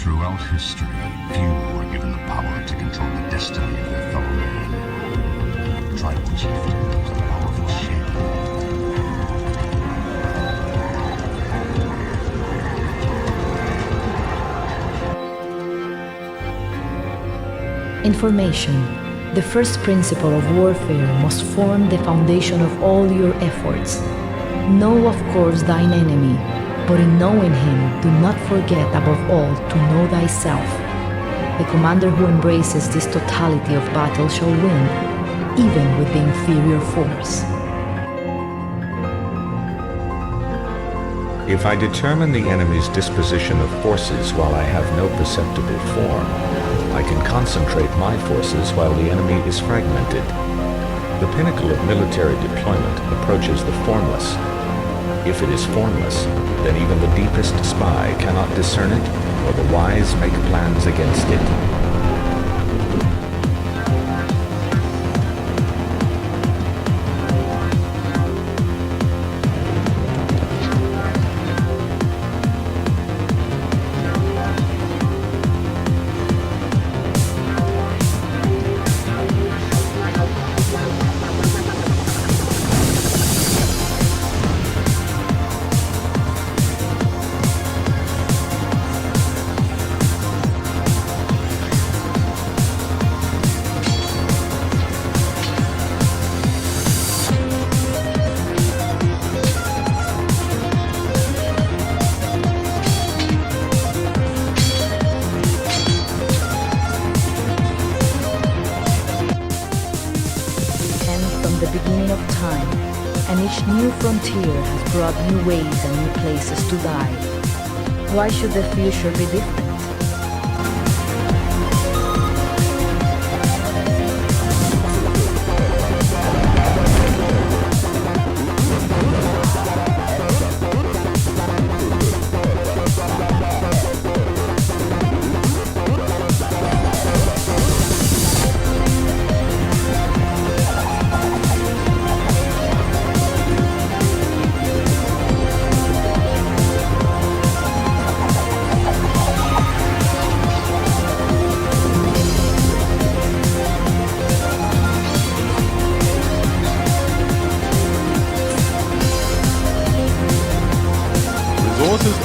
Throughout history, few were given the power to control the destiny of their fellow man. Tribal chieftains and powerful shape. Information, the first principle of warfare, must form the foundation of all your efforts. Know, of course, thine enemy, but in knowing him, do not forget above all to know thyself. The commander who embraces this totality of battle shall win, even with the inferior force. If I determine the enemy's disposition of forces while I have no perceptible form, I can concentrate my forces while the enemy is fragmented. The pinnacle of military deployment approaches the formless. If it is formless, then even the deepest spy cannot discern it, or the wise make plans against it. And each new frontier has brought new ways and new places to die. Why should the future be different?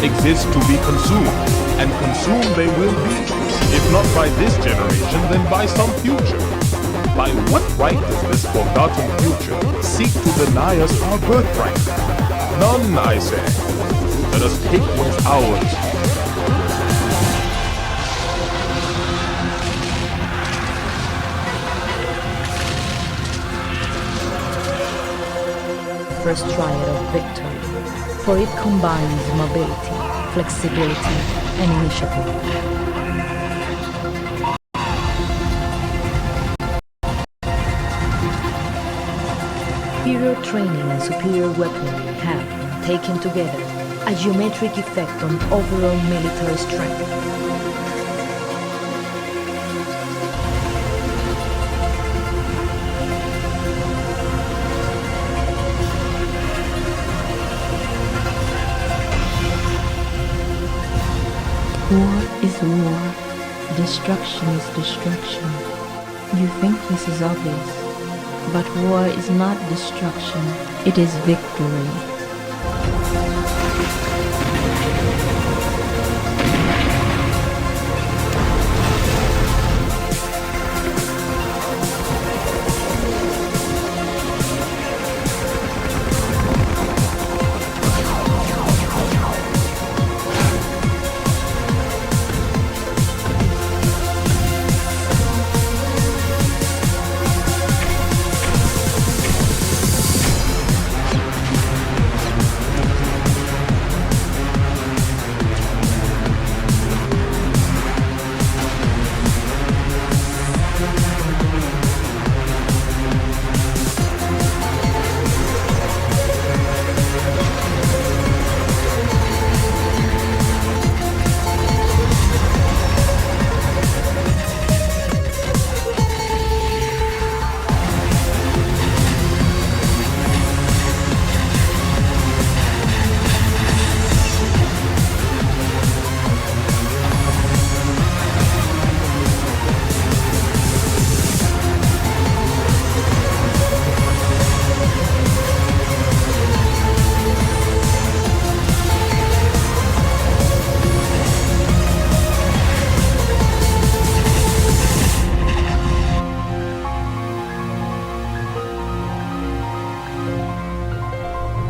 Exist to be consumed, and consumed they will be, if not by this generation, then by some future. By what right does this forgotten future seek to deny us our birthright? None, I say. Let us take what's ours. First triad of victory, for it combines mobility, flexibility, and initiative. Superior training and superior weaponry have, when taken together, a geometric effect on overall military strength. War is war. Destruction is destruction. You think this is obvious, but war is not destruction, it is victory.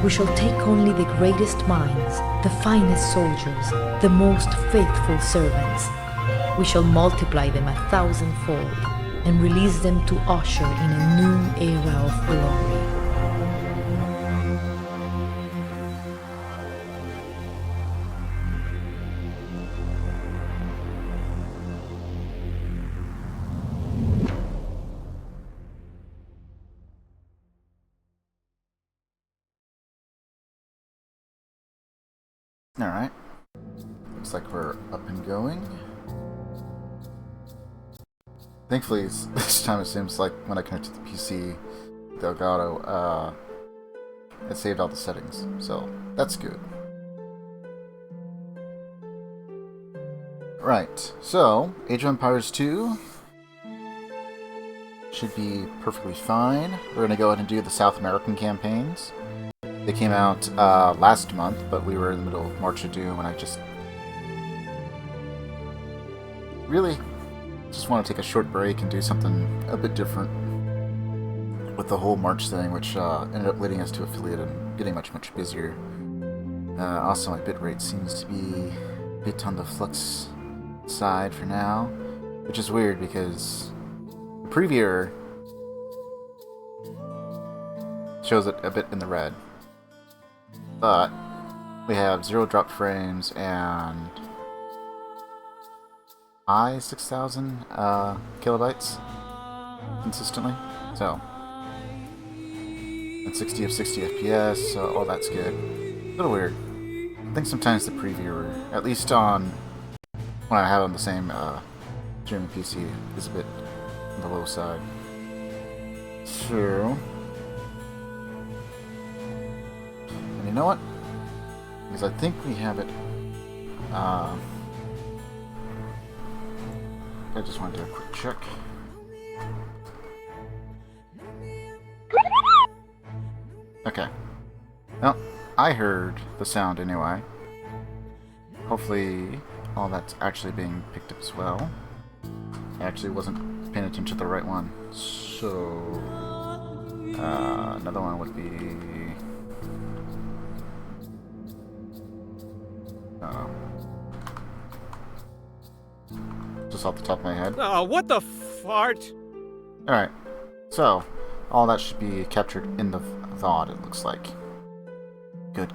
We shall take only the greatest minds, the finest soldiers, the most faithful servants. We shall multiply them 1,000-fold and release them to usher in a new era of glory. Alright. Looks like we're up and going. Thankfully, this time it seems like when I connected to the PC, the Elgato, it saved all the settings, so that's good. Right, so Age of Empires 2 should be perfectly fine. We're going to go ahead and do the South American campaigns. They came out last month, but we were in the middle of March of Doom, and I just really just want to take a short break and do something a bit different with the whole March thing, which ended up leading us to affiliate and getting much busier. Also, my bitrate seems to be a bit on the flux side for now, which is weird because the previewer shows it a bit in the red. But we have 0 dropped frames and 6,000 kilobytes consistently. So, and 60 of 60 FPS, so all that's good. A little weird. I think sometimes the previewer, at least on when I have on the same streaming PC, is a bit on the low side. So, and you know what? Because I think we have it. I just want to do a quick check. Okay. Well, I heard the sound anyway. Hopefully, all that's actually being picked up as well. I actually wasn't paying attention to the right one. So, another one would be. Just off the top of my head. Oh, what the fart? Alright, so all that should be captured in the VOD, it looks like. Good.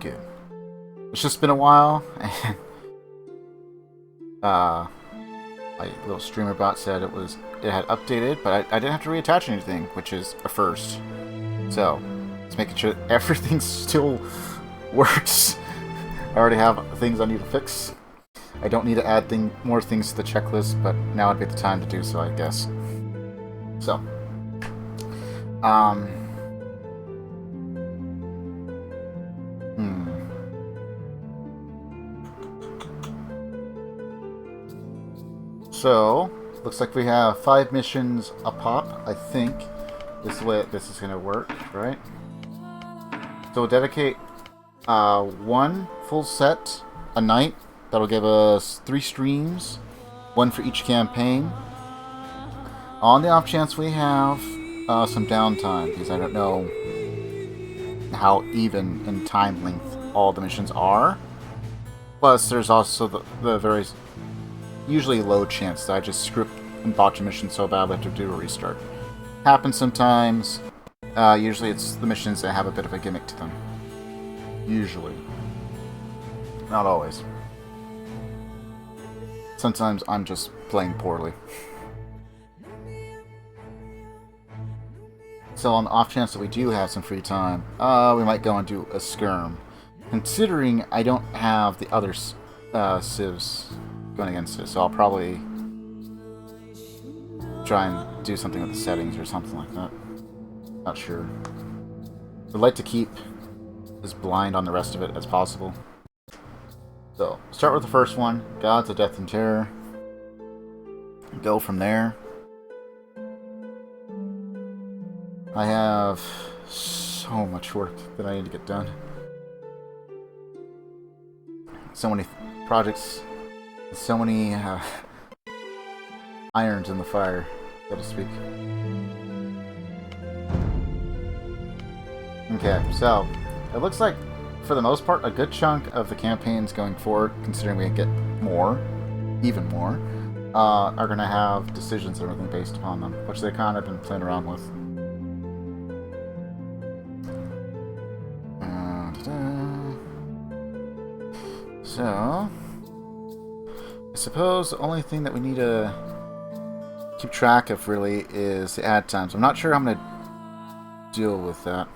It's just been a while, and my little streamer bot said it had updated, but I didn't have to reattach anything, which is a first. So, just making sure that everything still works. I already have things I need to fix. I don't need to add more things to the checklist, but now would be the time to do so, I guess. So, So, looks like we have 5 missions a pop, I think. This is the way this is going to work, right? So we'll dedicate 1 full set a night. That'll give us 3 streams, 1 for each campaign. On the off chance we have some downtime, because I don't know how even in time length all the missions are. Plus, there's also the very usually low chance that I just script and botch a mission so bad I have to do a restart. Happens sometimes. Usually it's the missions that have a bit of a gimmick to them. Usually. Not always. Sometimes I'm just playing poorly. So on the off chance that we do have some free time, we might go and do a skirm. Considering I don't have the other civs going against it, so I'll probably try and do something with the settings or something like that. Not sure. I'd like to keep as blind on the rest of it as possible. So, start with the first one, Gods of Death and Terror. Go from there. I have so much work that I need to get done. So many projects, so many irons in the fire, so to speak. Okay, so it looks like, for the most part, a good chunk of the campaigns going forward, considering we get more, even more, are going to have decisions and everything based upon them, which they kind of been playing around with. So, I suppose the only thing that we need to keep track of really is the ad times. I'm not sure how I'm going to deal with that.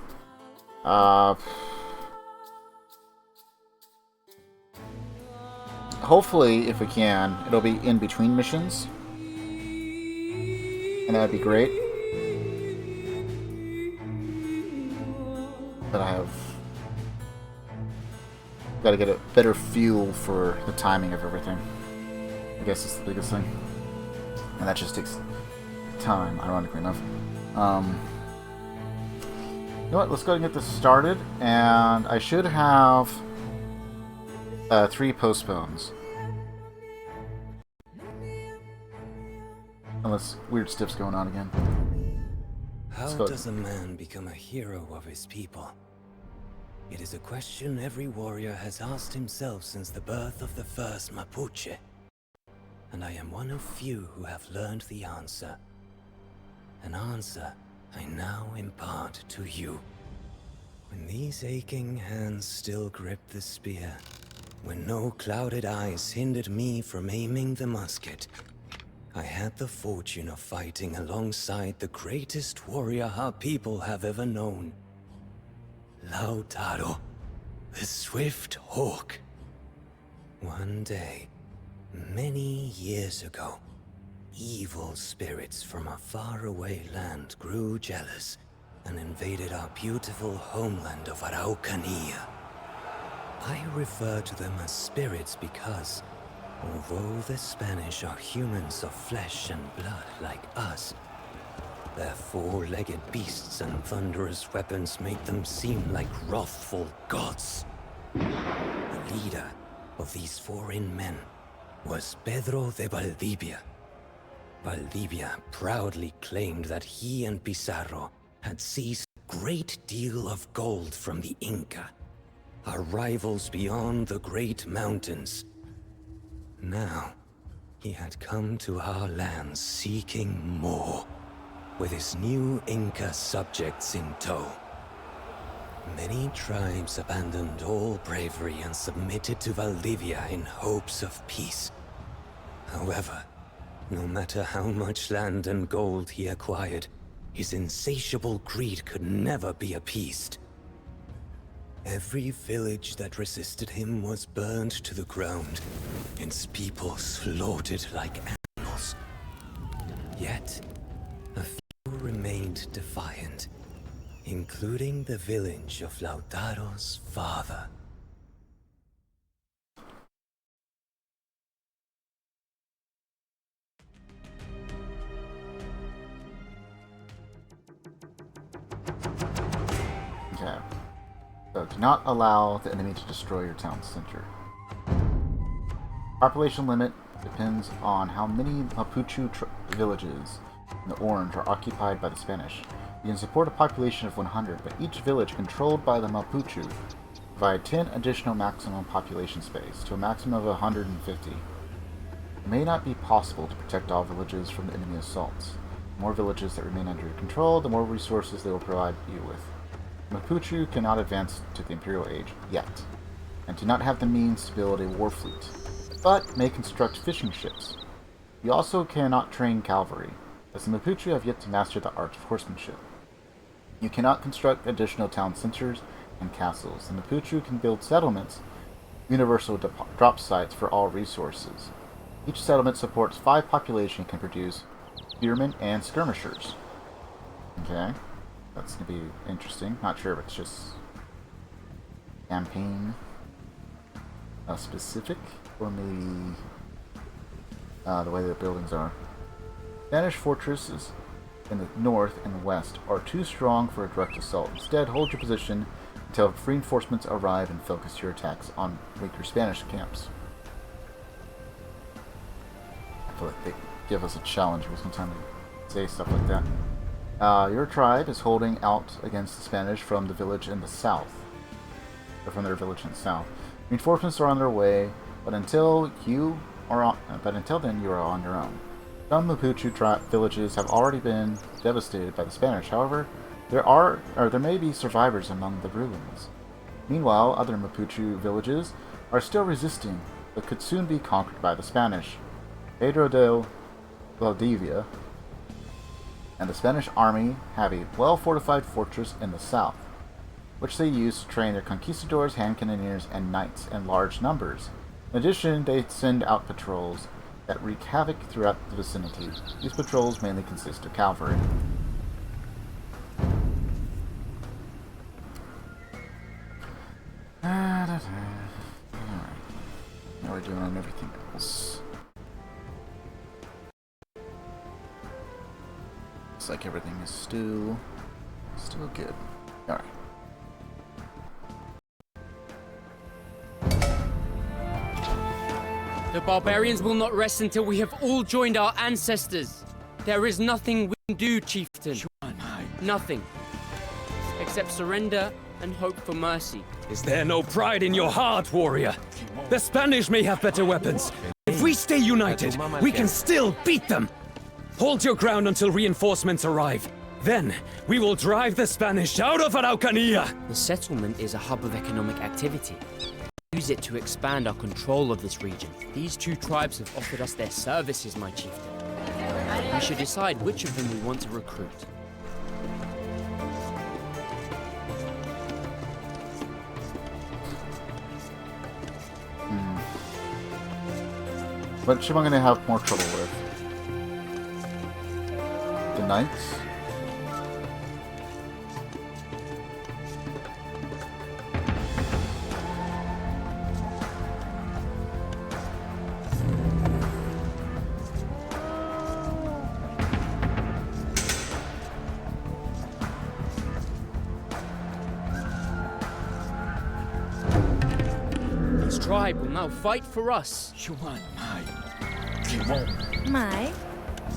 Hopefully, if we can, it'll be in between missions. And that'd be great. But I have got to get a better feel for the timing of everything. I guess it's the biggest thing. And that just takes time, ironically enough. You know what? Let's go and get this started. And I should have 3 postpones. Unless weird stuff's going on again. How does a man become a hero of his people? It is a question every warrior has asked himself since the birth of the first Mapuche. And I am one of few who have learned the answer. An answer I now impart to you. When these aching hands still grip the spear, when no clouded eyes hindered me from aiming the musket, I had the fortune of fighting alongside the greatest warrior our people have ever known. Lautaro, the swift hawk. One day, many years ago, evil spirits from a faraway land grew jealous and invaded our beautiful homeland of Araucania. I refer to them as spirits because, although the Spanish are humans of flesh and blood like us, their 4-legged beasts and thunderous weapons made them seem like wrathful gods. The leader of these foreign men was Pedro de Valdivia. Valdivia proudly claimed that he and Pizarro had seized a great deal of gold from the Inca, our rivals beyond the great mountains. Now, he had come to our lands seeking more, with his new Inca subjects in tow. Many tribes abandoned all bravery and submitted to Valdivia in hopes of peace. However, no matter how much land and gold he acquired, his insatiable greed could never be appeased. Every village that resisted him was burned to the ground, its people slaughtered like animals. Yet, a few remained defiant, including the village of Lautaro's father. Okay. So, do not allow the enemy to destroy your town center. Population limit depends on how many Mapuche villages in the orange are occupied by the Spanish. You can support a population of 100, but each village controlled by the Mapuche provide 10 additional maximum population space, to a maximum of 150. It may not be possible to protect all villages from the enemy assaults. The more villages that remain under your control, the more resources they will provide you with. Mapuche cannot advance to the Imperial Age yet, and do not have the means to build a war fleet, but may construct fishing ships. You also cannot train cavalry, as the Mapuche have yet to master the art of horsemanship. You cannot construct additional town centers and castles. The Mapuche can build settlements, universal drop sites for all resources. Each settlement supports 5 population and can produce spearmen and skirmishers. Okay. That's going to be interesting. Not sure if it's just campaign specific, or maybe the way the buildings are. Spanish fortresses in the north and west are too strong for a direct assault. Instead, hold your position until reinforcements arrive and focus your attacks on weaker Spanish camps. I feel like they give us a challenge every single time they say stuff like that. Your tribe is holding out against the Spanish from the village in the south. or from their village in the south. Reinforcements are on their way, but until then, you are on your own. Some Mapuche villages have already been devastated by the Spanish. However, there may be survivors among the ruins. Meanwhile, other Mapuche villages are still resisting, but could soon be conquered by the Spanish. Pedro de Valdivia and the Spanish army have a well-fortified fortress in the south, which they use to train their conquistadors, hand cannoneers, and knights in large numbers. In addition, they send out patrols that wreak havoc throughout the vicinity. These patrols mainly consist of cavalry. Alright. Now we're doing on everything else. Looks like everything is still good. Alright. The barbarians will not rest until we have all joined our ancestors. There is nothing we can do, chieftain. Nothing. Except surrender and hope for mercy. Is there no pride in your heart, warrior? The Spanish may have better weapons. If we stay united, we can still beat them. Hold your ground until reinforcements arrive. Then, we will drive the Spanish out of Araucania! The settlement is a hub of economic activity. Use it to expand our control of this region. These two tribes have offered us their services, my chieftain. We should decide which of them we want to recruit. Which am I going to have more trouble with? The knights? This tribe will now fight for us. Mai,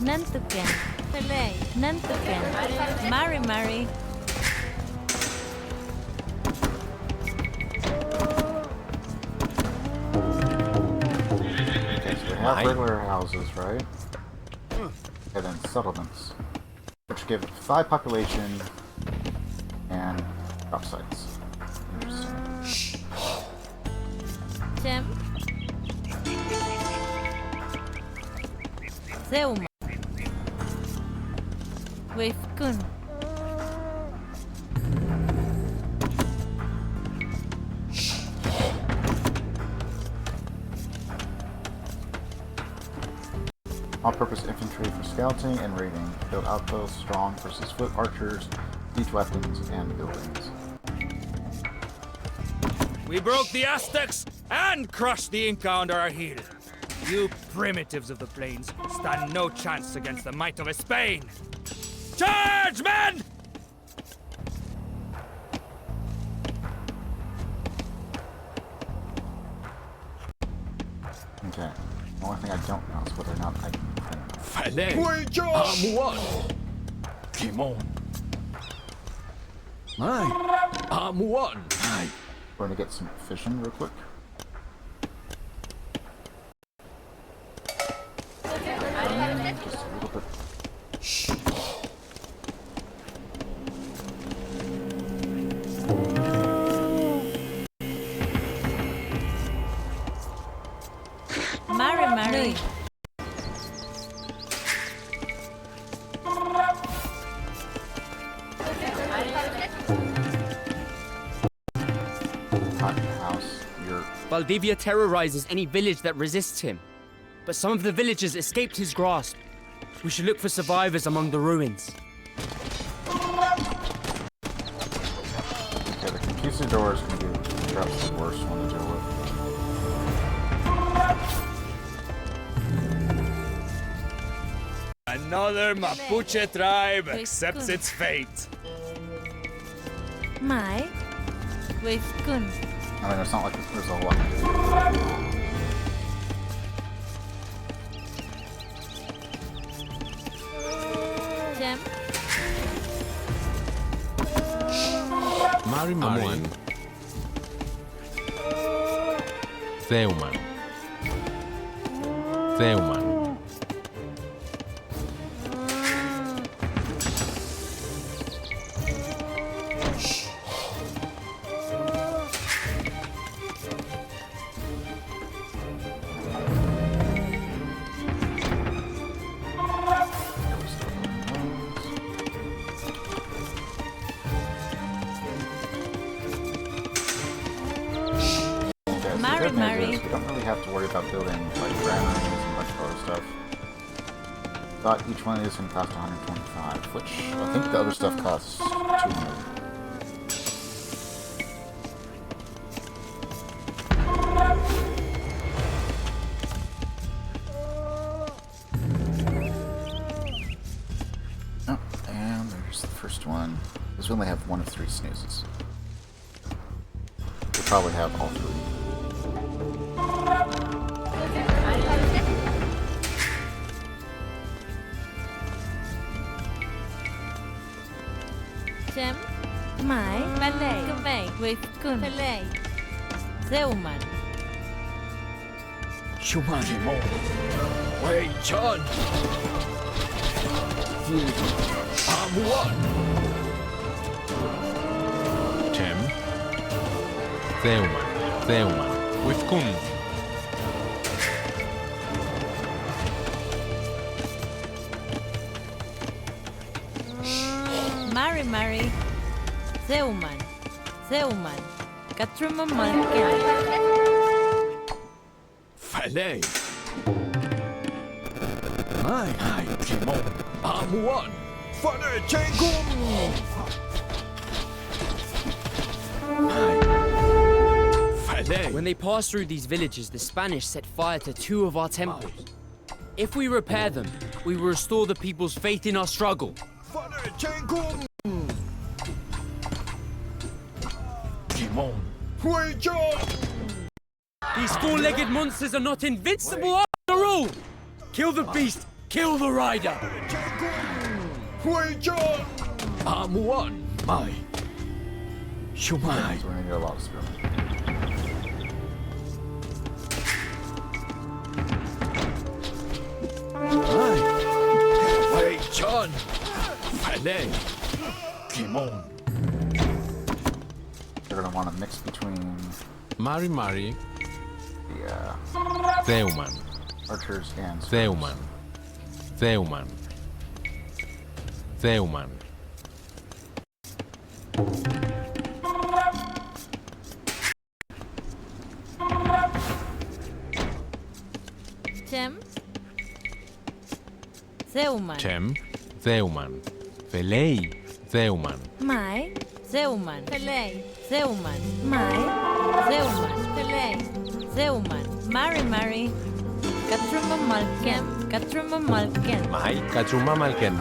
Nantuken, Pele, Nantuken, Mari. Okay, so we have regular houses, right? And then settlements, which give 5 population and crop sites. Interesting. Tim, Zeuma, Wefkun, All-purpose infantry for scouting and raiding. Build outposts, strong versus foot archers, siege weapons, and buildings. We broke the Aztecs and crushed the Inca under our heel. You primitives of the plains stand no chance against the might of Spain. Charge, men! Okay. The only thing I don't know is whether or not I can We're gonna get some fishing real quick. Just a little bit. Mari. Valdivia terrorizes any village that resists him. But some of the villagers escaped his grasp. We should look for survivors among the ruins. Okay, the Conquistador is going to be perhaps the worst one to deal with. Another Mapuche tribe accepts its fate. Mai, Wefkun, I mean, it's not like there's a whole lot to do. Tim, Theuman. Theuman. We don't really have to worry about building like granaries and a bunch of other stuff. Thought each one of these is going to cost 125, which I think the other stuff costs 200. Oh, and there's the first one. This one only have one of 3 snoozes. We'll probably have all 3. Chém, mãi, ballet, campaign, with kun, ballet, Zeuman. Shumanimo. Wei Chun. Amuan. Chem. Theuman. Theuman. With kun. Mari, Zeuman, Zeuman, Katruma Malkin. Falei. Ai, Kimon. Amuan. Fane Chengum. Falei. When they passed through these villages, the Spanish set fire to 2 of our temples. If we repair them, we will restore the people's faith in our struggle. Fane Chengum. Kimon. Hui John. These 4-legged monsters are not invincible after all! Kill the beast, kill the rider! Hui John. Amuan. Mai. Shumai. So we're going to get a lot of spearmen. Wei Chun. Falei. Kimon. They're going to want to mix between Mari Mari. the Theuman. archers and Theuman. Theuman. Theuman. Chem, Zeuman. Chem. Theuman. Felei. Theuman. Mãi, Zeuman, Pelei, Zeuman, Mãi, Zeuman, Pelei, Zeuman, Mari, Katruma Malken, Katruma Malken, Mai. Katruma Malken.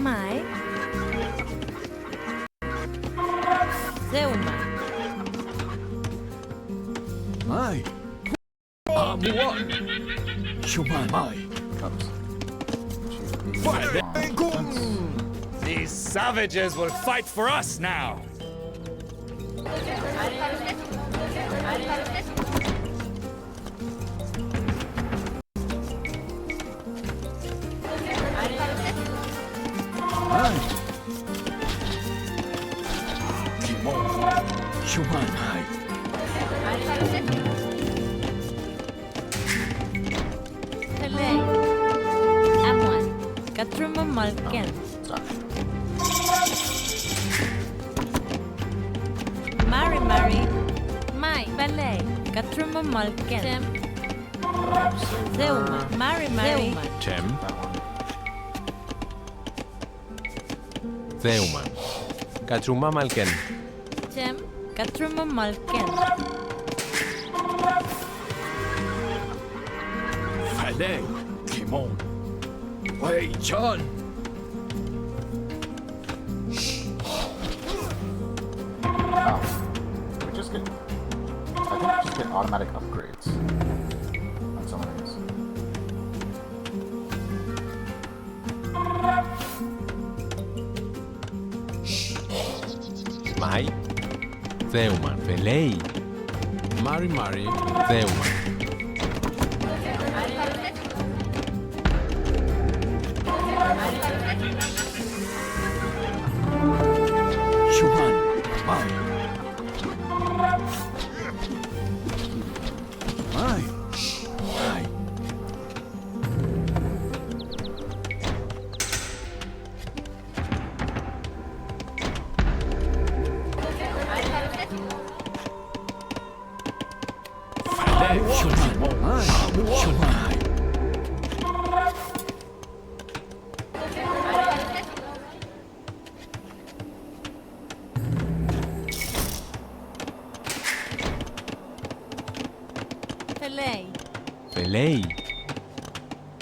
Mãi, Zeuman, Mai. Amuan. Shumai. Mai. comes. These savages will fight for us now! Kimon. Shumai. Mai. Pelei, Amuan, Katruma Malken, Mari, Mai, Pelei, Katruma Malken, Zeuman, Mari, Chem. Theuman. Katruma Malken. Chem, Katruma Malken, Falei. Kimon. Wei Chun. Oh. We just get... I think we just get automatic upgrades on some of these. Mai. Theuman. Felei. Mari Mari Δέουμα. Shuman, Mai. Mai. Mai. Shuman, Mai. Shuman. Φελέη.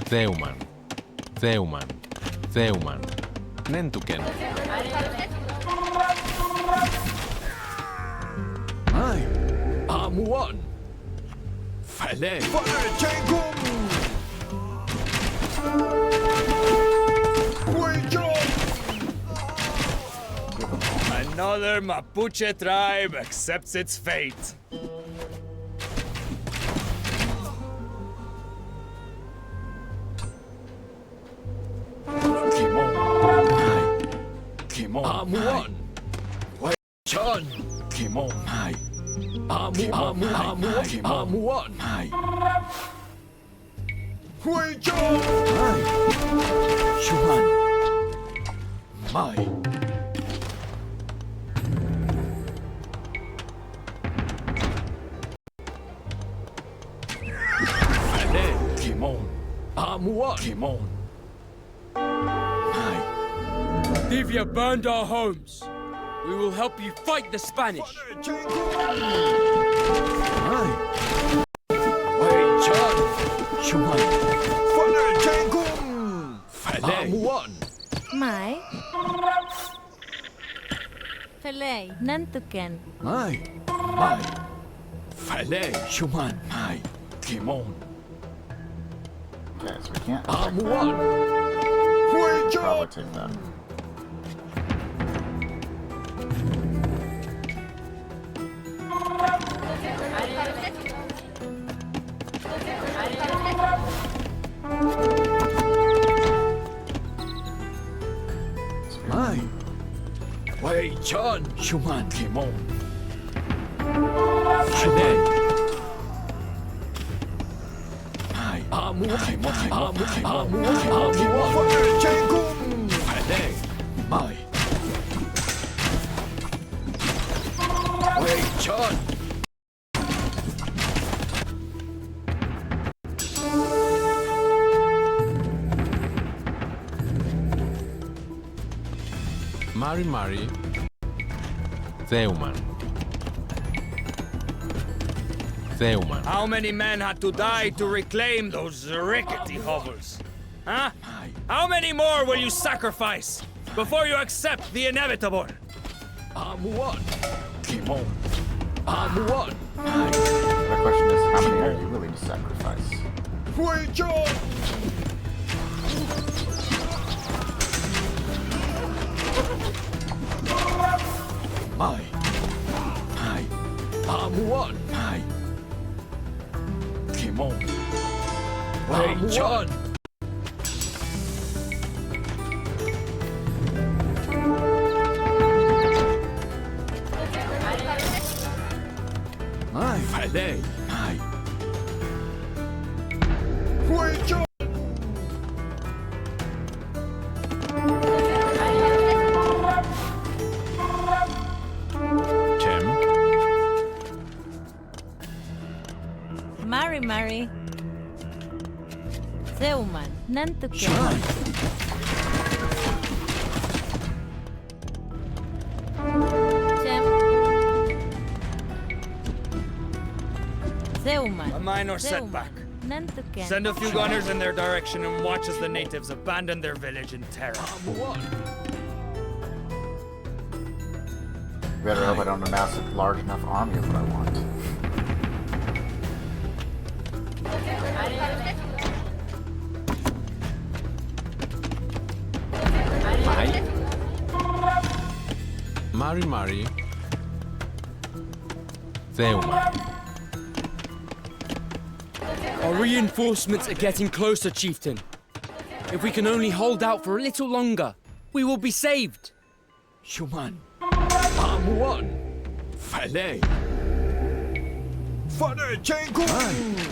Δέουμαν. Δέουμαν. Δέουμαν. Νέντουκεν. Mai. Amuan. Fale. Fale Jengum. Another Mapuche tribe accepts its fate. Kimon. Mai. Kimon. Amuan. Chan. Kimon. Mai. Amuan. Mai. Huijon. Mai. Shuman. Mai. Fale. Kimon. Amuan. Kimon. Mai. Divya burned our homes. We will help you fight the Spanish. Mai. Wei Chan. Shuman. Fale Jengum. Fale. Amuan. Mai. Felay, Nantuken. Mai. Mai. Fale. Shuman. Mai. Kimon. Okay, so we can't Amuan. Wei Chan. probably take that. Mai. Wei Chan. Shuman. Kimon. Fale. Mai. Amuan. Amuan. Fale Jengum. Fale. Mai. Wei Chan. Mari Mari Δέουμαν. Δέουμαν. How many men had to die to reclaim those rickety hovels? Huh? How many more will you sacrifice before you accept the inevitable? Amuan. Kimon. Amuan. The question is, how many are you willing to sacrifice? Wei Chan. Mai. Mai. Amuan. Mai. Kimon. Wei Chan. Mai. Fale. Mai. Wei Chan. Cem. Mari. Zeuman, Nantuken. Chan. Cem. Zeuman. A minor setback. Nantuken. Send a few gunners in their direction and watch as the natives abandon their village in terror. Amuan. Better hope I don't amass a large enough army of what I want. Mari Mari Δέουμαν. Our reinforcements are getting closer, chieftain. If we can only hold out for a little longer, we will be saved. Shuman. Amuan. Fale. Father Chenku.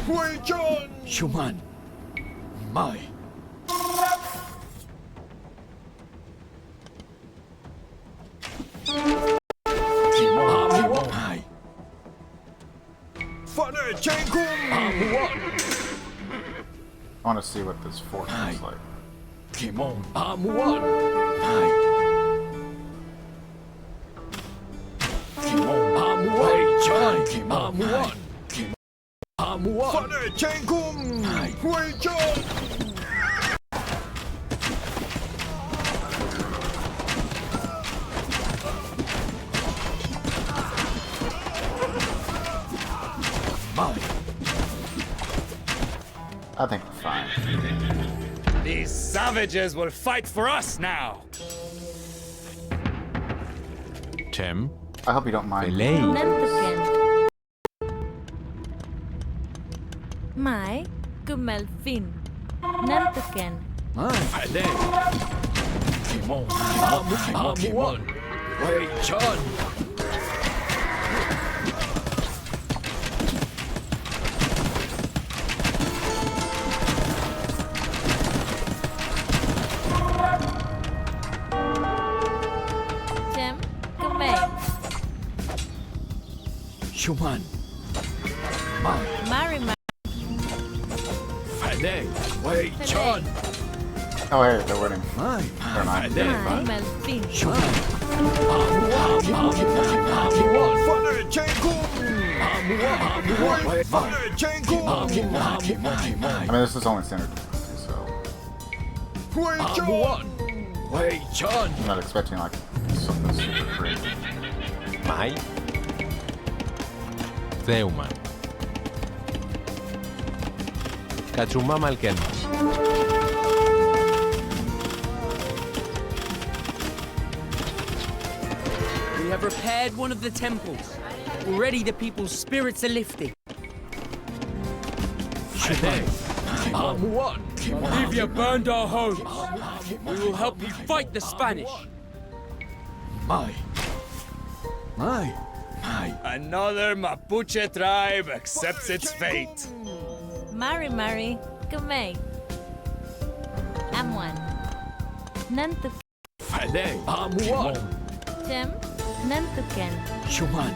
Hui John. Shuman. Mai. Amuan. Mai. Father Chenku. Amuan. I want to see what this force is like. Kimon. Amuan. Mai. Kimon. Amuan. John. Amuan. Amuan. Father Chenku. Hui John. I think we're fine. These savages will fight for us now. Chem. I hope you don't mind. Belay. Nantuken. Mai Gumelfin. Nantuken. Fale. Kimon. Amuan. Hui John. Jem Gumei. Shuman. Mari Fale. Hui John. Oh, hey, they're winning. Mai. They're not. Mai Melfin. Shuman. Amuan. Father Chenku. Amuan. Father Chenku. I mean, this is only standard difficulty, so Hui John. Hui John. I'm not expecting like something super crazy. Mai. Θέουμαν. Κατσουμά Μαλκένος. We have repaired one of the temples. Already the people's spirits are lifting. Amuan. Bolivia burned our homes. We will help you fight the Spanish. Mai. Another Mapuche tribe accepts its fate. Mari Gumei. Amuan. Nantuken. Fale. Amuan. Jem Nantuken. Shuman.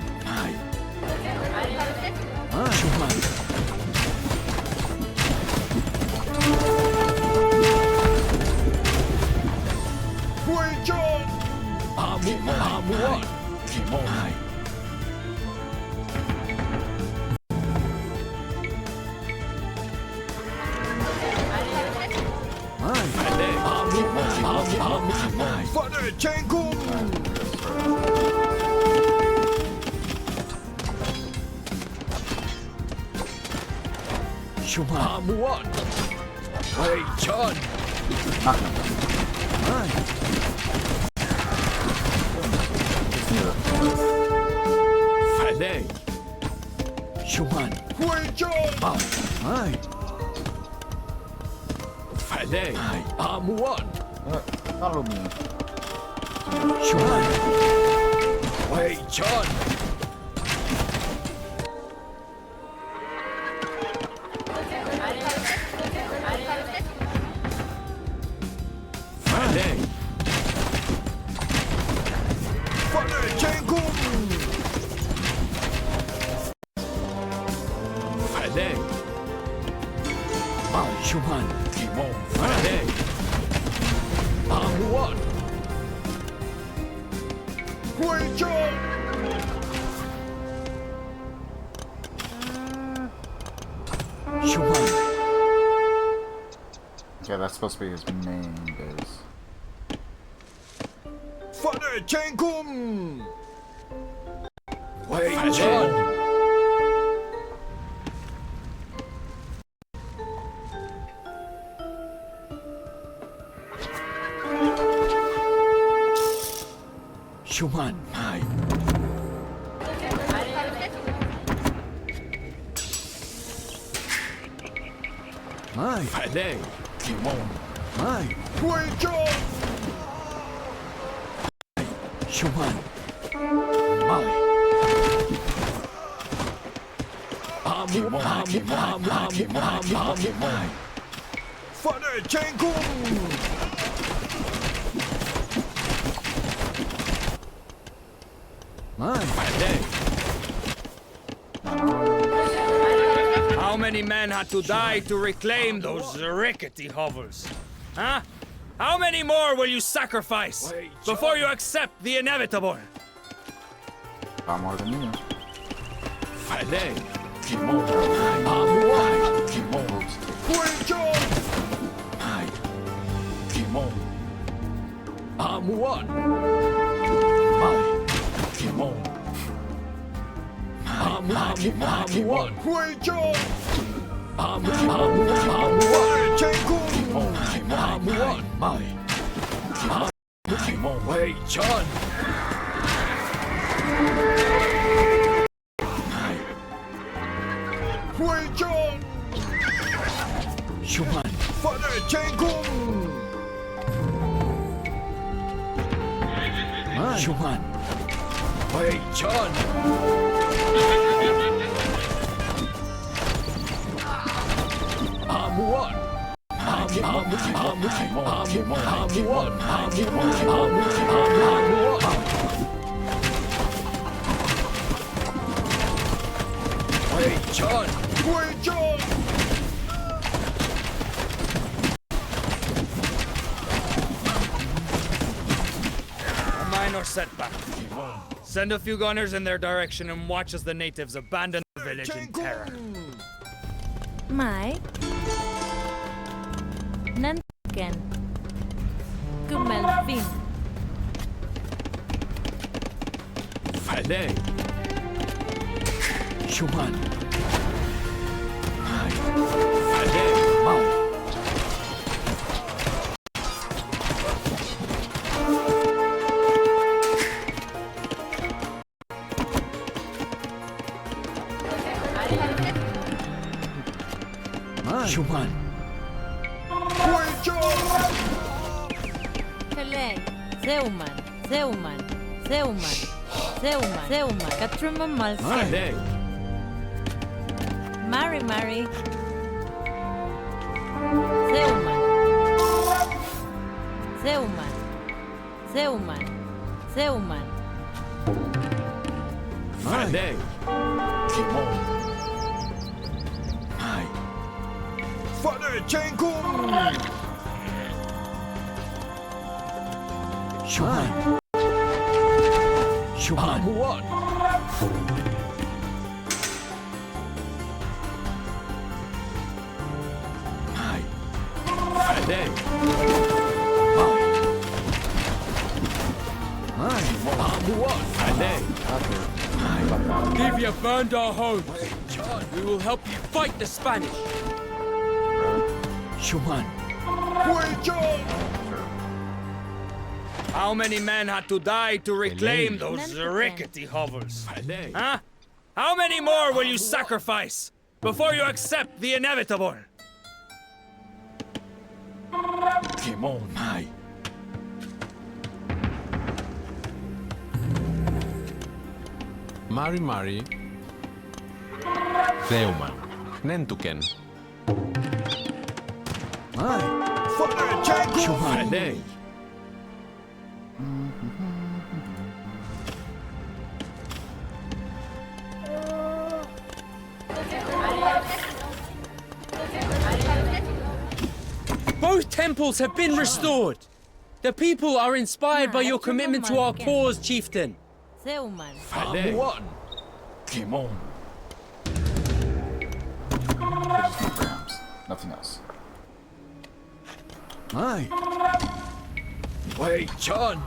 Shuman. Hui John. Amuan. Kimon. Father Chenku. Shuman. Amuan. Hui John. Fale. Shuman. Hui John. Fale. Amuan. Follow me. Shuman. Hui John. Fale. Father Chenku. Fale. Shuman. Kimon. Fale. Amuan. Hui John. Shuman. Okay, that's supposed to be his main base. Father Chenku. Hui John. Shuman. Mai. Fale. Kimon. Mai. Huicho. Shuman. Mai. Mai. Fale Chenkung. Mai. Fale. How many men had to die to reclaim those rickety hovels? Huh? How many more will you sacrifice before you accept the inevitable? Far more than you. Fale. Kimon. Amuai. Kimon. Huicho. Mai. Kimon. Amuan. Mai. Kimon. Amuan. Huicho. Amuan. Chenkung. Amuan. Mai. Kimon. Huichon. Huichon. Shuman. Fale Chenkung. Shuman. Huichon. Amuan. Huichon. Huichon. A minor setback. Send a few gunners in their direction and watch as the natives abandon the village in terror. Mai. Nantuken. Kumelfin. Fale. Shuman. Mai. Fale. Mai. Shuman. Kalei. Zeuman. Zeuman. Zeuman. Zeuman. Zeuman. Katruma Malskin. Fale. Mari. Zeuman. Zeuman. Zeuman. Zeuman. Fale. Kimon. Mai. Fale Chenkung. Shuman. Shuman. Amuan. Mai. Fale. Mai. Amuan. Fale. If you burned our homes, we will help you fight the Spanish. Shuman. How many men had to die to reclaim those Nantuken. rickety hovels? Fale. Huh? How many more will you sacrifice before you accept the inevitable? Kimon. Mai. Mari. Theuman. Nentuken. Mai. Fale Chenkung. Shuman. Fale. Both temples have been restored. The people are inspired by your commitment to our cause, chieftain. Zeuman. Amuan. Kimon. Nothing else. Mai. Huichon.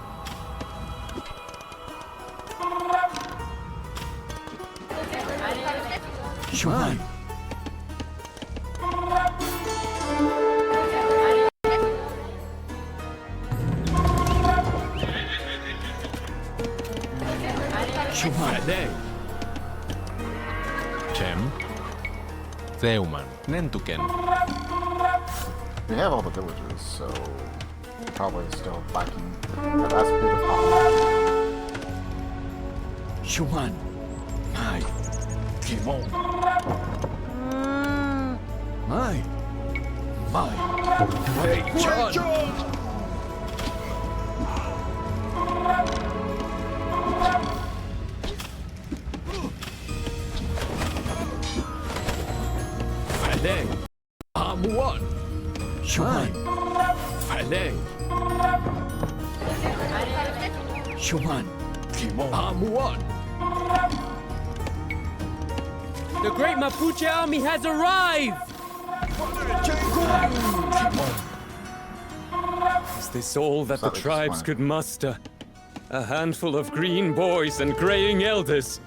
Shuman. Shuman. Chem. Theuman. Nentuken. We have all the villages, so probably still lacking the last bit of population. Shuan. Mai. Kimon. Mai. Mai. Wei Chun. Falei. Amuan. Shuan. Falei. Shuan. Kimon. Amuan. The great Mapuche army has arrived! Is this all that the Slightly tribes disappointed. could muster? A handful of green boys and graying elders?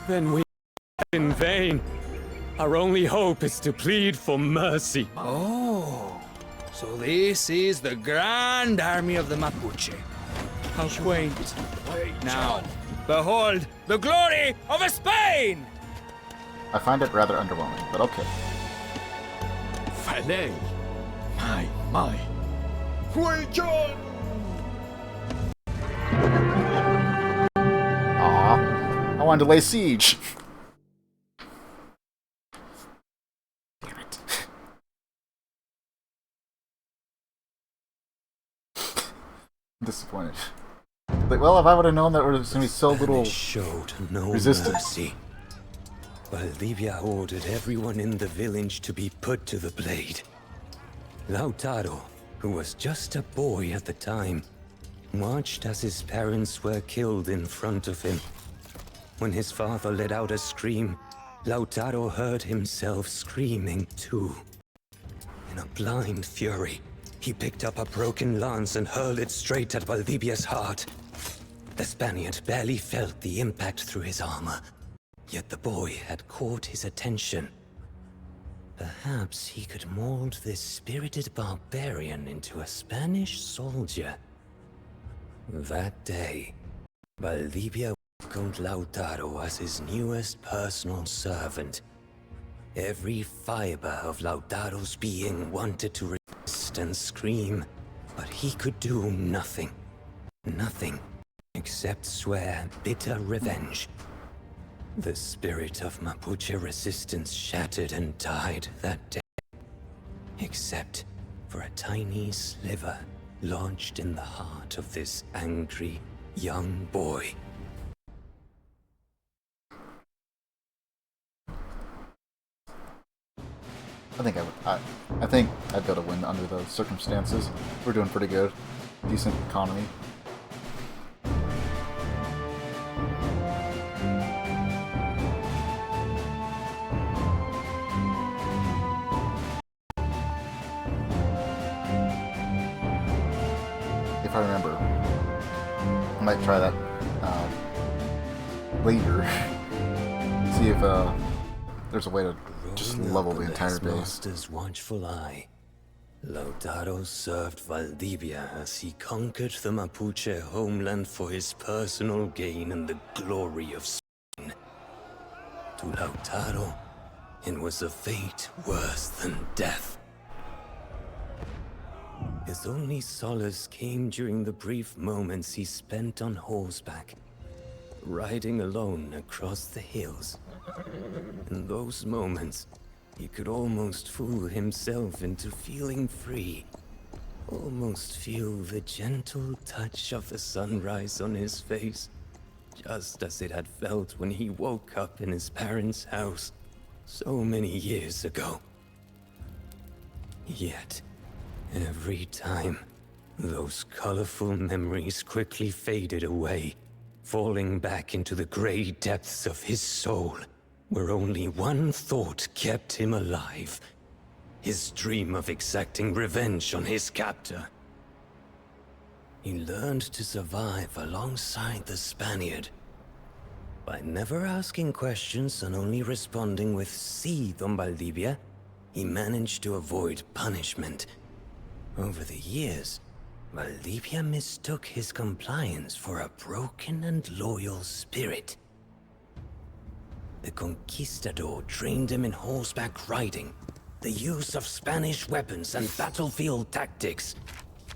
Then we in vain. Our only hope is to plead for mercy. Oh, so this is the grand army of the Mapuche. How quaint. Now, behold the glory of a Spain! I find it rather underwhelming, but okay. Falei. Mai. Wei Chun. Aw, I wanted to lay siege. Damn it. I'm disappointed. Like, well, if I would have known that there was going to be so little showed no resistance. mercy. Valdivia ordered everyone in the village to be put to the blade. Lautaro, who was just a boy at the time, watched as his parents were killed in front of him. When his father let out a scream, Lautaro heard himself screaming too. In a blind fury, he picked up a broken lance and hurled it straight at Valdivia's heart. The Spaniard barely felt the impact through his armor, yet the boy had caught his attention. Perhaps he could mold this spirited barbarian into a Spanish soldier. That day, Valdivia welcomed Lautaro as his newest personal servant. Every fiber of Lautaro's being wanted to resist and scream, but he could do nothing. Nothing except swear bitter revenge. The spirit of Mapuche resistance shattered and died that day, except for a tiny sliver lodged in the heart of this angry young boy. I think I'd be able to win under those circumstances. We're doing pretty good. Decent economy. If I remember, I might try that later. See if there's a way to just level the entire base. Master's watchful eye, Lautaro served Valdivia as he conquered the Mapuche homeland for his personal gain and the glory of Spain. To Lautaro, it was a fate worse than death. His only solace came during the brief moments he spent on horseback, riding alone across the hills. In those moments, he could almost fool himself into feeling free. Almost feel the gentle touch of the sunrise on his face, just as it had felt when he woke up in his parents' house so many years ago. Yet, every time, those colorful memories quickly faded away, falling back into the gray depths of his soul, where only one thought kept him alive: his dream of exacting revenge on his captor. He learned to survive alongside the Spaniard. By never asking questions and only responding with "Sí, Don Valdivia," he managed to avoid punishment. Over the years, Valdivia mistook his compliance for a broken and loyal spirit. The Conquistador trained him in horseback riding, the use of Spanish weapons and battlefield tactics.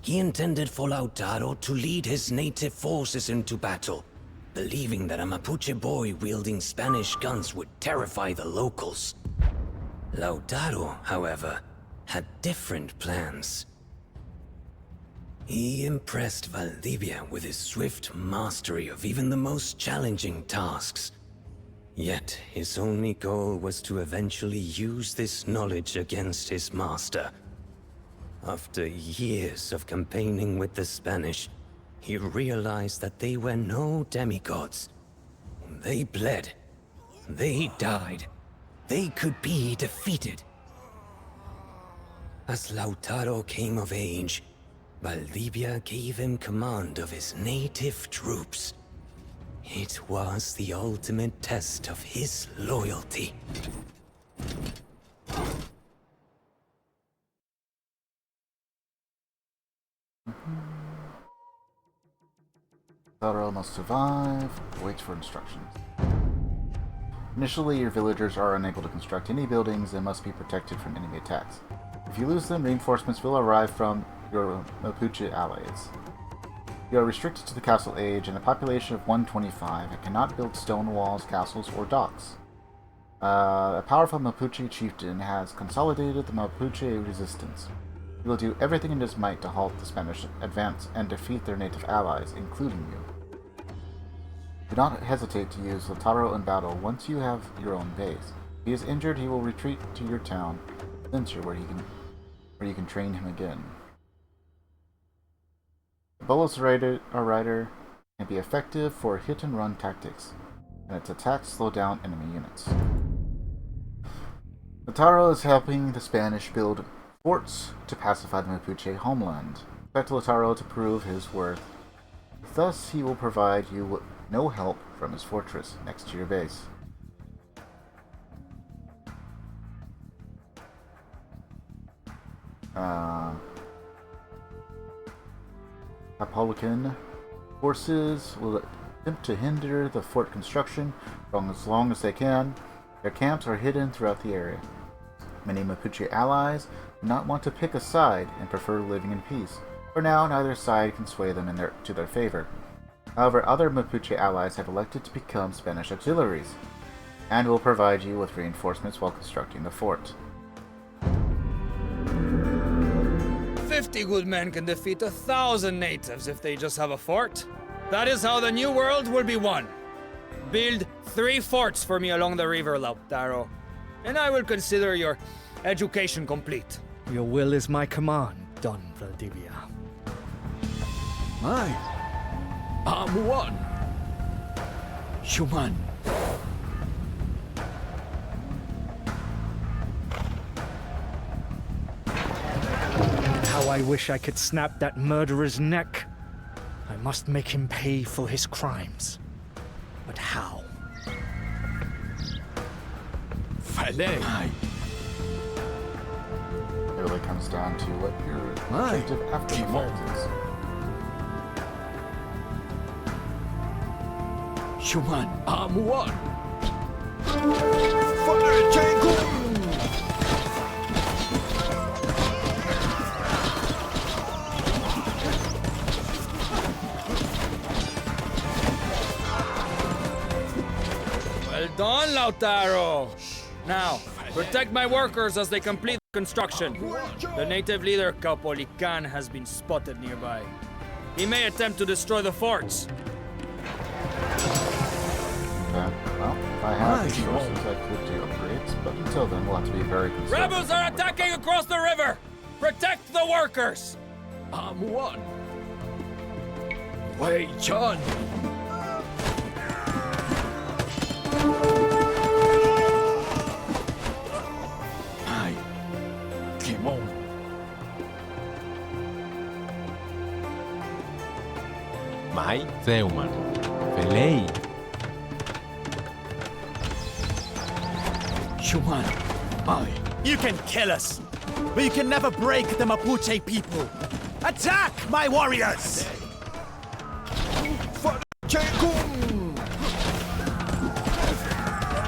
He intended for Lautaro to lead his native forces into battle, believing that a Mapuche boy wielding Spanish guns would terrify the locals. Lautaro, however, had different plans. He impressed Valdivia with his swift mastery of even the most challenging tasks. Yet, his only goal was to eventually use this knowledge against his master. After years of campaigning with the Spanish, he realized that they were no demigods. They bled. They died. They could be defeated. As Lautaro came of age, Valdivia gave him command of his native troops. It was the ultimate test of his loyalty. Lautaro must survive. Waits for instructions. Initially, your villagers are unable to construct any buildings and must be protected from enemy attacks. If you lose them, reinforcements will arrive from your Mapuche allies. You are restricted to the castle age and a population of 125 and cannot build stone walls, castles, or docks. A powerful Mapuche chieftain has consolidated the Mapuche resistance. He will do everything in his might to halt the Spanish advance and defeat their native allies, including you. Do not hesitate to use Lautaro in battle once you have your own base. If he is injured, he will retreat to your town, Venture, where you can train him again. The Bolos Rider can be effective for hit-and-run tactics, and its attacks slow down enemy units. Lautaro is helping the Spanish build forts to pacify the Mapuche homeland. Expect Lautaro to prove his worth. Thus, he will provide you with no help from his fortress next to your base. Araucanian forces will attempt to hinder the fort construction for as long as they can. Their camps are hidden throughout the area. Many Mapuche allies do not want to pick a side and prefer living in peace. For now, neither side can sway them to their favor. However, other Mapuche allies have elected to become Spanish auxiliaries, and will provide you with reinforcements while constructing the fort. 50 good men can defeat 1,000 natives if they just have a fort. That is how the new world will be won. Build 3 forts for me along the river, Lautaro, and I will consider your education complete. Your will is my command, Don Valdivia. Ay, Amuan, Shuman. How I wish I could snap that murderer's neck. I must make him pay for his crimes. But how? Falei. It really comes down to what your objective after the fact is. Shuman, Amuan. Well done, Lautaro! Now, protect my workers as they complete the construction. The native leader, Caupolicán, has been spotted nearby. He may attempt to destroy the forts. Okay, well, if I had resources, I could do upgrades, but until then, we'll have to be very conservative. Rebels are attacking across the river! Protect the workers! Amuan. Wei Chun. Ai, Kimon. Mai Zeuman. Felei. Shuman. Ai. You can kill us, but you can never break the Mapuche people. Attack, my warriors!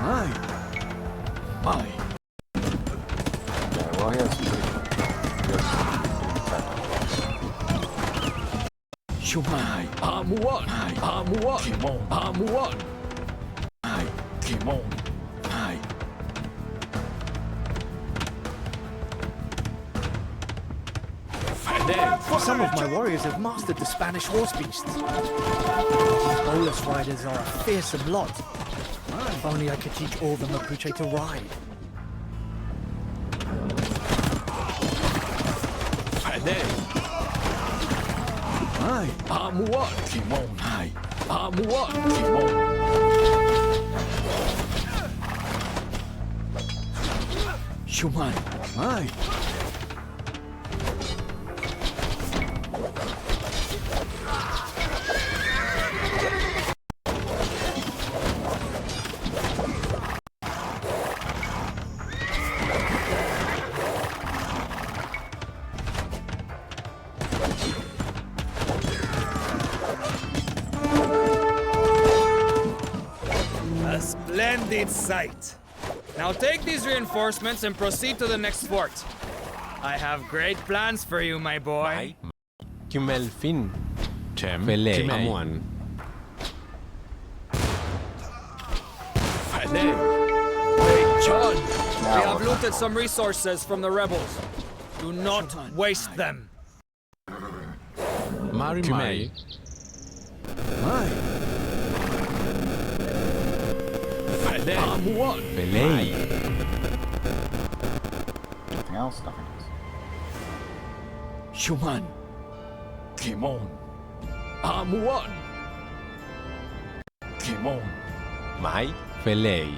Ai. Ai. I'm one. I'm one. I'm one. Some of my warriors have mastered the Spanish horse beasts. These bolus riders are a fearsome lot. If only I could teach all the Mapuche to ride. I'm one. I'm one. Shuman. Aye. A splendid sight. Now take these reinforcements and proceed to the next fort. I have great plans for you, my boy. Kimelfin. Tem. Pelei. Amuan. Hey, John. We have looted some resources from the rebels. Do not waste them. Mari Mari. I'm one. Pelei. Anything else? Nothing else. Shuman. Kimon. I'm one. Kimon. Mai. Pelei.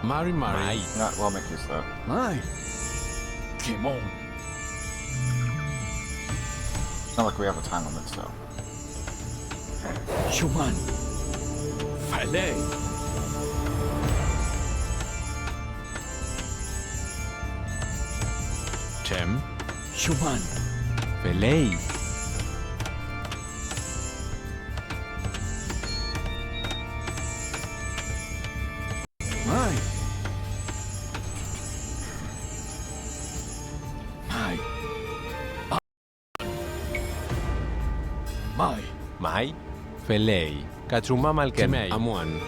Mari Mari. Yeah, we'll make use of that. Mai. Kimon. It's not like we have a time limit, so. Shuman. Falei. Tem. Shuman. Pelei. Mai. Mai. Mai. Pelei. Katsuma Malkemei. Amuan.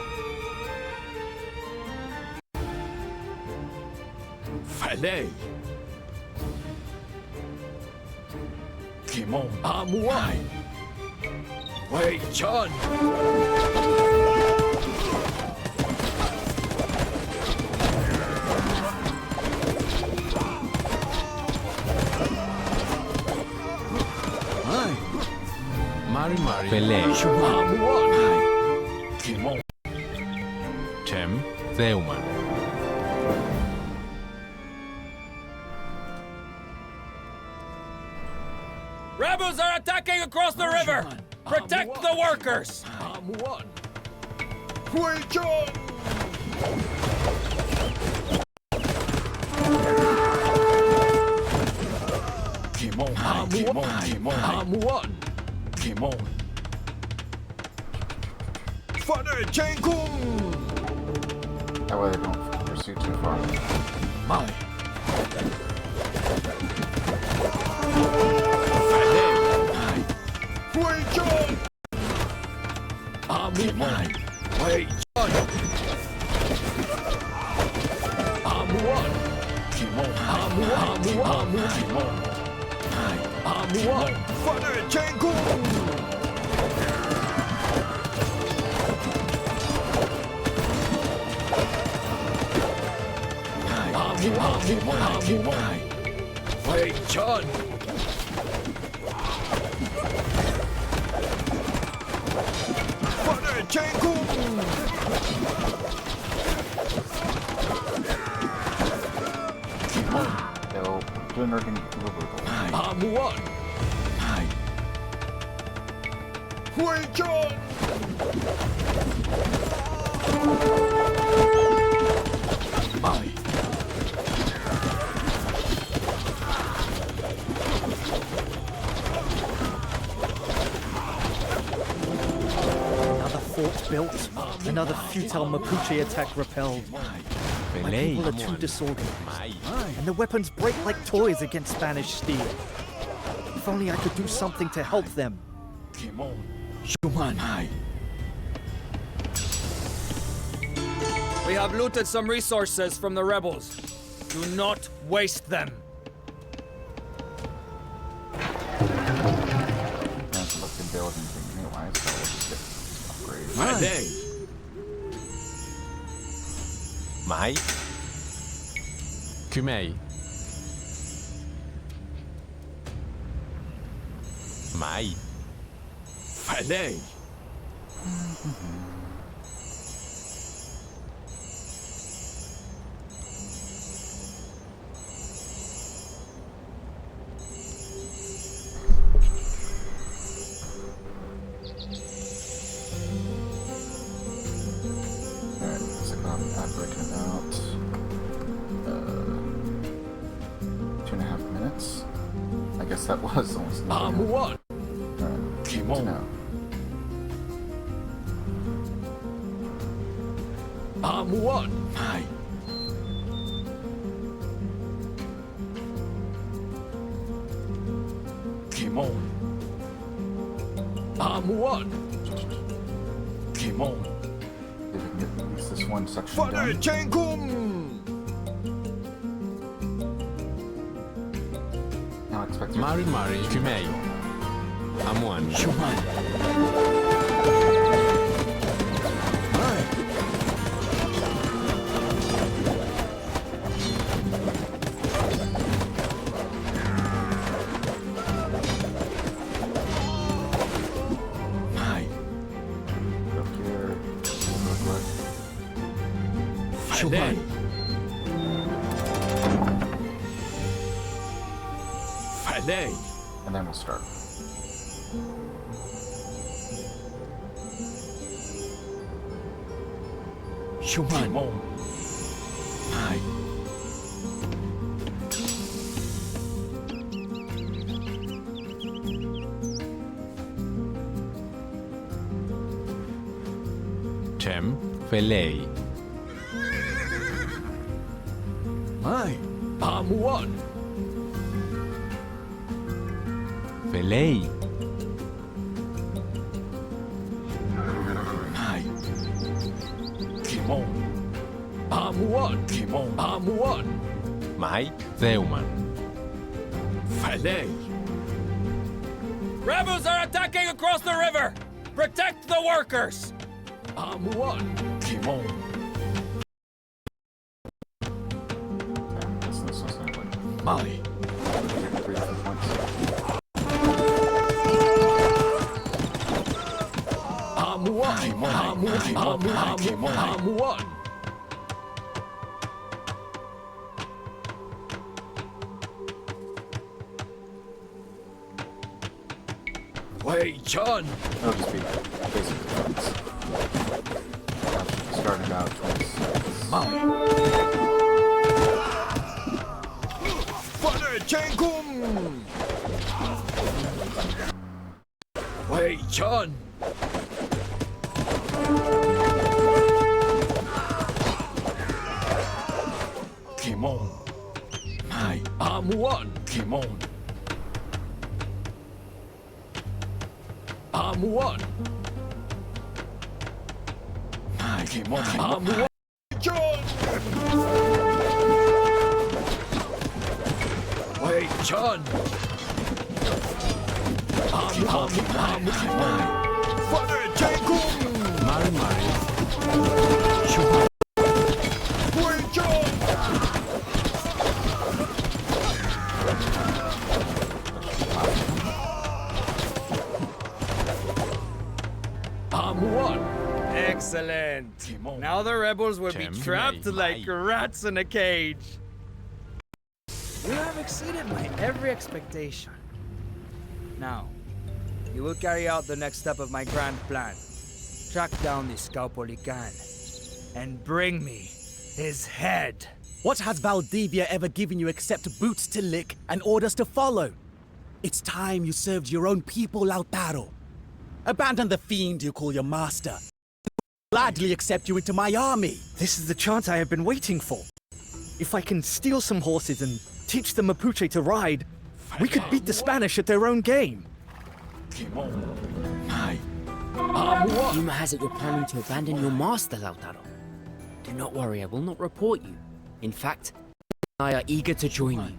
Falei. Kimon. I'm one. Wait, John. Mari Mari. Pelei. I'm one. Kimon. Tem. Theuman. Rebels are attacking across the river! Protect the workers! I'm one. Wait, John. Kimon. I'm one. Kimon. Father Jenkun. That way they don't pursue too far. My. Wait, John. I'm one. Wait, John. I'm one. Kimon. I'm one. Father Jenkun. Wait, John. Father Jenkun. They'll do an urban I'm one. Wait, John. My. Another fort built, another futile Mapuche attack repelled. My people are too disorganized, and the weapons break like toys against Spanish steel. If only I could do something to help them. We have looted some resources from the rebels. Do not waste them. Let's look to build anything anyway, so we'll just get upgrades. Mai. Kumei. Mai. Falei. That was almost what? Keep on. What? Hi. Come on. What? Come on. If we can get at least this one section done. Now I expect Mari Mari Kumei. Amuan. Falei. Falei. And then we'll start. Shuman. Hi. Cem Felei. Hi. What? Felei. Hi. Kimon. What? Kimon. What? Mai Theuman. Falei. Rebels are attacking across the river! Protect the workers! What? Kimon. Mai. What? Wait, John. It'll just be basic defense. Starting out twice. Wait, John. Kimon. Hi. What? Kimon. What? Hi, Kimon. What? John. Wait, John. Father Jacob. Mari Mari. Wait, John. What? Excellent. Now the rebels will be trapped like rats in a cage. You have exceeded my every expectation. Now, you will carry out the next step of my grand plan. Track down this Caupolicán and bring me his head. What has Valdivia ever given you except boots to lick and orders to follow? It's time you served your own people, Lautaro. Abandon the fiend you call your master. Gladly accept you into my army. This is the chance I have been waiting for. If I can steal some horses and teach the Mapuche to ride, We could beat the Spanish at their own game. Rumor has it you're planning to abandon your master, Lautaro. Do not worry, I will not report you. In fact, I are eager to join you.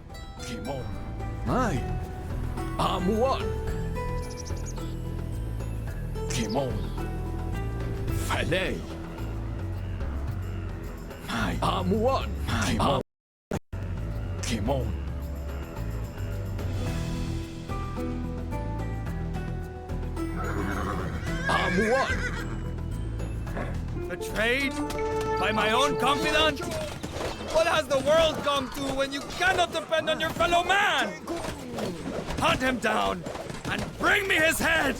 Betrayed? By my own confidant? What has the world come to when you cannot depend on your fellow man? Hunt him down and bring me his head!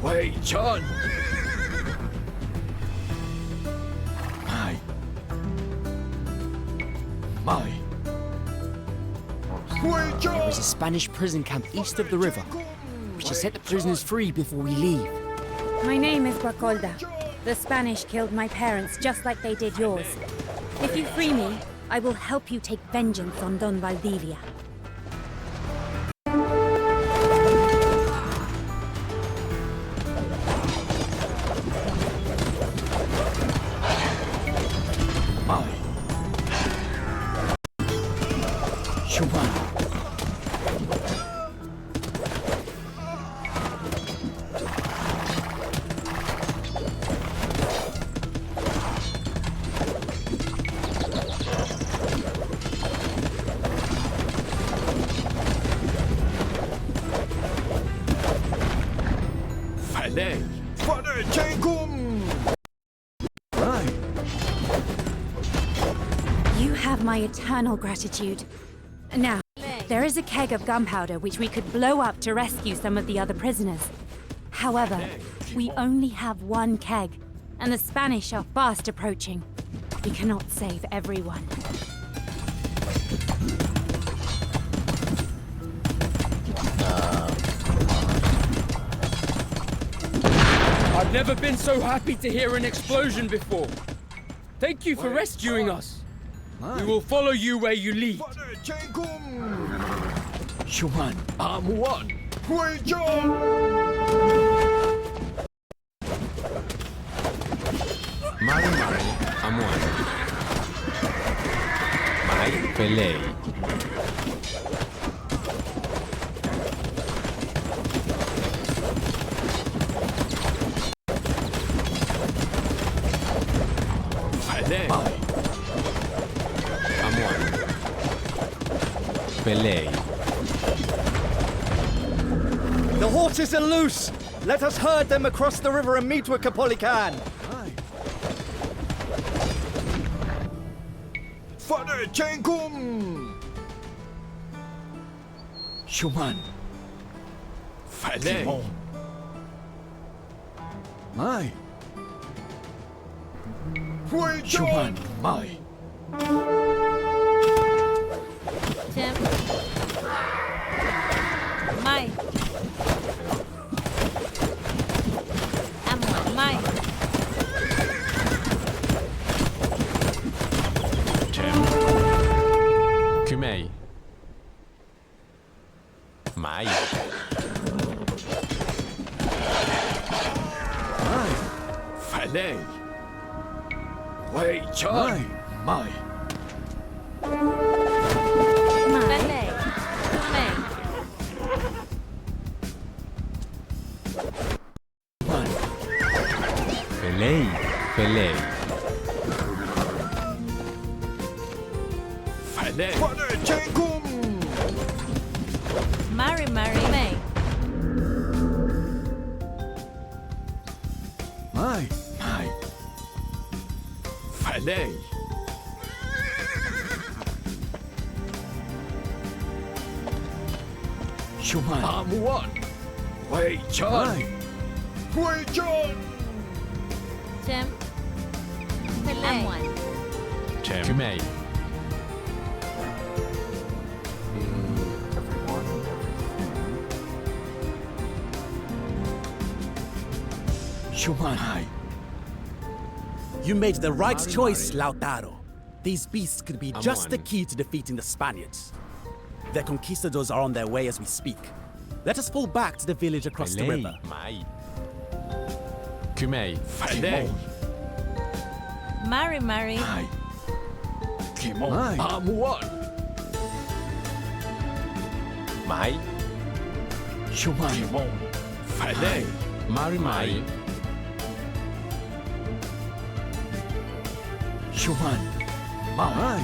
Wei Chun! There is a Spanish prison camp east of the river. We should set the prisoners free before we leave. My name is Guacolda. The Spanish killed my parents just like they did yours. If you free me, I will help you take vengeance on Don Valdivia. You have my eternal gratitude. Now, there is a keg of gunpowder which we could blow up to rescue some of the other prisoners. However, we only have one keg, and the Spanish are fast approaching. We cannot save everyone. I've never been so happy to hear an explosion before. Thank you for rescuing us. We will follow you where you lead. Shuman, Amuan, Mari Mari, Amuan. Mai Pelei. The horses are loose! Let us herd them across the river and meet with Capolican! Father Chengkum! Shuman, Fale, Mai, Shuman, Mai. Tim. Mai. Amor, Mai. Kumei. Mai. Mai. Fale. Wei Chun. Mai. Pelei. Fale. Father Chengkum. Mari May. Mai. Fale. Shuman. Amuan. Wei Chun. Wei Chun. Tim. M1. Chem. Kumei. Shumanai. You made the right choice, Lautaro. These beasts could be just the on. key to defeating the Spaniards. Their conquistadors are on their way as we speak. Let us fall back to the village across the river. Mai. Kumei. Falei. Mari. Mai. Kimon. Mai. Amuan. Mai. Shuman. Kimon. Falei. Mai. Shuman. Mai.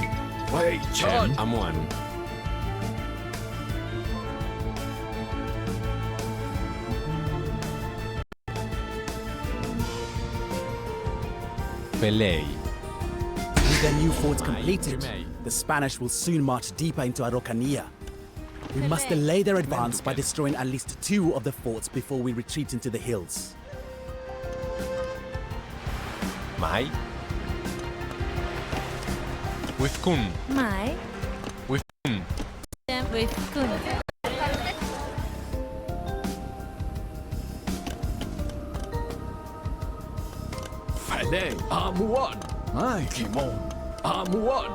Wei Chem. Chan. Amuan. Pelei. With their new forts completed, Kumei. the Spanish will soon march deeper into Araucania. We must delay their advance by destroying at least 2 of the forts before we retreat into the hills. Mai. With Kun. Mai. With Kun. Chem with Kun. Falei. Amuan. Mai. Kimon. Amuan.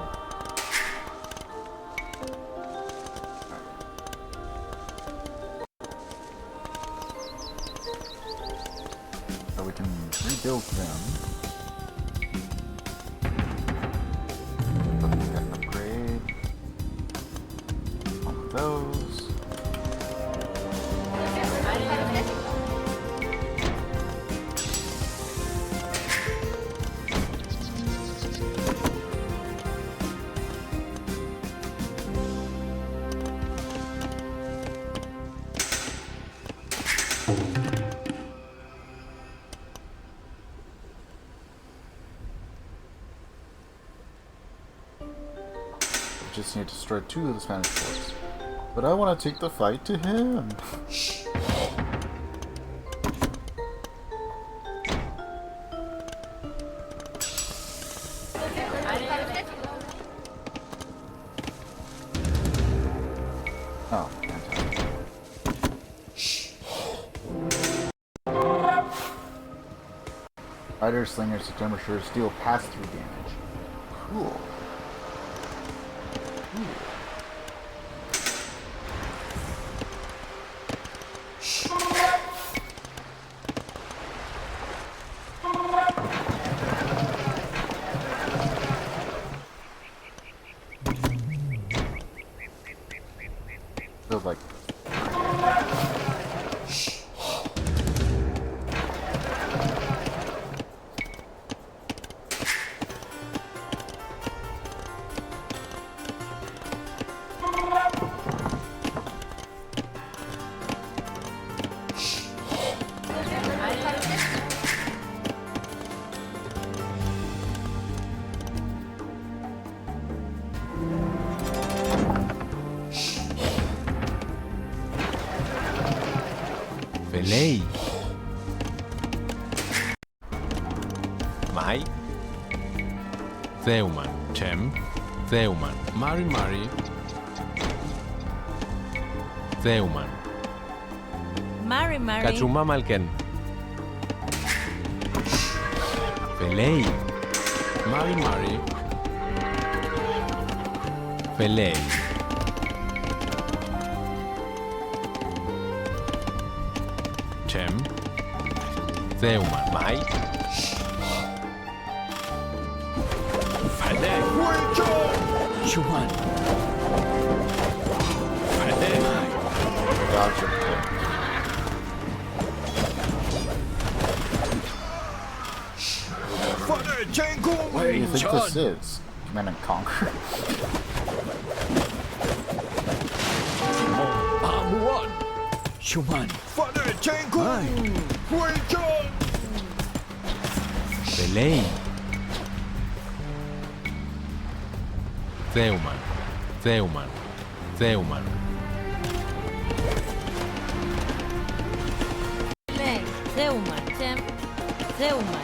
So we can rebuild them. Upgrade. All of those. Just need to destroy 2 of the Spanish forts. But I want to take the fight to him. Oh, fantastic. Riders, slingers, skirmishers deal pass-through damage. Cool. Feels like Pelei. Mai. Theuman. Chem. Theuman. Mari. Theuman. Mari. Katsuma Malken. Pelei. Mari. Pelei. Chem. Theuman. Mai. Falei. Shuman. Falei. gotcha. Falei. Jango. What do you think this is? Command and Conquer. Amuan. Shuman. Falei. Jango. Wei Chan. Pelei. Theuman. Theuman. Zeuman. Chem. Zeuman.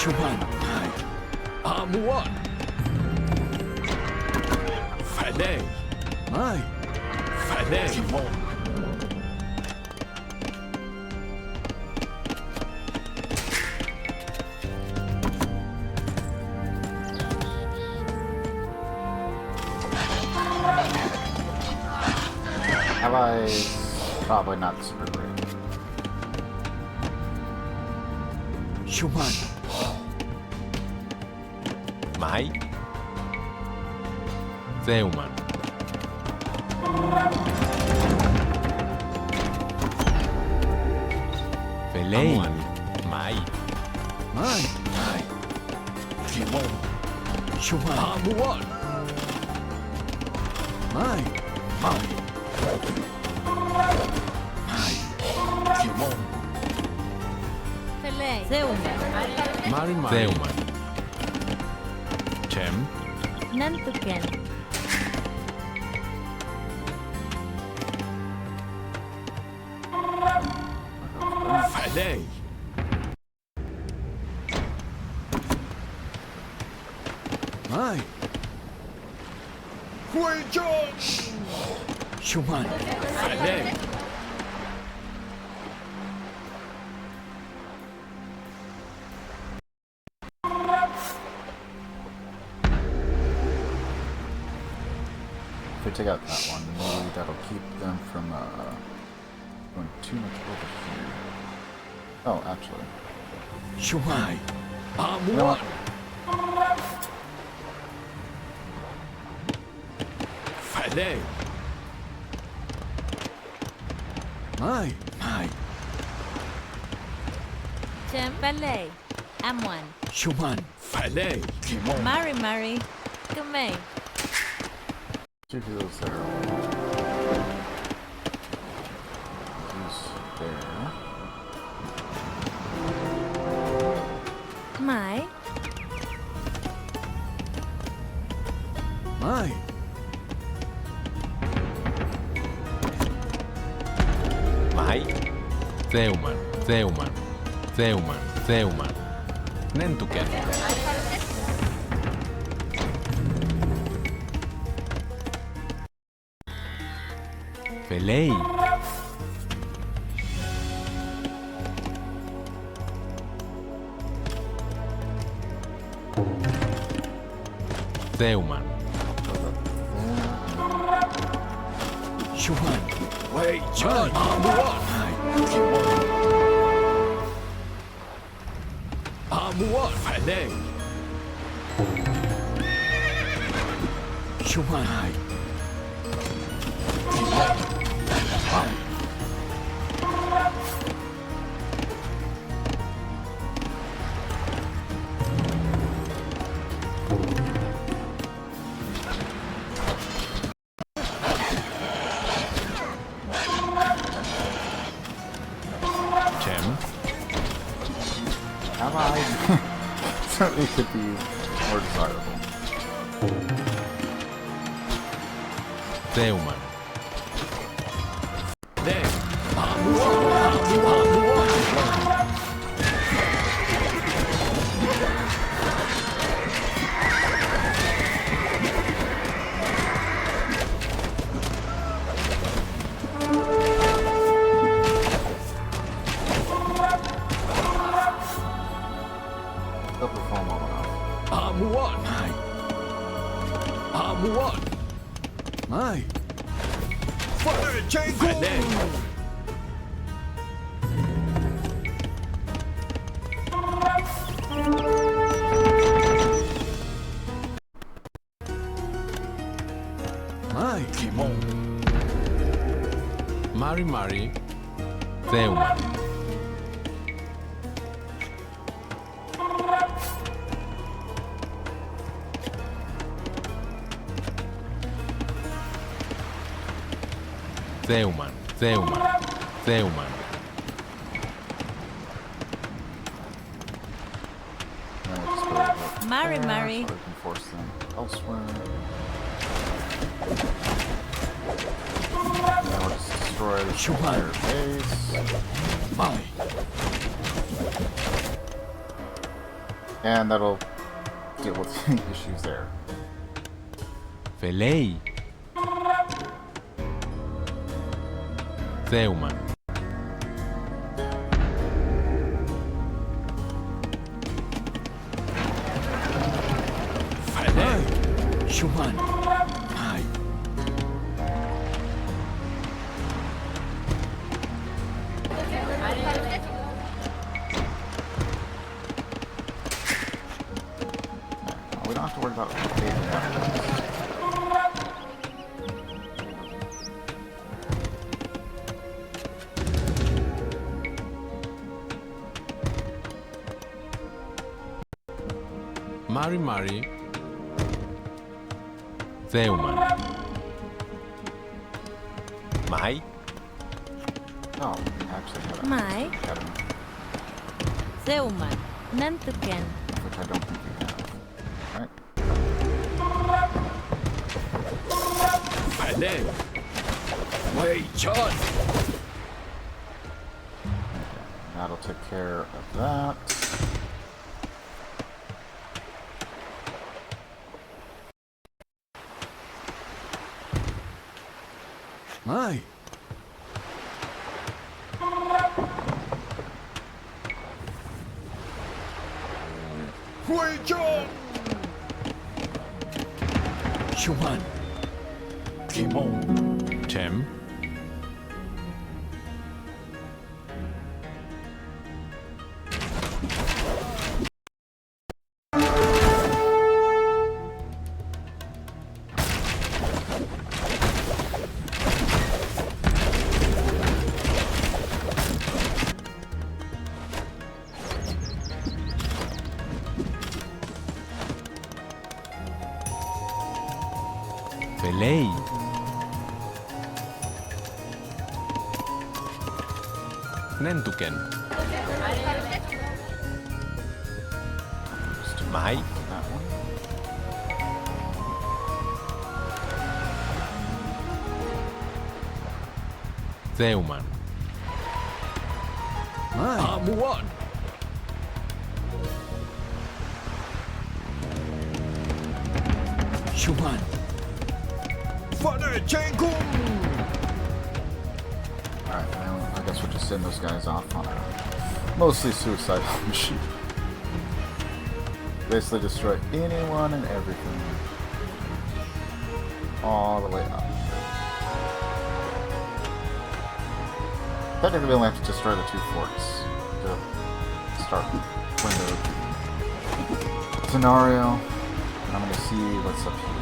Schumann. Armoire. Valet. My. Valet. Allies, probably not super great. Schumann. Mai. Δέουμαν. Φελέη. Mai. Mai. Mai. Timon. Schumann. Armoire. Mai. Mai. Mai. Timon. Φιλέ. Δέουμε. Μάρι Μάρι. Δέουμαν. Τσεμ. Ναντουκεν. Valet. Mai. Huijon. Schumann. Valet. If we take out that one, maybe that'll keep them from going too much over here. Oh, actually. Schumann. You know what? Valet. Mai. Mai. Jem. Valet. Amwan. Schumann. Valet. Timon. Mari. Kumei. Two heals there. Use there. Mai. Mai. Mai. Δέουμαν. Δέουμαν. Δέουμαν. Δέουμαν. Νέντουκεν. Φελέη. Δέουμαν. Schumann. Wait, John. Armoire. Armoire. Valet. Schumann. Allies certainly could be more desirable. Δέουμαν. Mai. Valet. Mai. Timon. Μάρι Μάρι. Δέουμαν. Δέουμαν. Δέουμαν. Δέουμαν. Mari. So we can force them elsewhere. Now we'll just destroy the entire base. Mai. And that'll deal with the issues there. Φελέη. Θέουμαν. Φελέη. Σιουμάν. Μάι. We don't have to worry about phasing out. Μάρι Μάρι. Θέουμαν. Μάι. Oh, actually have Mai. Academy, Zeuman. Nantuken. which I don't think we have. Right? Feleği. Wei Chun. That'll take care of that. Mai. Wei Chun. Shuman. Kimon. Tem. Φελέη. Νέντουκεν. Μάι. Θέουμαν. Amuan. Shuman. Alright, well, I guess we'll just send those guys off on a mostly suicidal mission. Basically destroy anyone and everything. All the way up. Technically we only have to destroy the 2 forts to start window scenario. And I'm gonna see what's up here.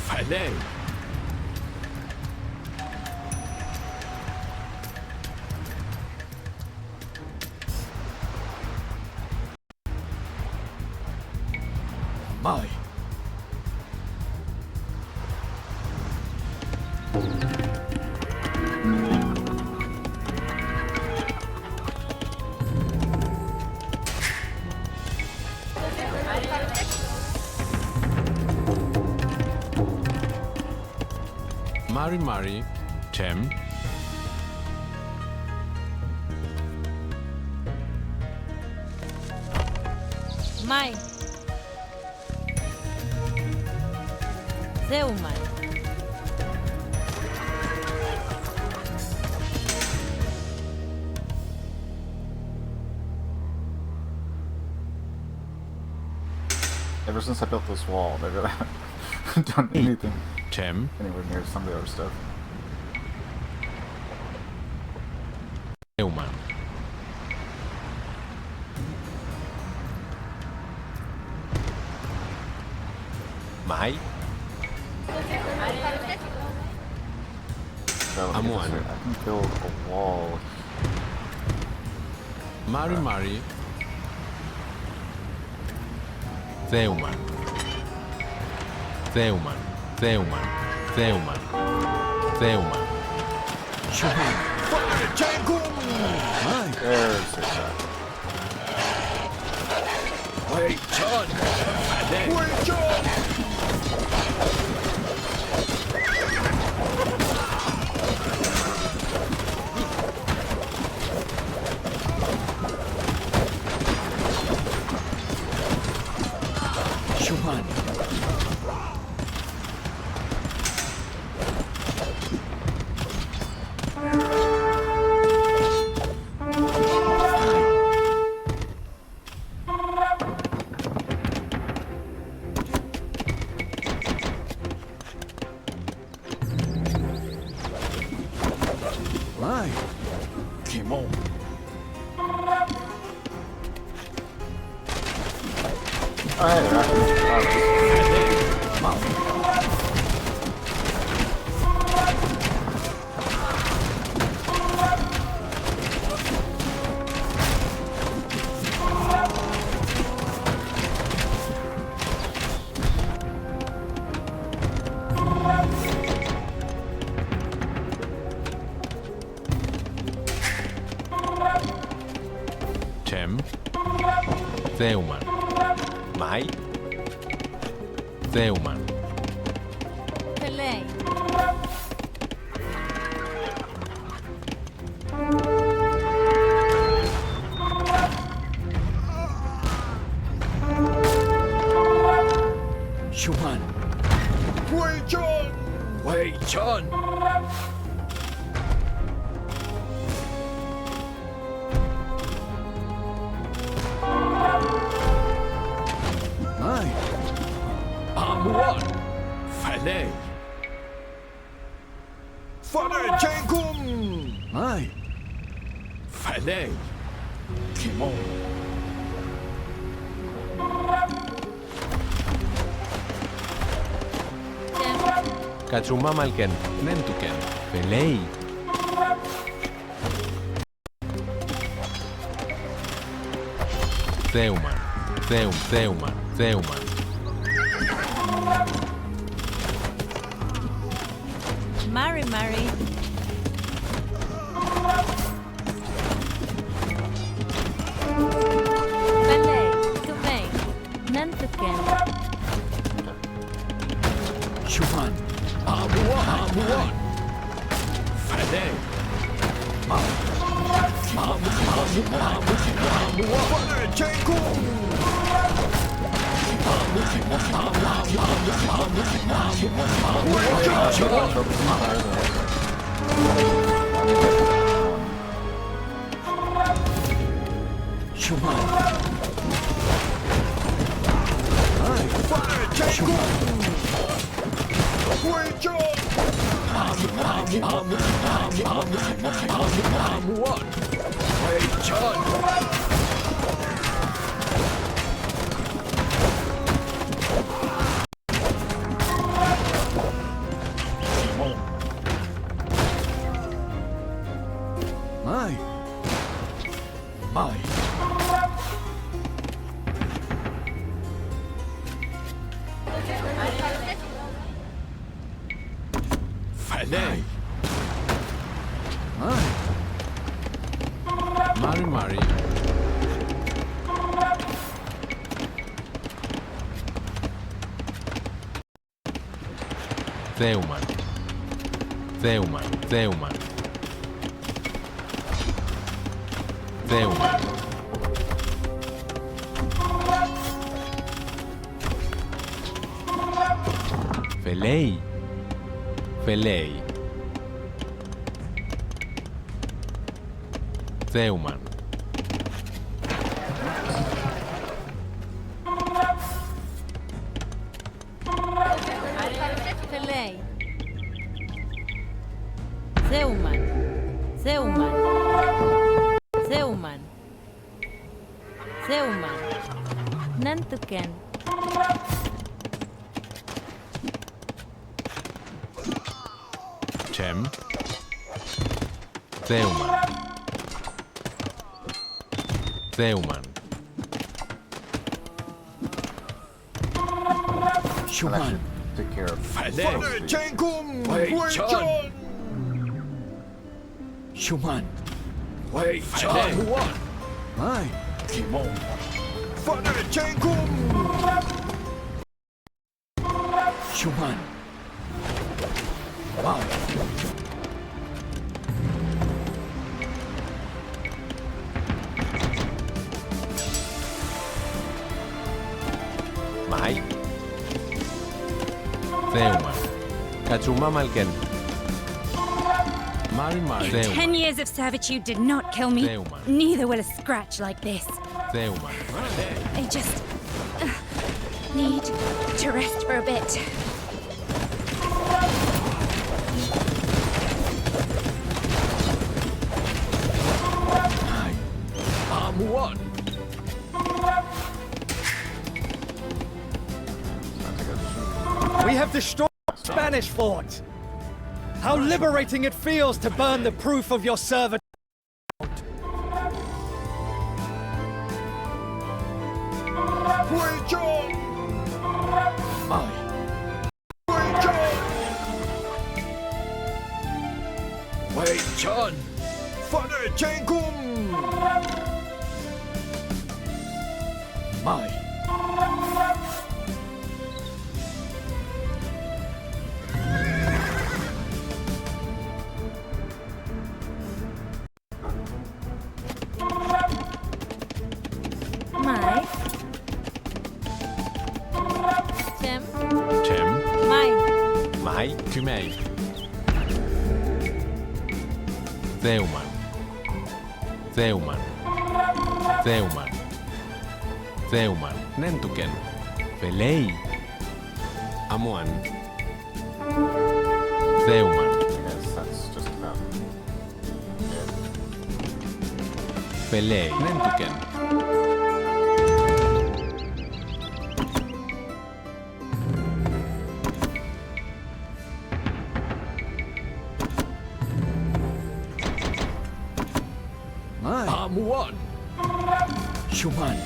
Feleği. Mai. Mari Mari. Tem. Mai. Zeuman. Ever since I built this wall, they've not done anything Tem. anywhere near some of the other stuff. Θέουμαν. Μάι. Amuan. I can build a wall. Mari Mari. Θέουμαν. Θέουμαν. Θέουμαν. Θέουμαν. Θέουμαν. There's it. Wait, John! Wait, John! Schumann! Theuman. Mai. Theuman. Pelei. Schumann. Wait, John! Wait, John! Mai. Amuan. Falei. Fare Jenkum. Mai. Falei. Kimon. Κατσουμάμαλκεν. Νέντουκεν. Πελέι. Theuman. Theuman. Theuman. Mari. Pelei. Tumei. Nantuken. Schumann. Amuan. Falei. Fare Jenkum. Schumann. Fare Jenkum. Wait, John. Amuan. Wait, John. Mai. Falei. Mari. Theuman. Theuman. Πελέι. Theuman. Pelei. Theuman. Nantuken. Chem. Theuman. Schumann. Take care of Fare Jenkum. Wait, John. Schumann. Wait, John. Mai. Kimon. Fanerchenkum! Human. Wow. Mai. Theuma. Kachuma Malken. Mari Mari. 10 years of servitude did not kill me. Theuma. Neither will a scratch like this. Theuma. I just need to rest for a bit. I'm one. We have destroyed the Spanish fort. How liberating it feels to burn the proof of your servitude. Wait, John! Fanerchenkum! My. My. Tim. Tim. Mine. Mai. Tumei. Theuman. Theuman. Theuman. Theuman. Nentuken. Velei. Amuan. Theuman. Yes, that's just about it. Velei. Nentuken. I'm one. Human.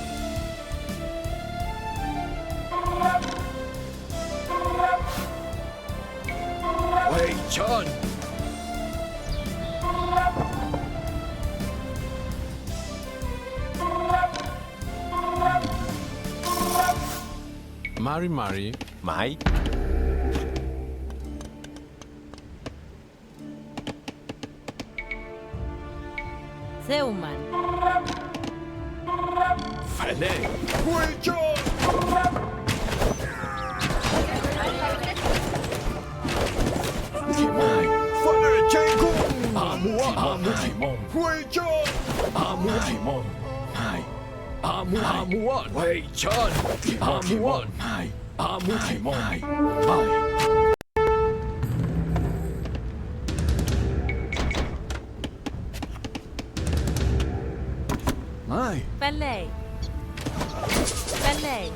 Wait, John. Mari Mari. Mai. Zeuman. Fene. Wait, John. Fanerchenkum! I'm one. Wait, John. I'm one. Wait, John. I'm one. I'm one. My. Ballet. Ballet.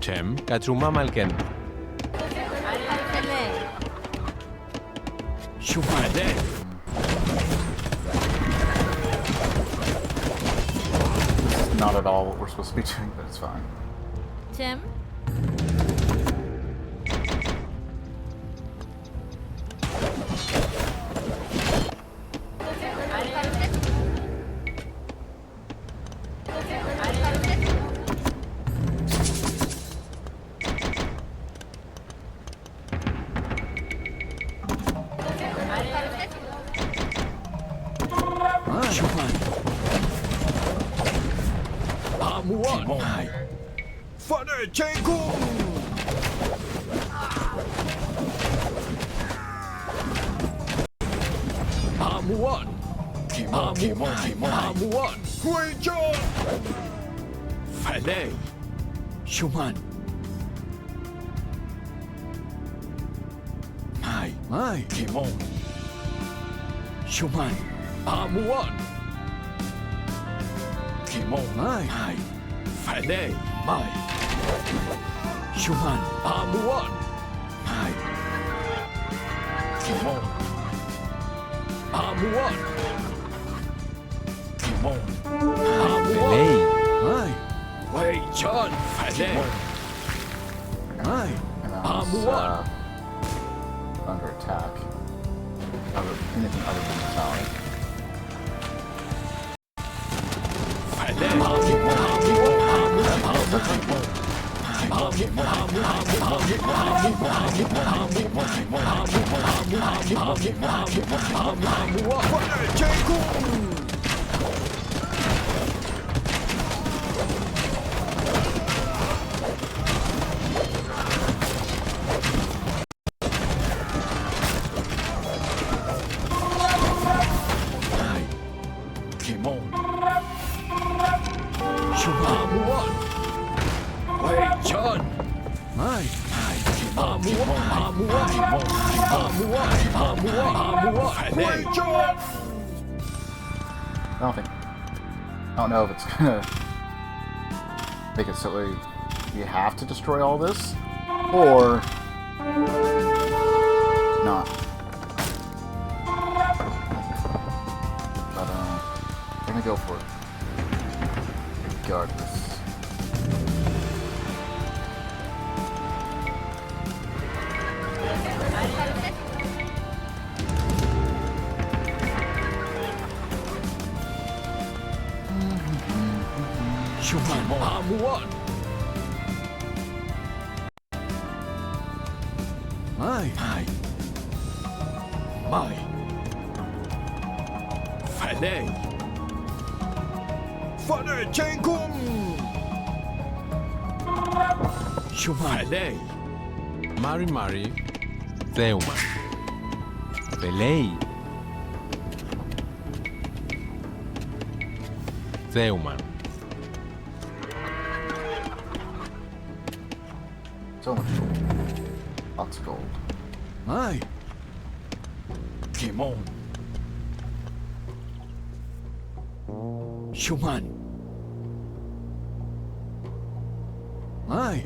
Cem. Kachuma Malken. Ballet. Shumade. Not at all what we're supposed to be doing, but it's fine. Tim. I'm one. Fanerchenkum! I'm one. I'm one. Wait, John. Fene. Human. My. Timon. Human. I'm one. Timon. My. Fene. My. Human. I'm one. My. Timon. I'm one. Timon. I'm one. My. Wait, John. Fene. My. I'm one. Under attack. Anything other than the tower. I don't know if it's gonna make it so you have to destroy all this, or not. But I'm gonna go for it, regardless. Mari Mari, Theuma. Belei. Theuma. So much gold. Lots of gold. Aye. Timon. Shuman. Aye.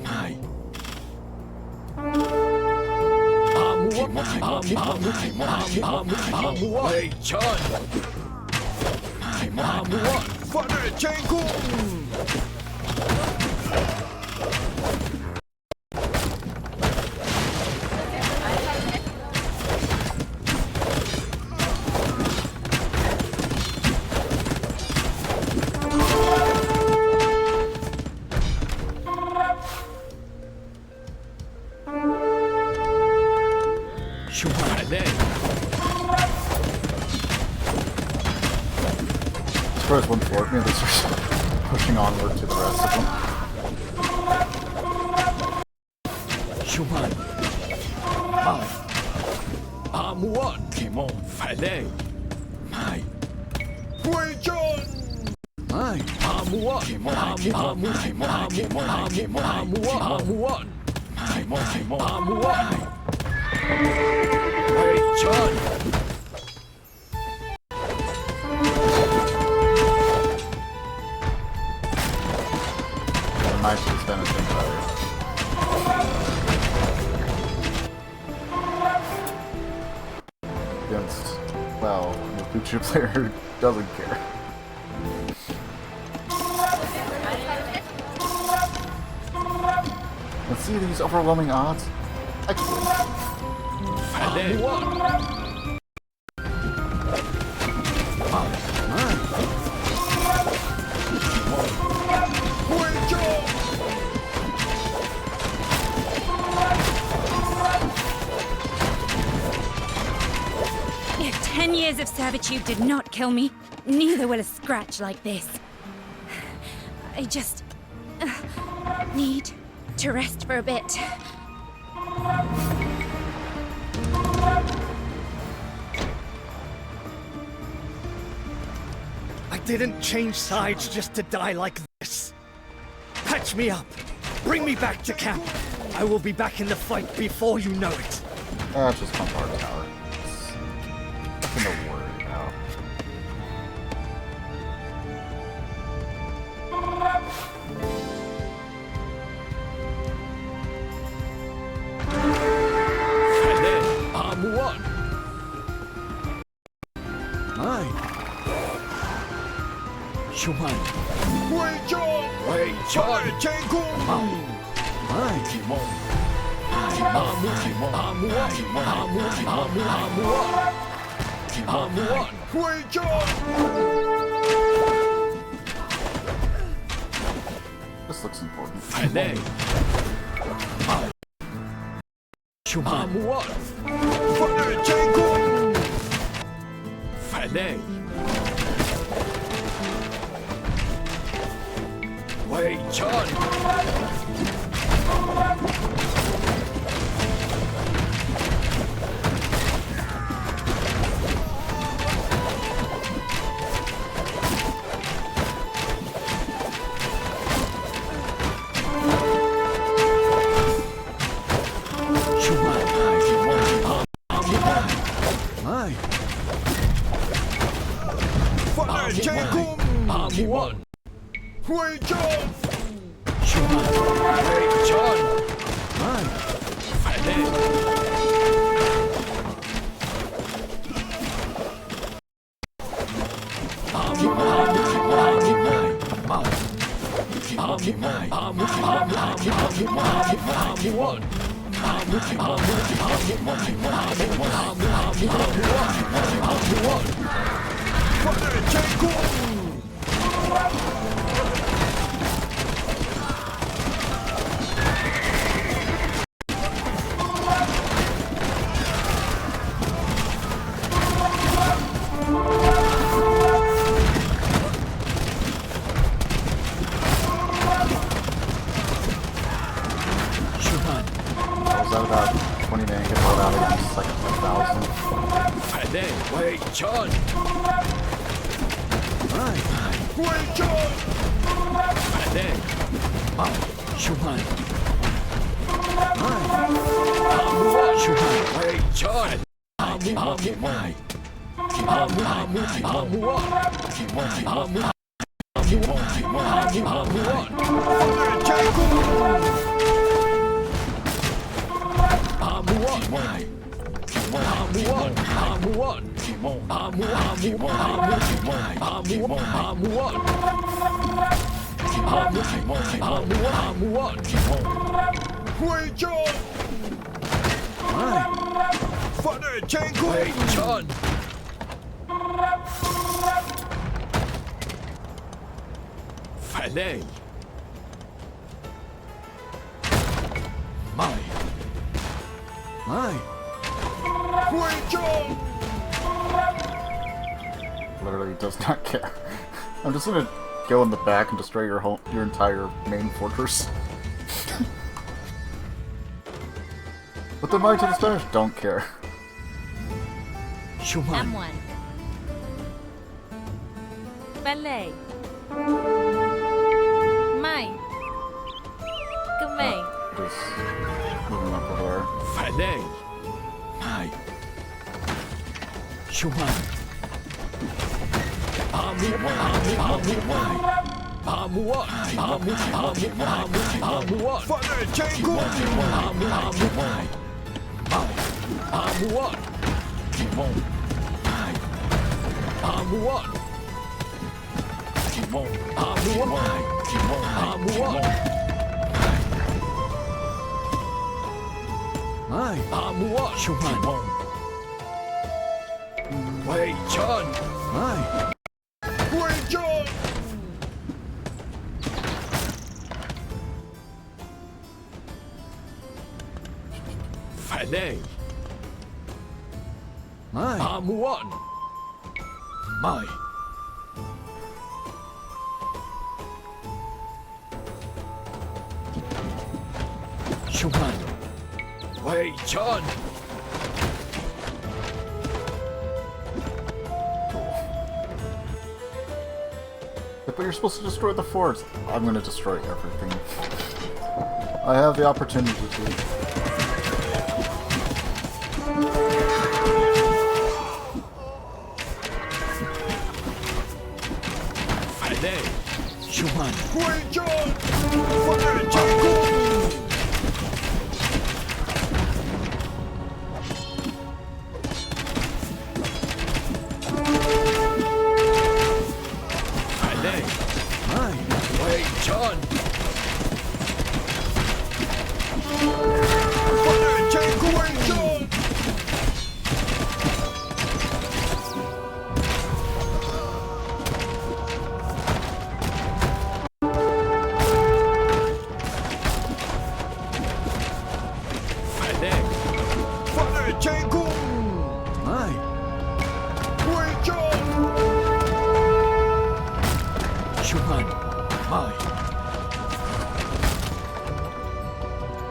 Aye. Hey, John. Father Jacob. First one for me, this is pushing onward to the rest of them. Shuman. Amuan. Timon. Falei. Mai. Guijon. Mai. Amuan. Amuan. Amuan. Amuan. Guijon. I should spend a thing better. Against, well, the Mapuche player who doesn't care. Let's see these overwhelming odds. Excellent. If 10 years of servitude did not kill me, neither will a scratch like this. I just need to rest for a bit. I didn't change sides just to die like this. Patch me up. Bring me back to camp. I will be back in the fight before you know it. That's just pump our tower. Nothing to worry about. Amuan. Mai. Shuman. Guijon. Guijon. Jacob. Mai. Timon. Amuan. Amuan. Guijon. Fale. Amuan. Fale Jacob. Fale. Wei Chan. One. Wei John. Wei John. Literally does not care. I'm just gonna go in the back and destroy your entire main fortress. But the Might to the Spanish don't care. M1. Ballet. Mai. Kamei. Just moving up over there. Ballet. Mai. Shuman. Wei John. Wei John. Fale. Amuan. Mai. Shuman. Wei John. But you're supposed to destroy the forts. I'm gonna destroy everything. I have the opportunity to. Chuan.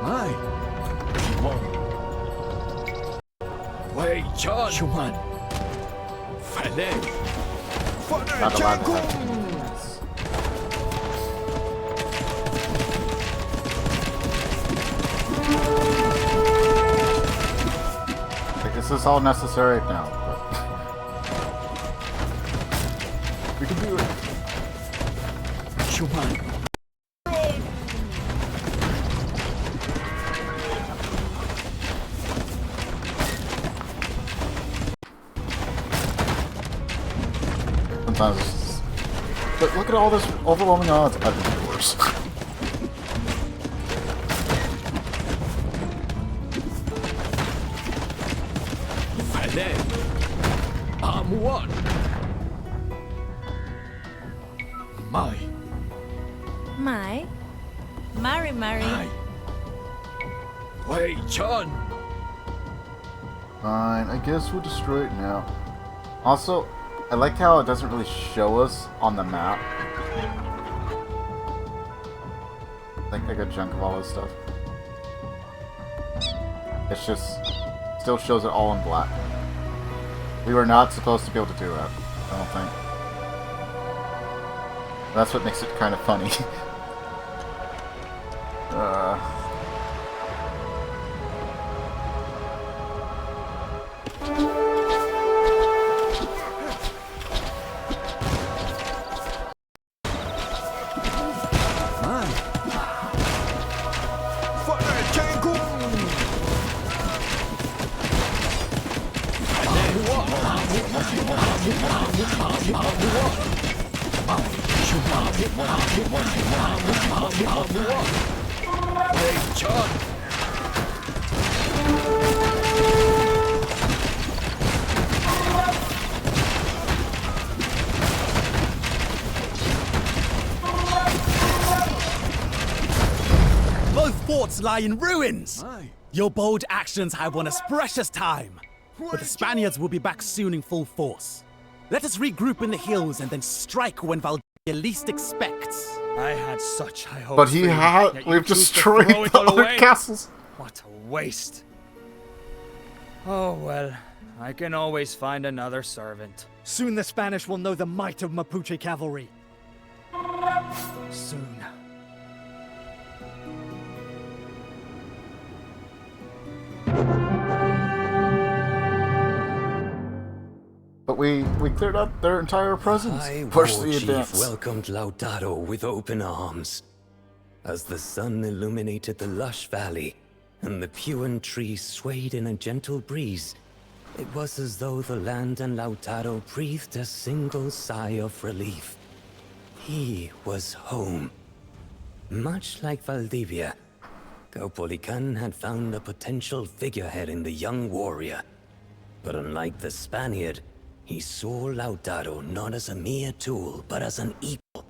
My. Wei Chan. Chuan. Falei. Not allowed to have. Like, this is all necessary now. But we can do it. Chuan. Sometimes it's just, but look at all this overwhelming odds. I've been worse. Falei. I'm one. My. My. Mari. Wei Chan. Fine, I guess we'll destroy it now. Also, I like how it doesn't really show us on the map. Like a chunk of all this stuff. It's just still shows it all in black. We were not supposed to be able to do that, I don't think. That's what makes it kind of funny. Both forts lie in ruins! Your bold actions have won us precious time. But the Spaniards will be back soon in full force. Let us regroup in the hills and then strike when Valdivia least expects. I had such high hopes. But he for you, had. yet you We've choose to destroyed throw it the all other away. castles. What a waste. Oh well, I can always find another servant. Soon the Spanish will know the might of Mapuche cavalry. Soon. But we cleared out their entire presence. High Pushed War the Chief advance. welcomed Lautaro with open arms. As the sun illuminated the lush valley and the Puan trees swayed in a gentle breeze, it was as though the land and Lautaro breathed a single sigh of relief. He was home. Much like Valdivia, Caupolicán had found a potential figurehead in the young warrior. But unlike the Spaniard, he saw Lautaro not as a mere tool, but as an equal.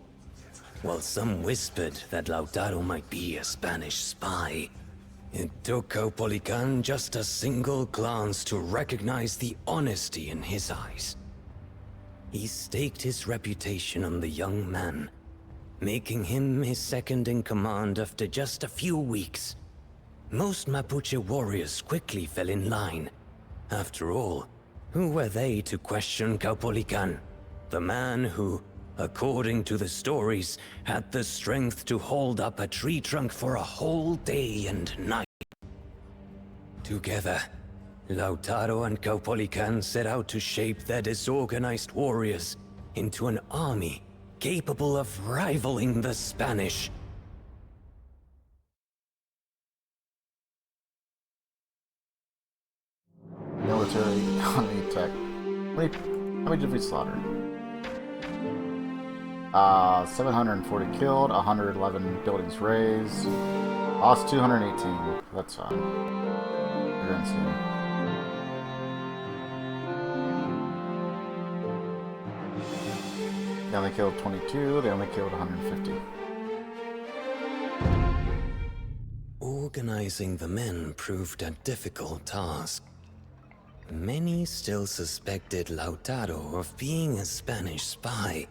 While some whispered that Lautaro might be a Spanish spy, it took Caupolicán just a single glance to recognize the honesty in his eyes. He staked his reputation on the young man, making him his second in command after just a few weeks. Most Mapuche warriors quickly fell in line. After all, who were they to question Caupolicán, the man who, according to the stories, had the strength to hold up a tree trunk for a whole day and night? Together, Lautaro and Caupolicán set out to shape their disorganized warriors into an army capable of rivaling the Spanish. Military economy tech. How many did we slaughter? 740 killed, 111 buildings razed. Lost 218. That's fine. You're insane. They only killed 22, they only killed 150. Organizing the men proved a difficult task. Many still suspected Lautaro of being a Spanish spy,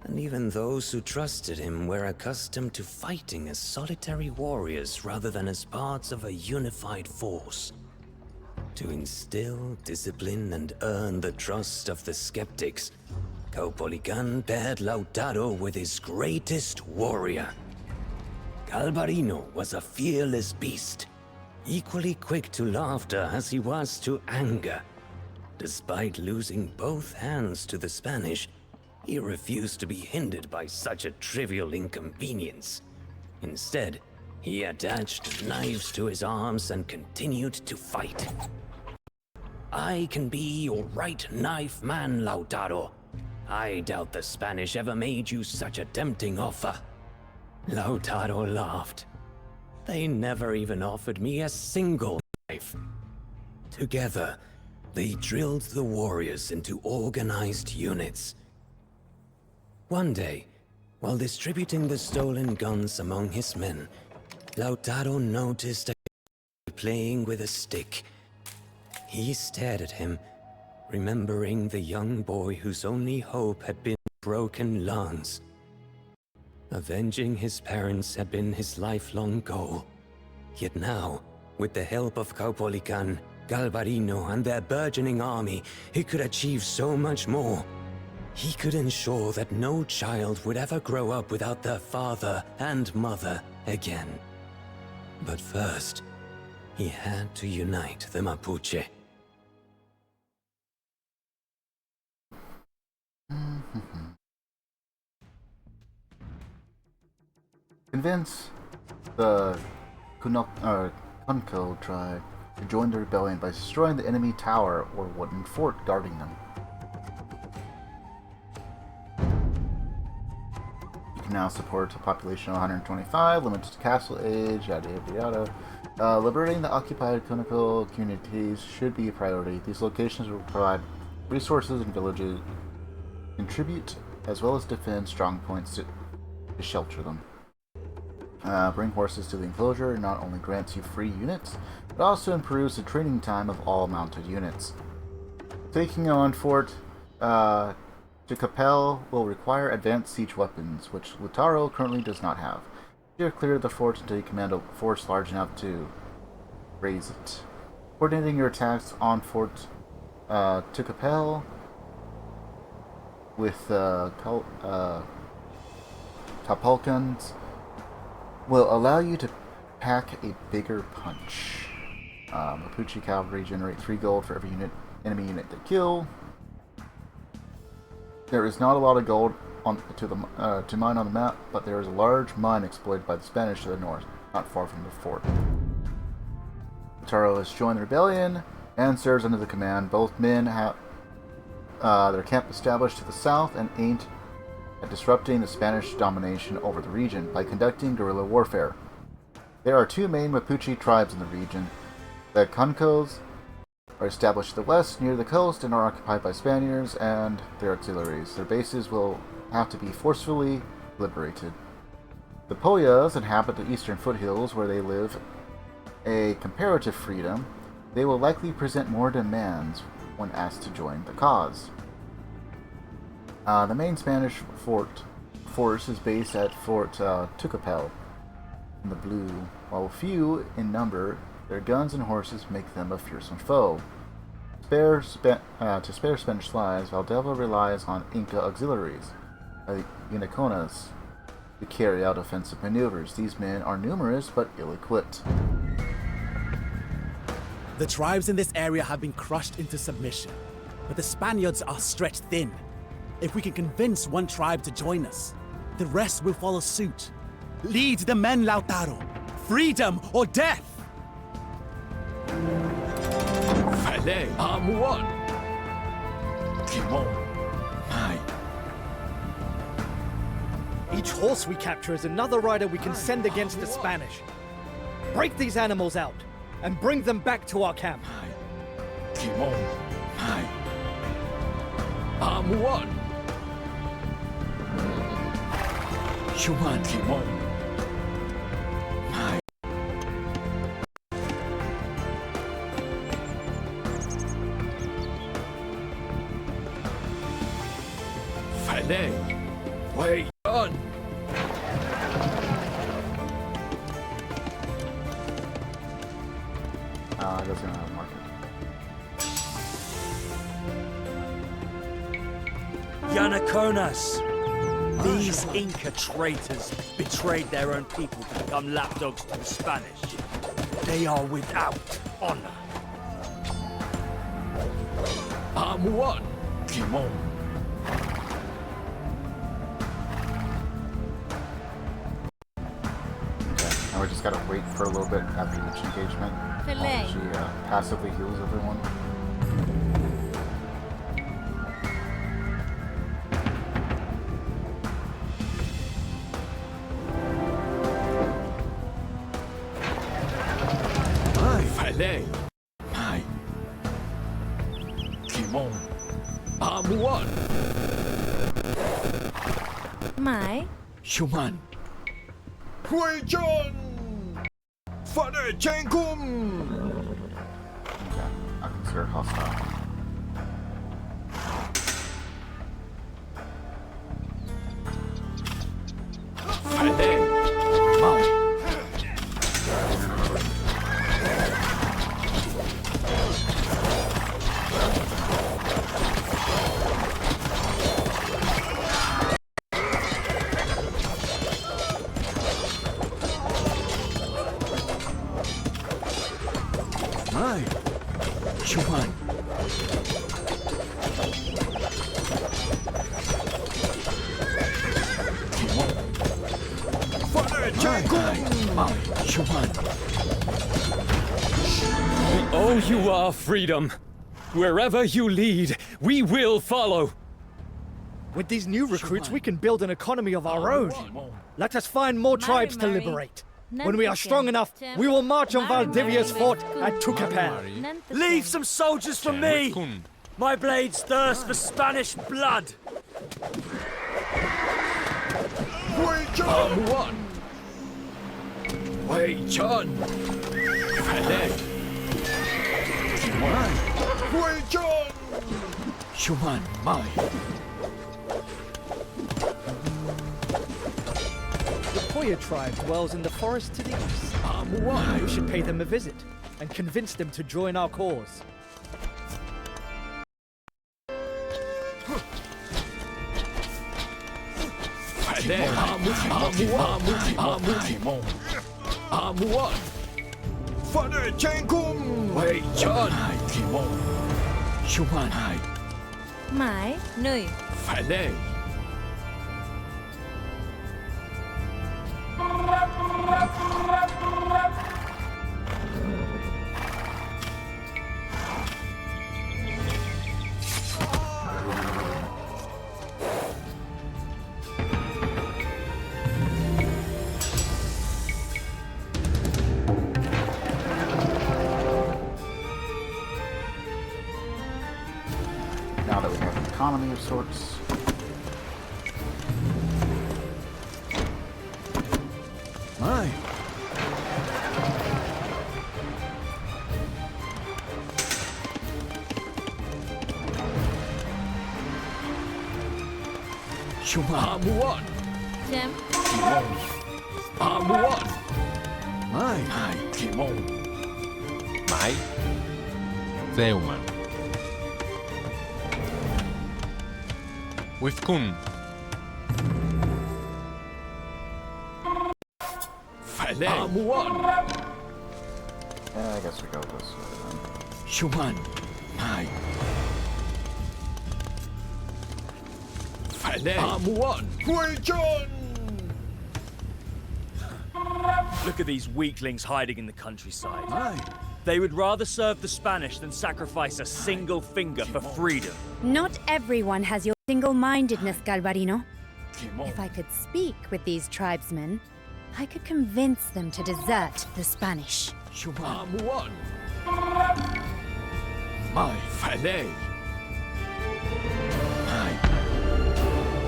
And even those who trusted him were accustomed to fighting as solitary warriors rather than as parts of a unified force. To instill discipline and earn the trust of the skeptics, Caupolicán paired Lautaro with his greatest warrior. Galvarino was a fearless beast, equally quick to laughter as he was to anger. Despite losing both hands to the Spanish, he refused to be hindered by such a trivial inconvenience. Instead, he attached knives to his arms and continued to fight. I can be your right knife man, Lautaro. I doubt the Spanish ever made you such a tempting offer. Lautaro laughed. They never even offered me a single knife. Together, they drilled the warriors into organized units. One day, while distributing the stolen guns among his men, Lautaro noticed a guy playing with a stick. He stared at him, remembering the young boy whose only hope had been a broken lance. Avenging his parents had been his lifelong goal. Yet now, with the help of Caupolicán, Galvarino, and their burgeoning army, he could achieve so much more. He could ensure that no child would ever grow up without their father and mother again. But first, he had to unite the Mapuche. Convince the Kunko tribe to join the rebellion by destroying the enemy tower or wooden fort guarding them. You can now support a population of 125, limited to castle age, yada yada yada. Liberating the occupied Kunko communities should be a priority. These locations will provide resources and villages, contribute, as well as defend strong points to shelter them. Bring horses to the enclosure not only grants you free units, but also improves the training time of all mounted units. Taking on Fort Tucapel will require advanced siege weapons, which Lautaro currently does not have. You have cleared the fort until you command a force large enough to raise it. Coordinating your attacks on Fort Tucapel with Tapalcans will allow you to pack a bigger punch. Mapuche cavalry generate 3 gold for every enemy unit they kill. There is not a lot of gold to mine on the map, but there is a large mine exploited by the Spanish to the north, not far from the fort. Lautaro has joined the rebellion and serves under the command. Both men have their camp established to the south and aimed at disrupting the Spanish domination over the region by conducting guerrilla warfare. There are 2 main Mapuche tribes in the region. The Kunkos are established to the west near the coast and are occupied by Spaniards and their auxiliaries. Their bases will have to be forcefully liberated. The Poyas inhabit the eastern foothills where they live a comparative freedom. They will likely present more demands when asked to join the cause. The main Spanish force is based at Fort Tucapel in the blue. While few in number, their guns and horses make them a fearsome foe. To spare Spanish lives, Valdeva relies on Inca auxiliaries, Uniconas, to carry out offensive maneuvers. These men are numerous but ill-equipped. The tribes in this area have been crushed into submission, but the Spaniards are stretched thin. If we can convince one tribe to join us, the rest will follow suit. Lead the men, Lautaro. Freedom or death! Fallait, Armuan! Kimon, Mai. Each horse we capture is another rider we can send against the Spanish. Break these animals out and bring them back to our camp. Kimon, Mai. Armuan! Human Kimon. Mai. Fallait, doesn't have a market. Yanaconas! These Inca traitors betrayed their own people to become lapdogs to the Spanish. They are without honor. Amuan, Kimon. Now we just gotta wait for a little bit after each engagement. Filet. She passively heals everyone. Filet. Mai. Kimon. Amuan. Mai. Shuman. Hui John. Father Chenkum. Okay, I consider it hostile. Filet. Mai. Mai. Shuman. Father Chenkum. Mai. Shuman. We owe you our freedom. Wherever you lead, we will follow. With these new recruits, we can build an economy of our own. Let us find more tribes to liberate. When we are strong enough, we will march on Valdivia's fort at Tucapel. Leave some soldiers for me! My blades thirst for Spanish blood! Wei John! One! Wei John! Filet! Shuman! Wei John! Shuman, Mai! The Poya tribe dwells in the forest to the east. We should pay them a visit and convince them to join our cause. Filet! Amuan! Father Chenkum! Wei John! Shuman! Mai. Nui. Filet! Now that we have an economy of sorts. Mai! Shuman! Amuan! Jem. Kimon! Amuan! Mai! Mai! Kimon! Mai. Theuman. Wifkun. Filet! Amuan! Yeah, I guess we go this way then. Shuman! Mai! Filet! Amuan! Wei John! Look at these weaklings hiding in the countryside. Mai! They would rather serve the Spanish than sacrifice a single finger for freedom. Not everyone has your single-mindedness, Galvarino. If I could speak with these tribesmen, I could convince them to desert the Spanish. Amuan! Mai! Filet! Mai!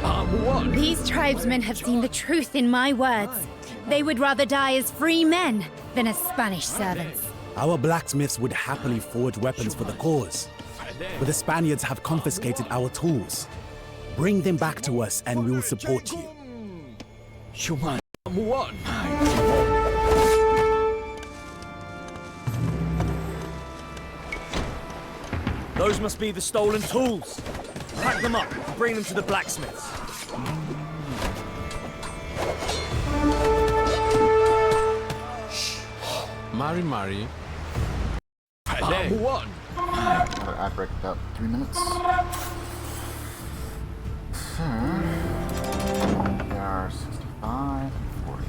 Amuan! These tribesmen have seen the truth in my words. They would rather die as free men than as Spanish servants. Our blacksmiths would happily forge weapons for the cause, but the Spaniards have confiscated our tools. Bring them back to us and we will support you. Shuman! Amuan! Those must be the stolen tools. Pack them up and bring them to the blacksmiths. Mari. One. Another ad break about 3 minutes. So, they are 65 and 40.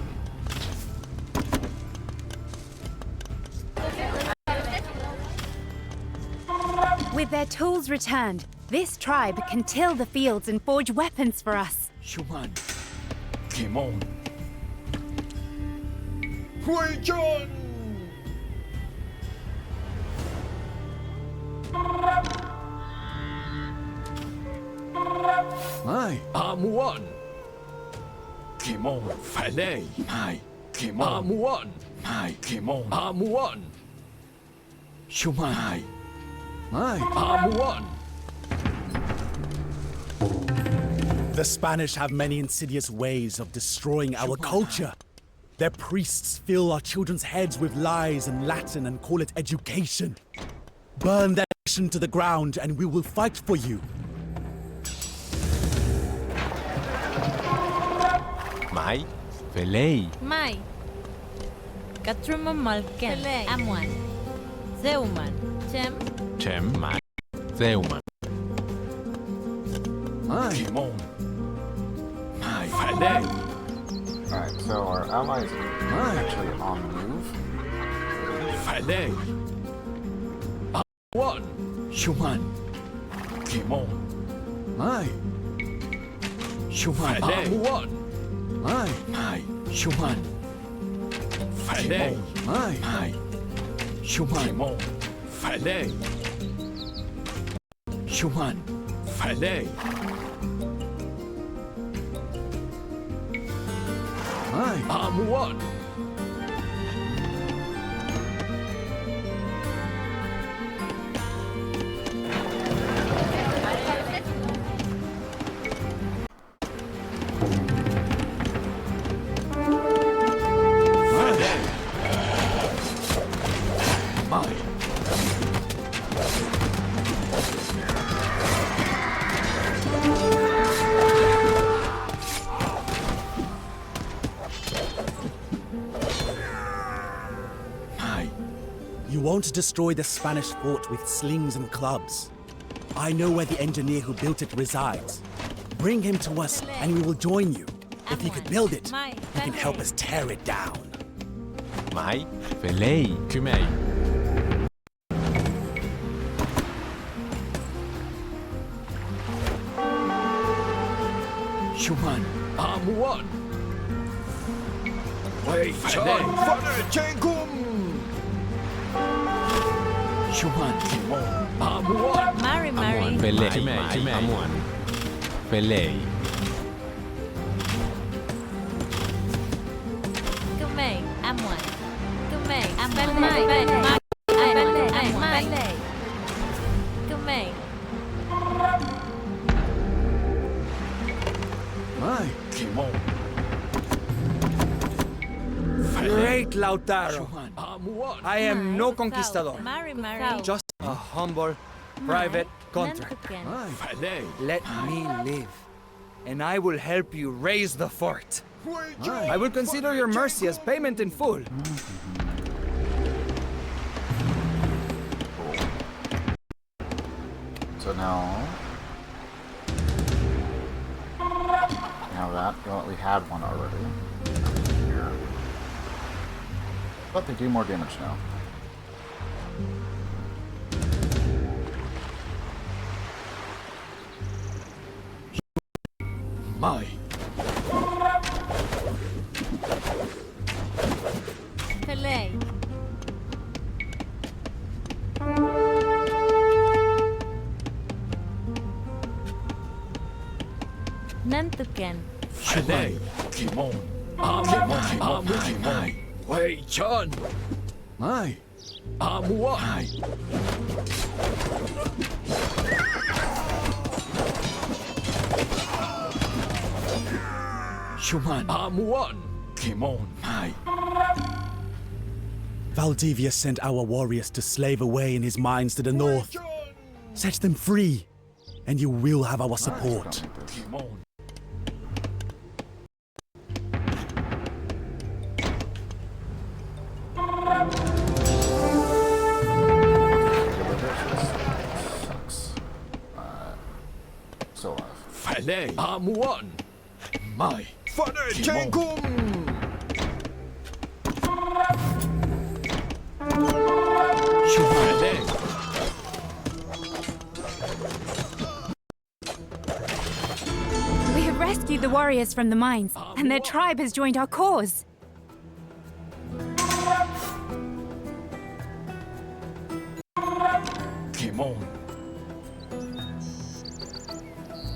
With their tools returned, this tribe can till the fields and forge weapons for us. Shuman. Kimon. Huichon. Mai. One. Kimon. Falei. Mai. Kimon. One. Mai. Kimon. One. Shuman. Mai. One. The Spanish have many insidious ways of destroying our culture. Their priests fill our children's heads with lies and Latin and call it education. Burn that nation to the ground and we will fight for you. Mai. Velei. Mai. Katruma Malken. Amwan. Zeuman. Chem. Chem. Mai. Zeuman. Mai. Kimon. Mai. Falei. Alright, so our allies are actually on the move. Falei. One. Shuman. Kimon. Mai. Shuman. One. Mai. Mai. Shuman. Falei. Mai. Mai. Shuman. Kimon. Falei. Shuman. Falei. Mai. One. You won't destroy the Spanish fort with slings and clubs. I know where the engineer who built it resides. Bring him to us and we will join you. If he could build it, he can help us tear it down. Mai. Velei. Kumei. Shuman. One. Wei Chan. Fane Chengkum. Shuman. Kimon. One. Mari. Velei. Kumei. Velei. Kumei. Amwan. Kumei. Amwan. Kumei. Mai. Kimon. Great Lautaro. I am no conquistador. Mari. Just a humble, private contractor. Falei. Let me live, and I will help you raise the fort. I will consider your mercy as payment in full. So now that, well, we had one already. Here. But they do more damage now. Mai. Falei. Nantuken. Falei. Kimon. Kimon. Wei Chan. Mai. One. Shuman. One. Kimon. Mai. Valdivia sent our warriors to slave away in his mines to the north. Set them free, and you will have our support. So Fale Amuan. My Father Chenkum. We have rescued the warriors from the mines, and their tribe has joined our cause. Kimon.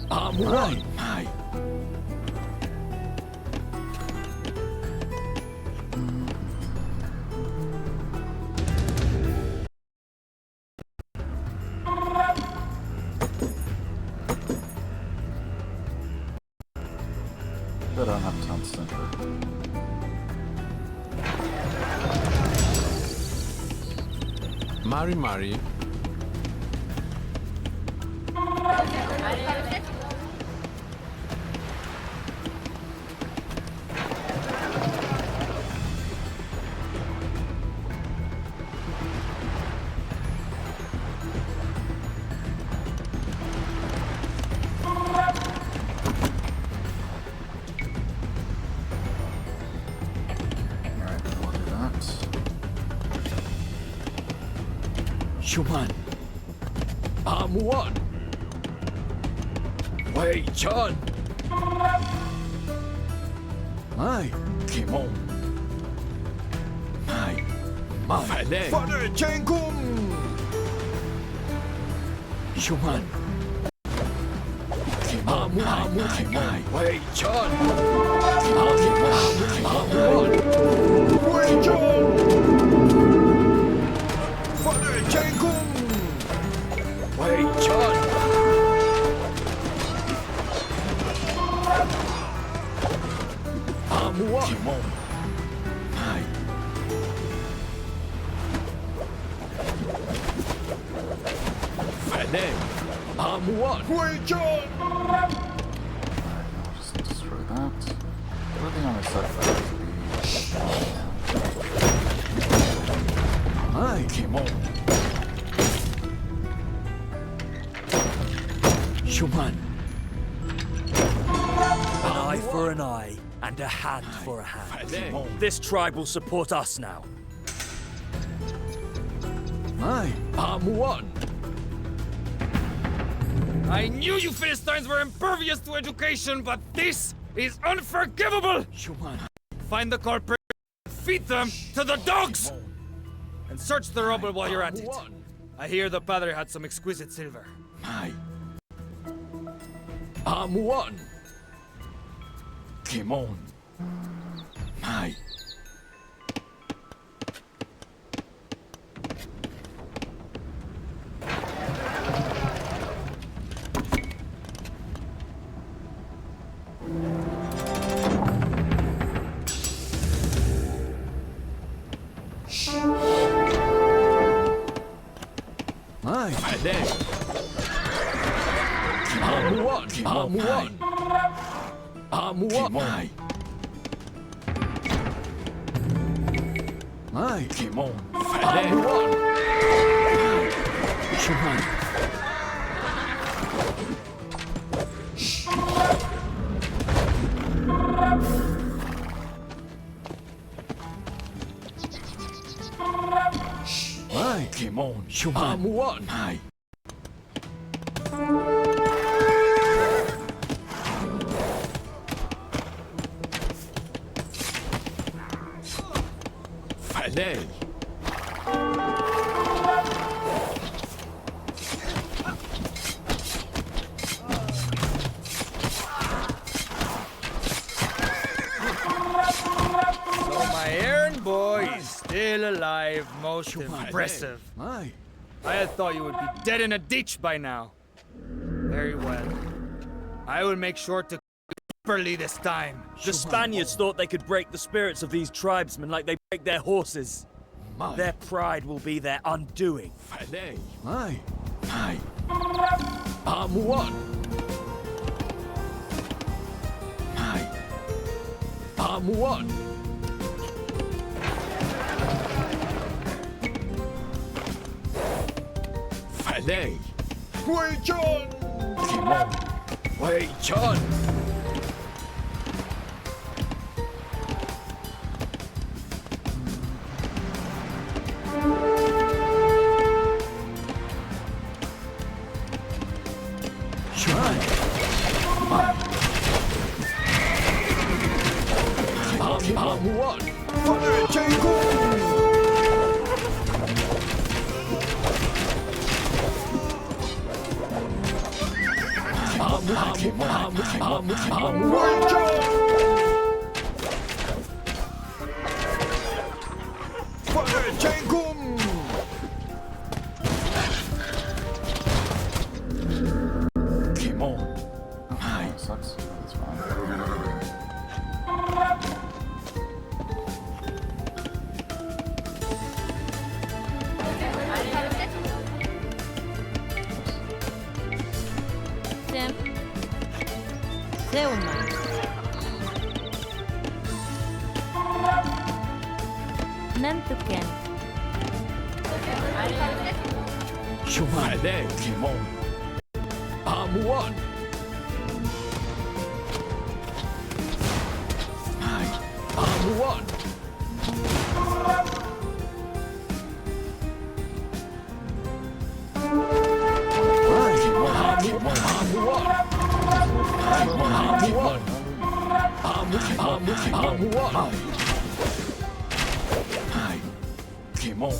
Amuan. My. But I don't have town center. Mari Mari. Shuman. Amuan. Wei Chan. My Kimon. My Fale. Father Chenkum. Shuman. Amu Kimon. Wei Chan. Amuan. Wei Chan. Father Chenkum. Wei Chan. Amuan. Kimon. Hai. Fale. Amuan. Wei Chan. Just destroy that. Everything on this side has to be. Hi, Kimon. Shuman. An eye for an eye, and a hand for a hand. This tribe will support us now. My Amuan. I knew you Philistines were impervious to education, but this is unforgivable! Shuman. Find the culprit, feed them to the dogs! And search the rubble while you're at it. I hear the padre had some exquisite silver. My Amuan. Kimon. My. My. Amuan. Amuan. Amuan. My. Kimon. Amuan. Shuman. My. Kimon. Shuman. Amuan. My. Fale. So my errand boy is still alive, most impressive. My. I had thought you would be dead in a ditch by now. Very well. I will make sure to properly this time. The Spaniards thought they could break the spirits of these tribesmen like they break their horses. My. Their pride will be their undoing. Fale. My. Aye. I'm one. Aye. I'm one. Falei. Wei John. Timon. Wei John. I'm one. Father Come on. Aye. Sucks. That's fine. Tim. Selma. Nantuken. Falei. Come on. I'm one. Aye. I'm one. I'm one. Aye. Come on.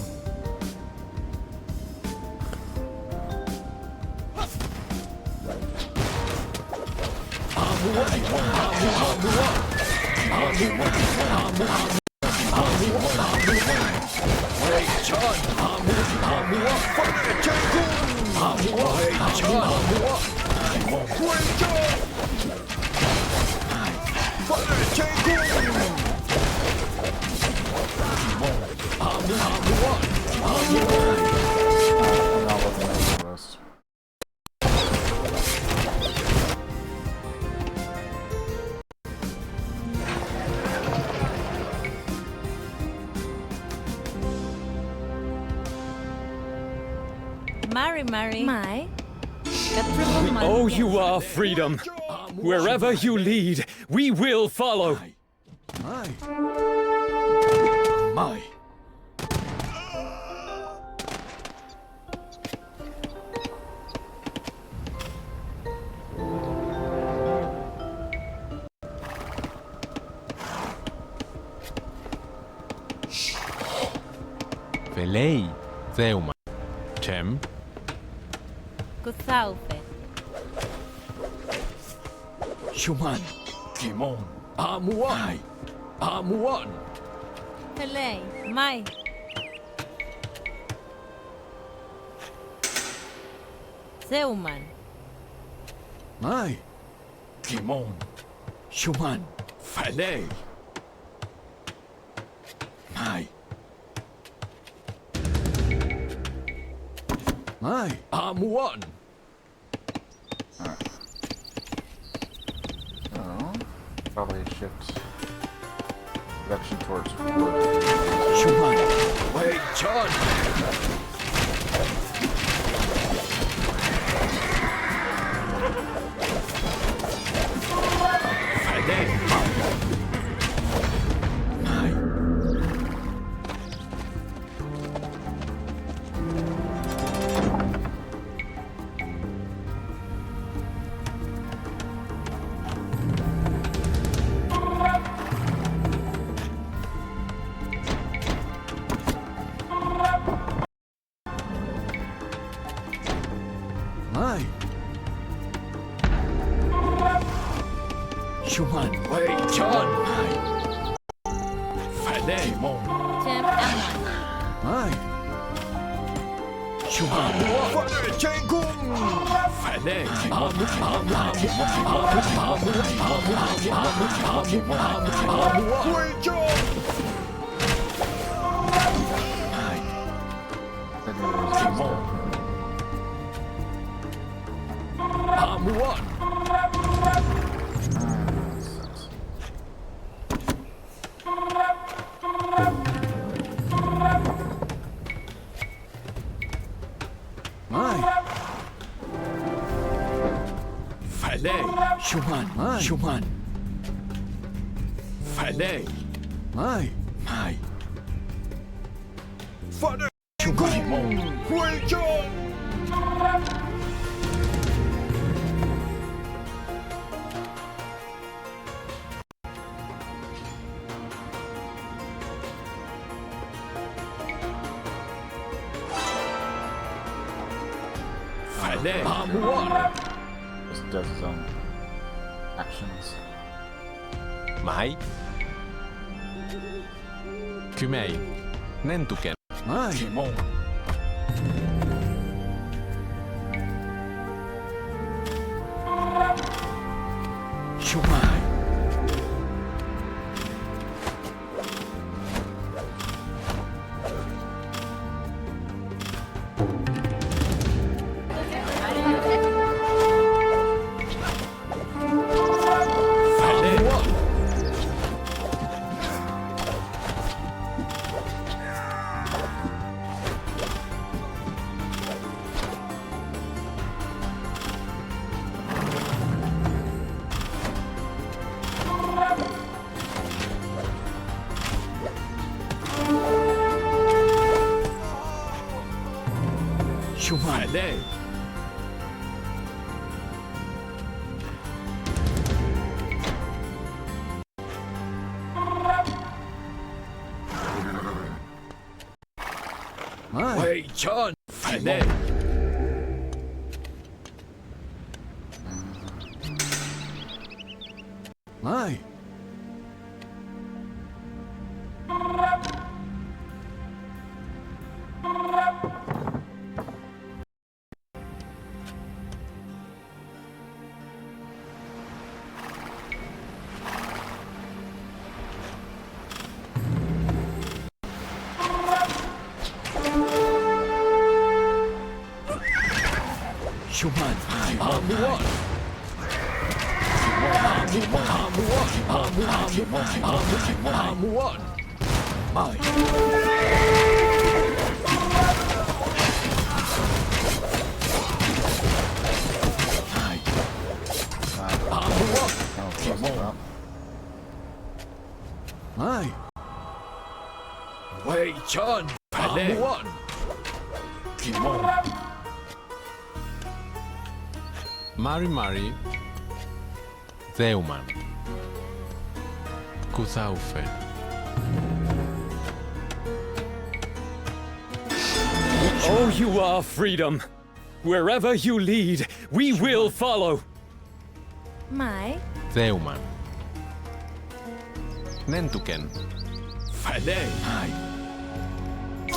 Mary. We owe you our freedom. Wherever you lead, we will follow. My. My. Felei. Theuma. Tem. Kuthaufe. Human. Come on. I'm one. I'm one. Pelei. Mai. Zeuman. My. Come on. Human. Falei. My. My. I'm one. Oh, probably shift production towards wood. Human. Wait, John. My. Human. Wait, John. Falei, mon. Tim My. Human. Father Jengum. Falei. Wait, John. I'm one. Shuman, Shuman. Falei. Mai. Father, Shuman. Wait, John. Falei. I'm one. Just does his own actions. Mai. Kymei. Nentuken. Mai. Timon. Shumai. Shumai. Wait, John. Falei. Mai. Shuman. I'm one. I'm one. Mai. Wait, John. I'm one. Mari. Δέουμαν. Κουθάουφε. Oh, you are freedom. Wherever you lead, we will follow. Mai. Δέουμαν. Νέντουκεν. Falei. Mai.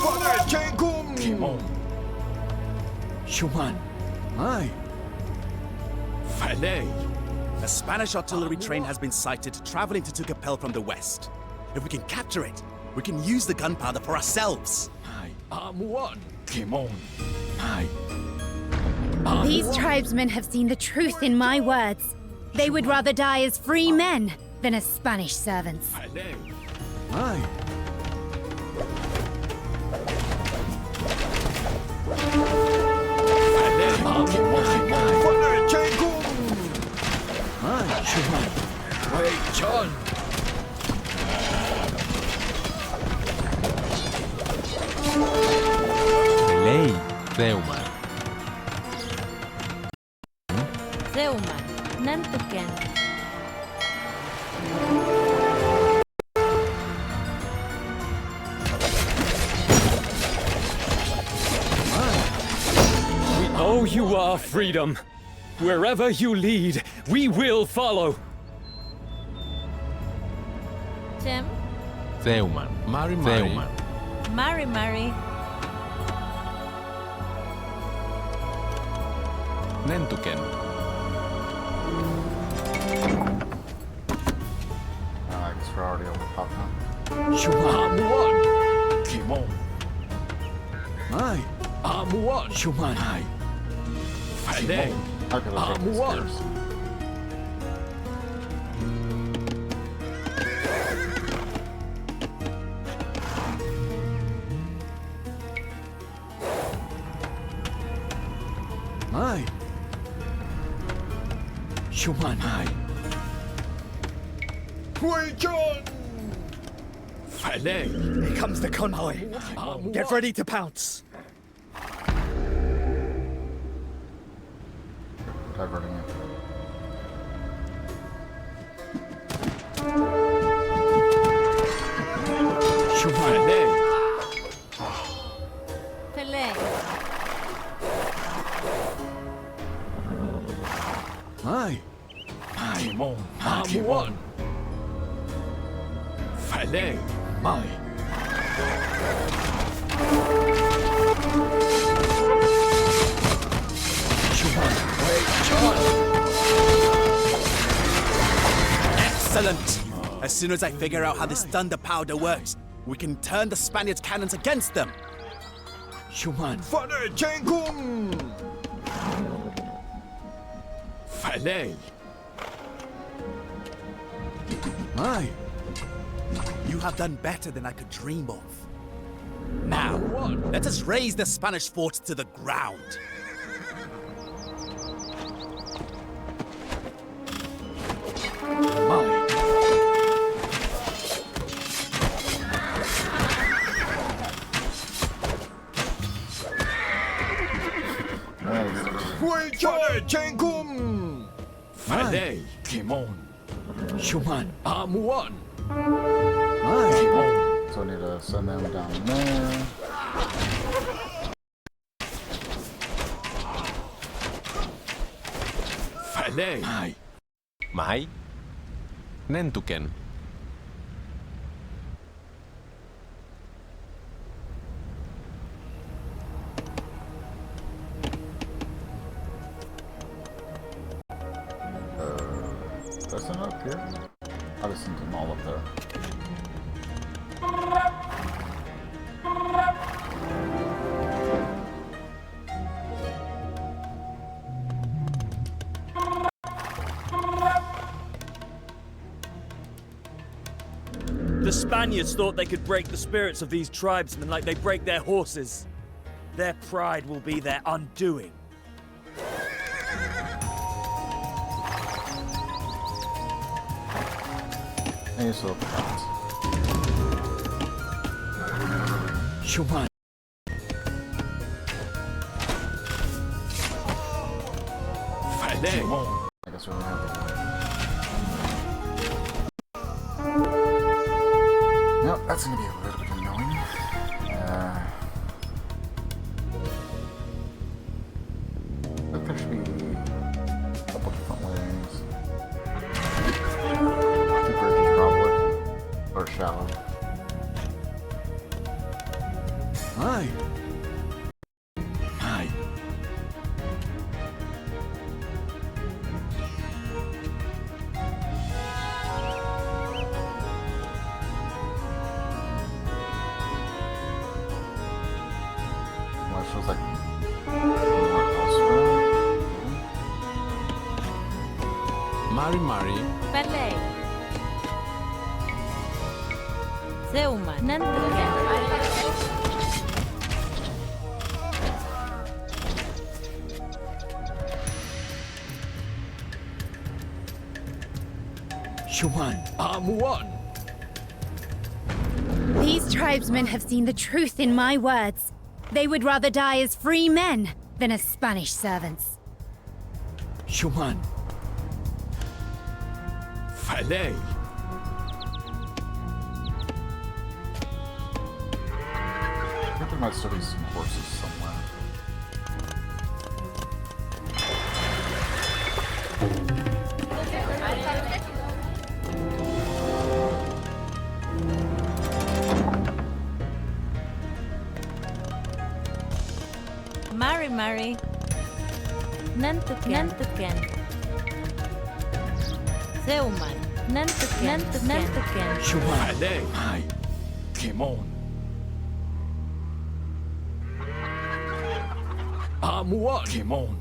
Father, Jengum. Shuman. Mai. Falei. A Spanish artillery train has been sighted traveling to Tucapel from the west. If we can capture it, we can use the gunpowder for ourselves. I'm one. These tribesmen have seen the truth in my words. They would rather die as free men than as Spanish servants. Mai. Father, Jengum. Shuman. Wait, John. Λέει Δέουμαν. Zeuman. Nantuken. Oh, you are freedom. Wherever you lead, we will follow. Tim. Δέουμαν. Μάρι. Mari. Νέντουκεν. I guess we're already over top now. Shuman. I'm one. Timon. Mai. I'm one. Shuman. Falei. Okay, let's take this first. Aye. Human. Aye. John! Filet. Here comes the convoy. Get ready to pounce. Diverting it. Filet. Filet. Aye. Aye. One. Filet. My. Excellent! As soon as I figure out how this thunder powder works, we can turn the Spaniards' cannons against them. Human. Father Jengkum. Filet. Aye. You have done better than I could dream of. Now, let us raise the Spanish forts to the ground. Father Jengkum. Filet. Kimon. Human. One. So I need to send them down there. Filet. Mai. Mai. Nentuken. That's not up here. I just sent them all up there. The Spaniards thought they could break the spirits of these tribesmen like they break their horses. Their pride will be their undoing. And so Human. Filet. I guess we don't have to. Nope, that's gonna be a little bit annoying. But there should be a couple different ways. Two bridges probably. Or shallow. Aye. Aye. Well, it feels like more elsewhere. Mari. Filet. Zeuman. Nantuken. Human. One. These tribesmen have seen the truth in my words. They would rather die as free men than as Spanish servants. Human. Filet. I think there might still be some horses somewhere. Mari. Nantuken. Zeuman. Nantuken. Human. Filet. Aye. Kimon. One. Kimon.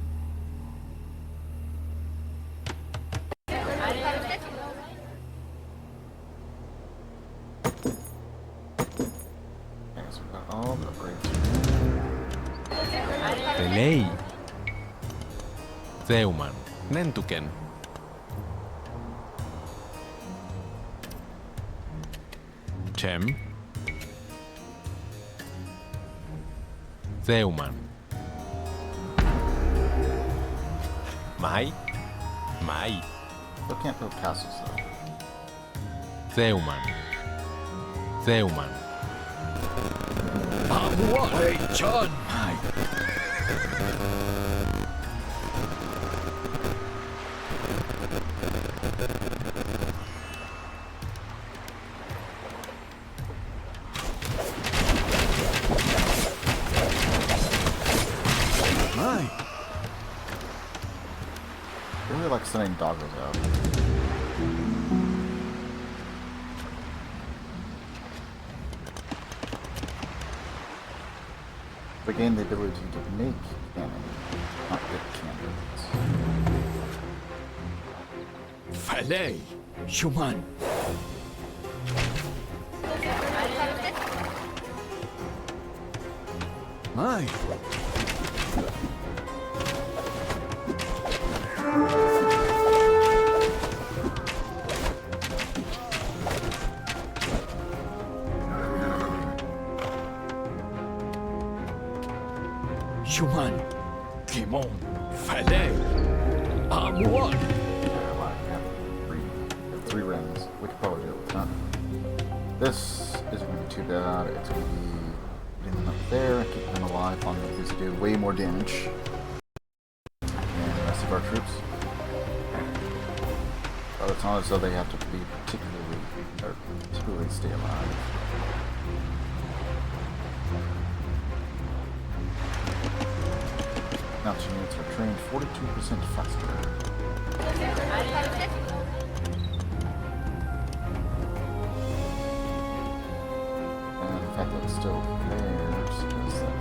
all the upgrades. Τελέη. Θέουμαν. Νέντουκεν. Τσεμ. Θέουμαν. Μάι. Μάι. Still can't build castles though. Θέουμαν. Θέουμαν. Hey, John. I really like sending doggos out. They gain the ability to make cannon, not get cannons. Falei. Shuman. Mai. Shuman. Kimon. Falei. Amuan. Three rings. We could probably do it with that. This isn't going to be too bad. It's going to be putting them up there, keeping them alive on the because they do way more damage than the rest of our troops. But it's not as though they have to be particularly stay alive. Mountain units are trained 42% faster. And the fact that it's still there suggests that.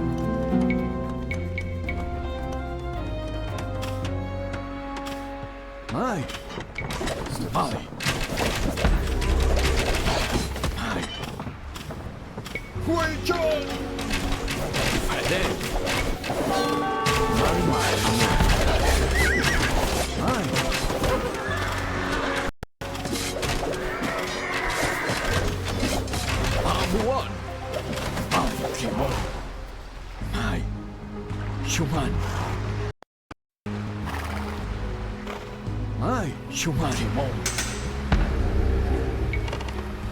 Mai. Mai. Mai. Wait, John. Falei. Amuan. Kimon. Mai. Shuman. Mai. Shuman. Kimon.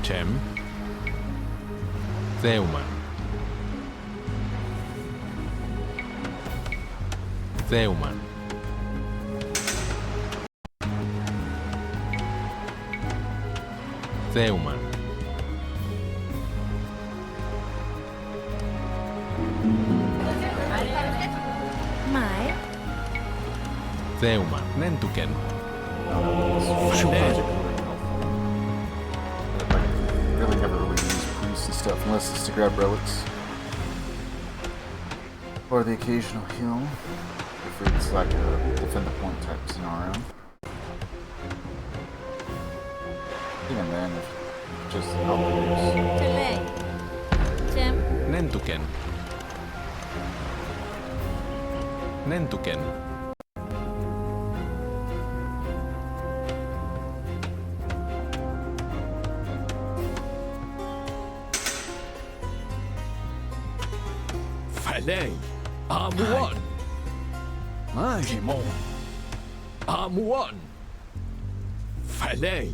Τσεμ. Θέουμαν. Θέουμαν. Θέουμαν. Mai. Θέουμαν. Νέντουκεν. Really never really use priests and stuff unless it's to grab relics. Or the occasional heal. If it's like a defend the point type scenario. Even then, it's just how it is. Delay. Jim. Νέντουκεν. Νέντουκεν. Falei. Amuan. Mai. Kimon. Amuan. Falei.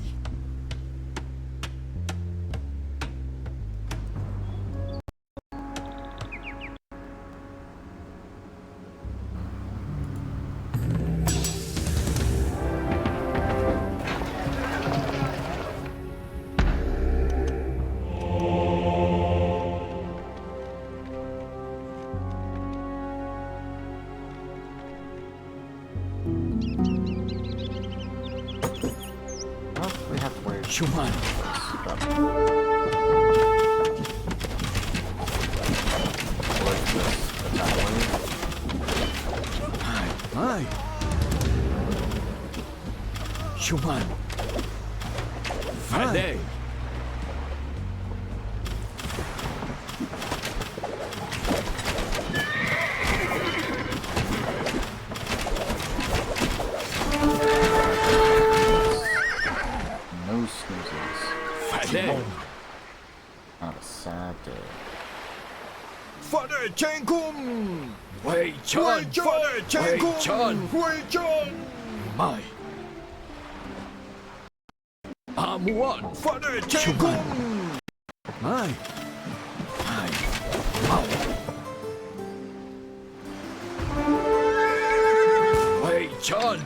Shuman. Mai. Shuman. Falei. sad day. Father Chenkum! Wei Chan! Father Chenkum! Wei Chan! Wei Chan! My. One. Father Chenkum! My. Wei Chan!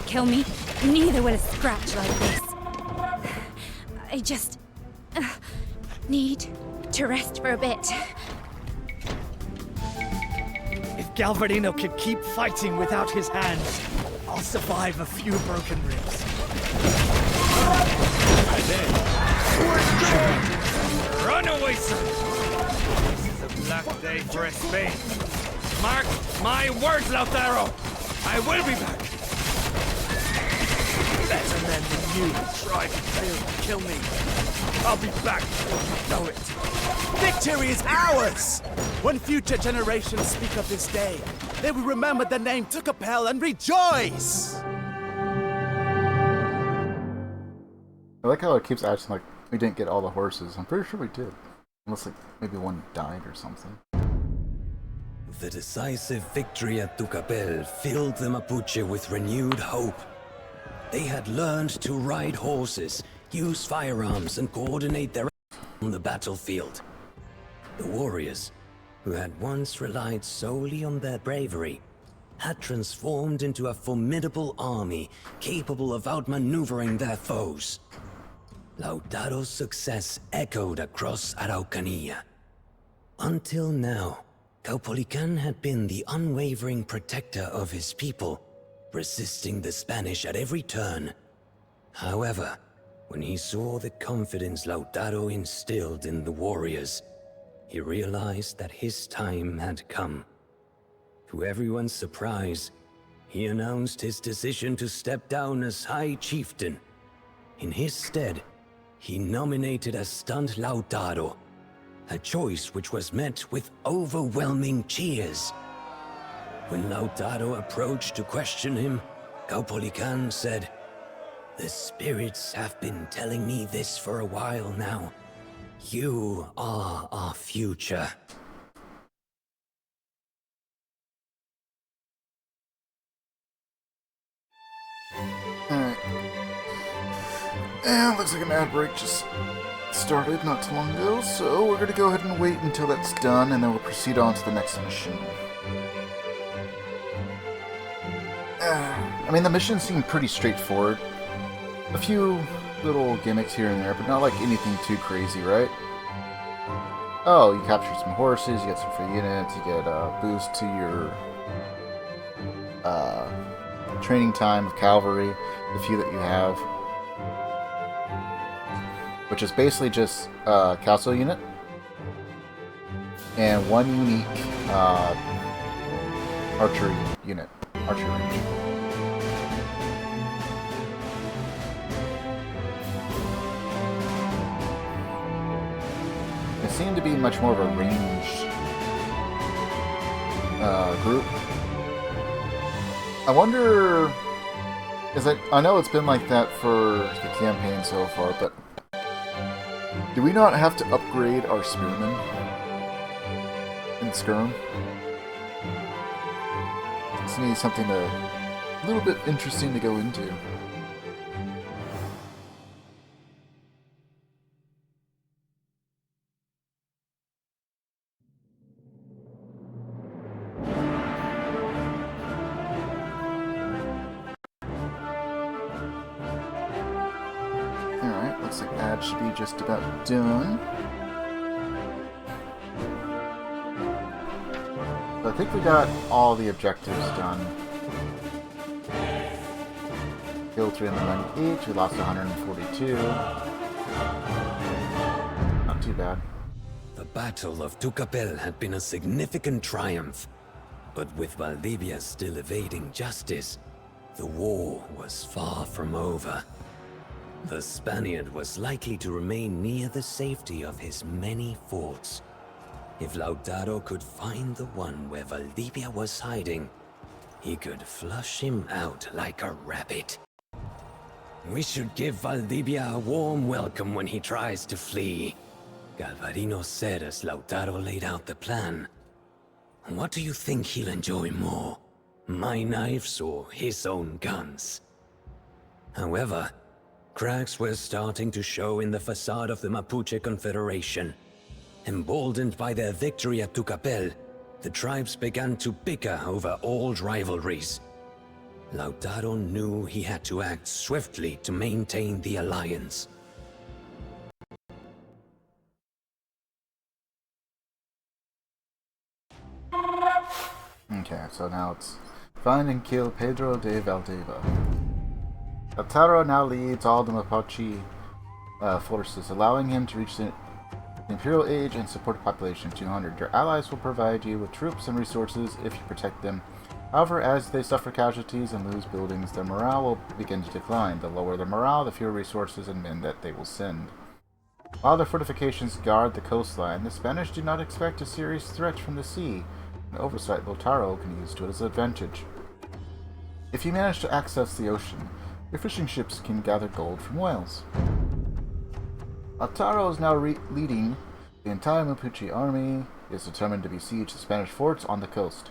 Kill me. Neither would a scratch like this. I just need to rest for a bit. If Galvarino could keep fighting without his hands, I'll survive a few broken ribs. Run away, son! This is a black day for Spain. Mark my words, Lautaro! I will be back! Better men than you tried to fail to kill me. I'll be back before you know it. Victory is ours! When future generations speak of this day, they will remember the name Tucapel and rejoice! I like how it keeps acting like we didn't get all the horses. I'm pretty sure we did. Unless like maybe one died or something. The decisive victory at Tucapel filled the Mapuche with renewed hope. They had learned to ride horses, use firearms, and coordinate their on the battlefield. The warriors, who had once relied solely on their bravery, had transformed into a formidable army capable of outmaneuvering their foes. Lautaro's success echoed across Araucania. Until now, Caupolicán had been the unwavering protector of his people, resisting the Spanish at every turn. However, when he saw the confidence Lautaro instilled in the warriors, he realized that his time had come. To everyone's surprise, he announced his decision to step down as High Chieftain. In his stead, he nominated a stunned Lautaro, a choice which was met with overwhelming cheers. When Lautaro approached to question him, Caupolicán said, "The spirits have been telling me this for a while now. You are our future." Alright. And looks like an ad break just started not too long ago, so we're gonna go ahead and wait until that's done, and then we'll proceed on to the next mission. I mean, the missions seem pretty straightforward. A few little gimmicks here and there, but not like anything too crazy, right? Oh, you captured some horses, you get some free units, you get a boost to your training time of cavalry, the few that you have. Which is basically just a castle unit and one unique archery unit. Archery range. They seem to be much more of a ranged group. I wonder, I know it's been like that for the campaign so far, but Do we not have to upgrade our spearmen in Skirm? This needs something a little bit interesting to go into. Alright, looks like that should be just about done. So I think we got all the objectives done. Killed 398, we lost 142. Not too bad. The Battle of Tucapel had been a significant triumph, but with Valdivia still evading justice, the war was far from over. The Spaniard was likely to remain near the safety of his many forts. If Lautaro could find the one where Valdivia was hiding, he could flush him out like a rabbit. We should give Valdivia a warm welcome when he tries to flee. Galvarino said as Lautaro laid out the plan. What do you think he'll enjoy more? My knives or his own guns? However, cracks were starting to show in the facade of the Mapuche Confederation. Emboldened by their victory at Tucapel, the tribes began to bicker over old rivalries. Lautaro knew he had to act swiftly to maintain the alliance. Okay, so now it's find and kill Pedro de Valdivia. Lautaro now leads all the Mapuche forces, allowing him to reach the Imperial age and support a population of 200. Your allies will provide you with troops and resources if you protect them. However, as they suffer casualties and lose buildings, their morale will begin to decline. The lower their morale, the fewer resources and men that they will send. While the fortifications guard the coastline, the Spanish do not expect a serious threat from the sea, an oversight Lautaro can use to his advantage. If you manage to access the ocean, your fishing ships can gather gold from whales. Lautaro is now leading the entire Mapuche army. He is determined to besiege the Spanish forts on the coast.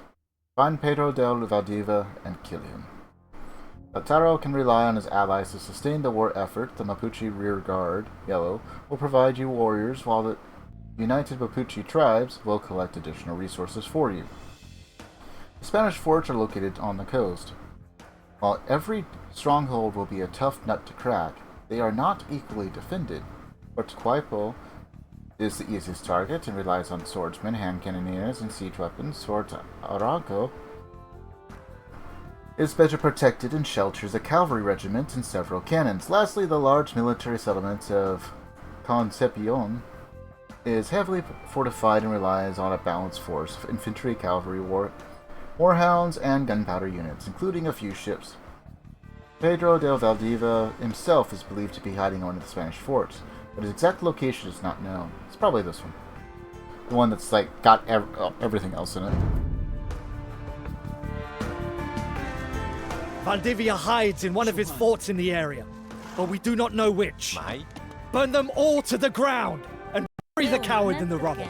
Find Pedro del Valdivia and kill him. Lautaro can rely on his allies to sustain the war effort. The Mapuche Rear Guard, Yellow, will provide you warriors, while the United Mapuche tribes will collect additional resources for you. The Spanish forts are located on the coast. While every stronghold will be a tough nut to crack, they are not equally defended. Fort Quaipo is the easiest target and relies on swordsmen, hand cannoneers, and siege weapons. Fort Arauco is better protected and shelters a cavalry regiment and several cannons. Lastly, the large military settlement of Concepcion is heavily fortified and relies on a balanced force of infantry, cavalry, warhounds, and gunpowder units, including a few ships. Pedro del Valdivia himself is believed to be hiding in one of the Spanish forts, but his exact location is not known. It's probably this one. The one that's like got everything else in it. Valdivia hides in one of his forts in the area, but we do not know which. Burn them all to the ground and bury the coward in the rubble.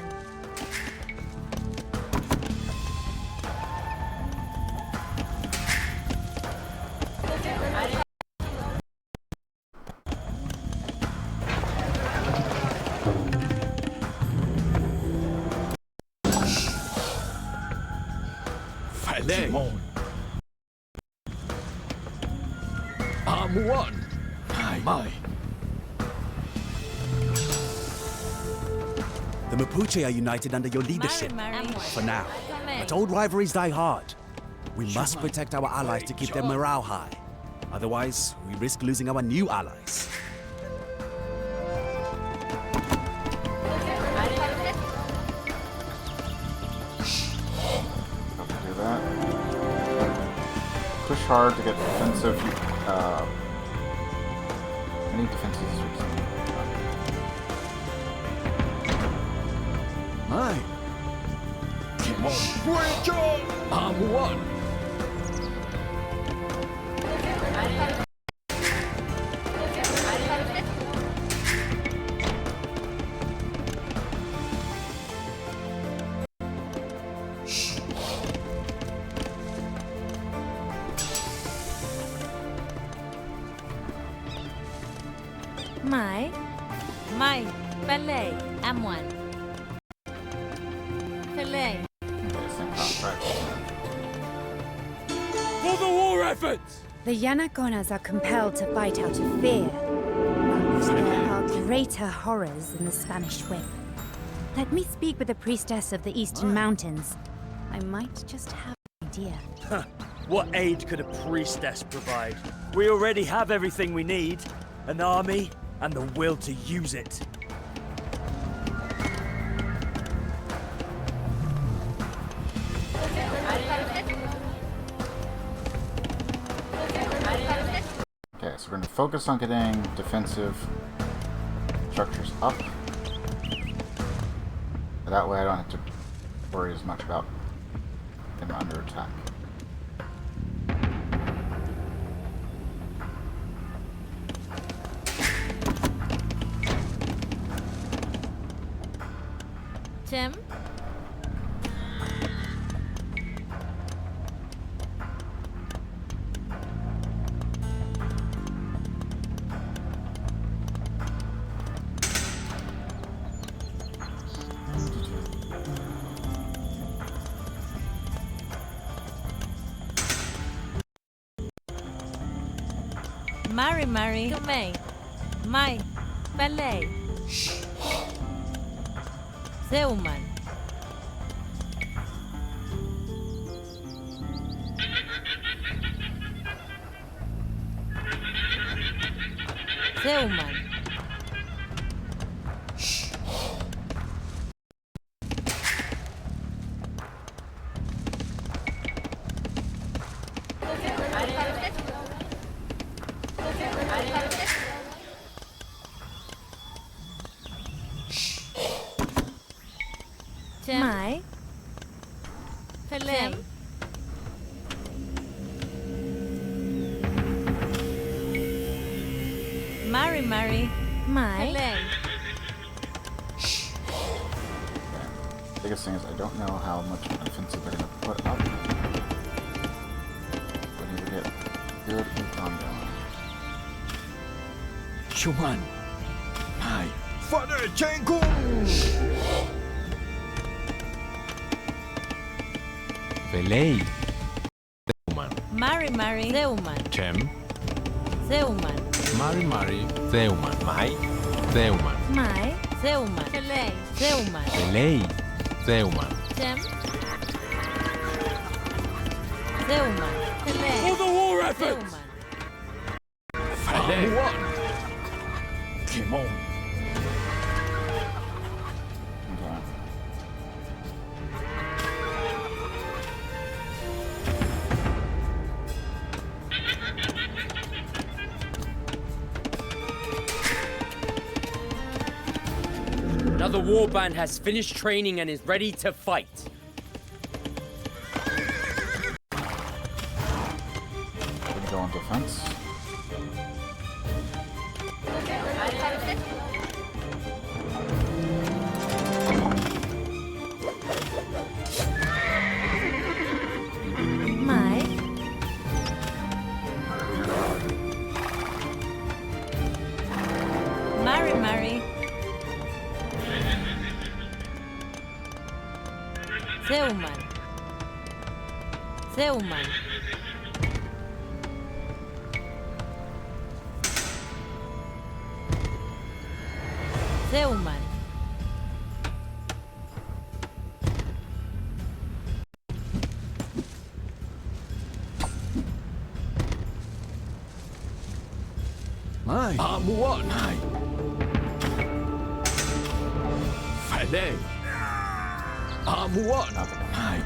I'm one. My. The Mapuche are united under your leadership, for now. But old rivalries die hard. We must protect our allies to keep their morale high. Otherwise, we risk losing our new allies. Do that. Push hard to get defensive. Any defenses. Mine. I'm one. Mai, Ballet, M1. Ballet. For the war effort! The Yanaconas are compelled to fight out of fear. But there are greater horrors than the Spanish whip. Let me speak with the priestess of the Eastern Mountains. I might just have an idea. Huh. What aid could a priestess provide? We already have everything we need. An army and the will to use it. Okay, so we're going to focus on getting defensive structures up. That way I don't have to worry as much about them under attack. Tim? Mari, May, Mai, Ballet. Zeuman. Zeuman. Mai. Pelem. Mari, Mai. Pelem. Biggest thing is I don't know how much offensive they're going to put up. We need to get good econ going. Shuman. Mai. Father Chengkung! Velei. Zeuman. Mari, Zeuman. Chem. Zeuman. Mari, Zeuman. Mai. Zeuman. Mai, Zeuman. Pelei, Zeuman. Velei. Zeuman. Jem. Zeuman. Pelei. For the war effort! Zeuman. Kimon. Another warband has finished training and is ready to fight. We go on defense. Mai. Mari. Zeuman. Zeuman. Zeuman. Mai. Amuan. Mai. Fale. Amuan. Mai.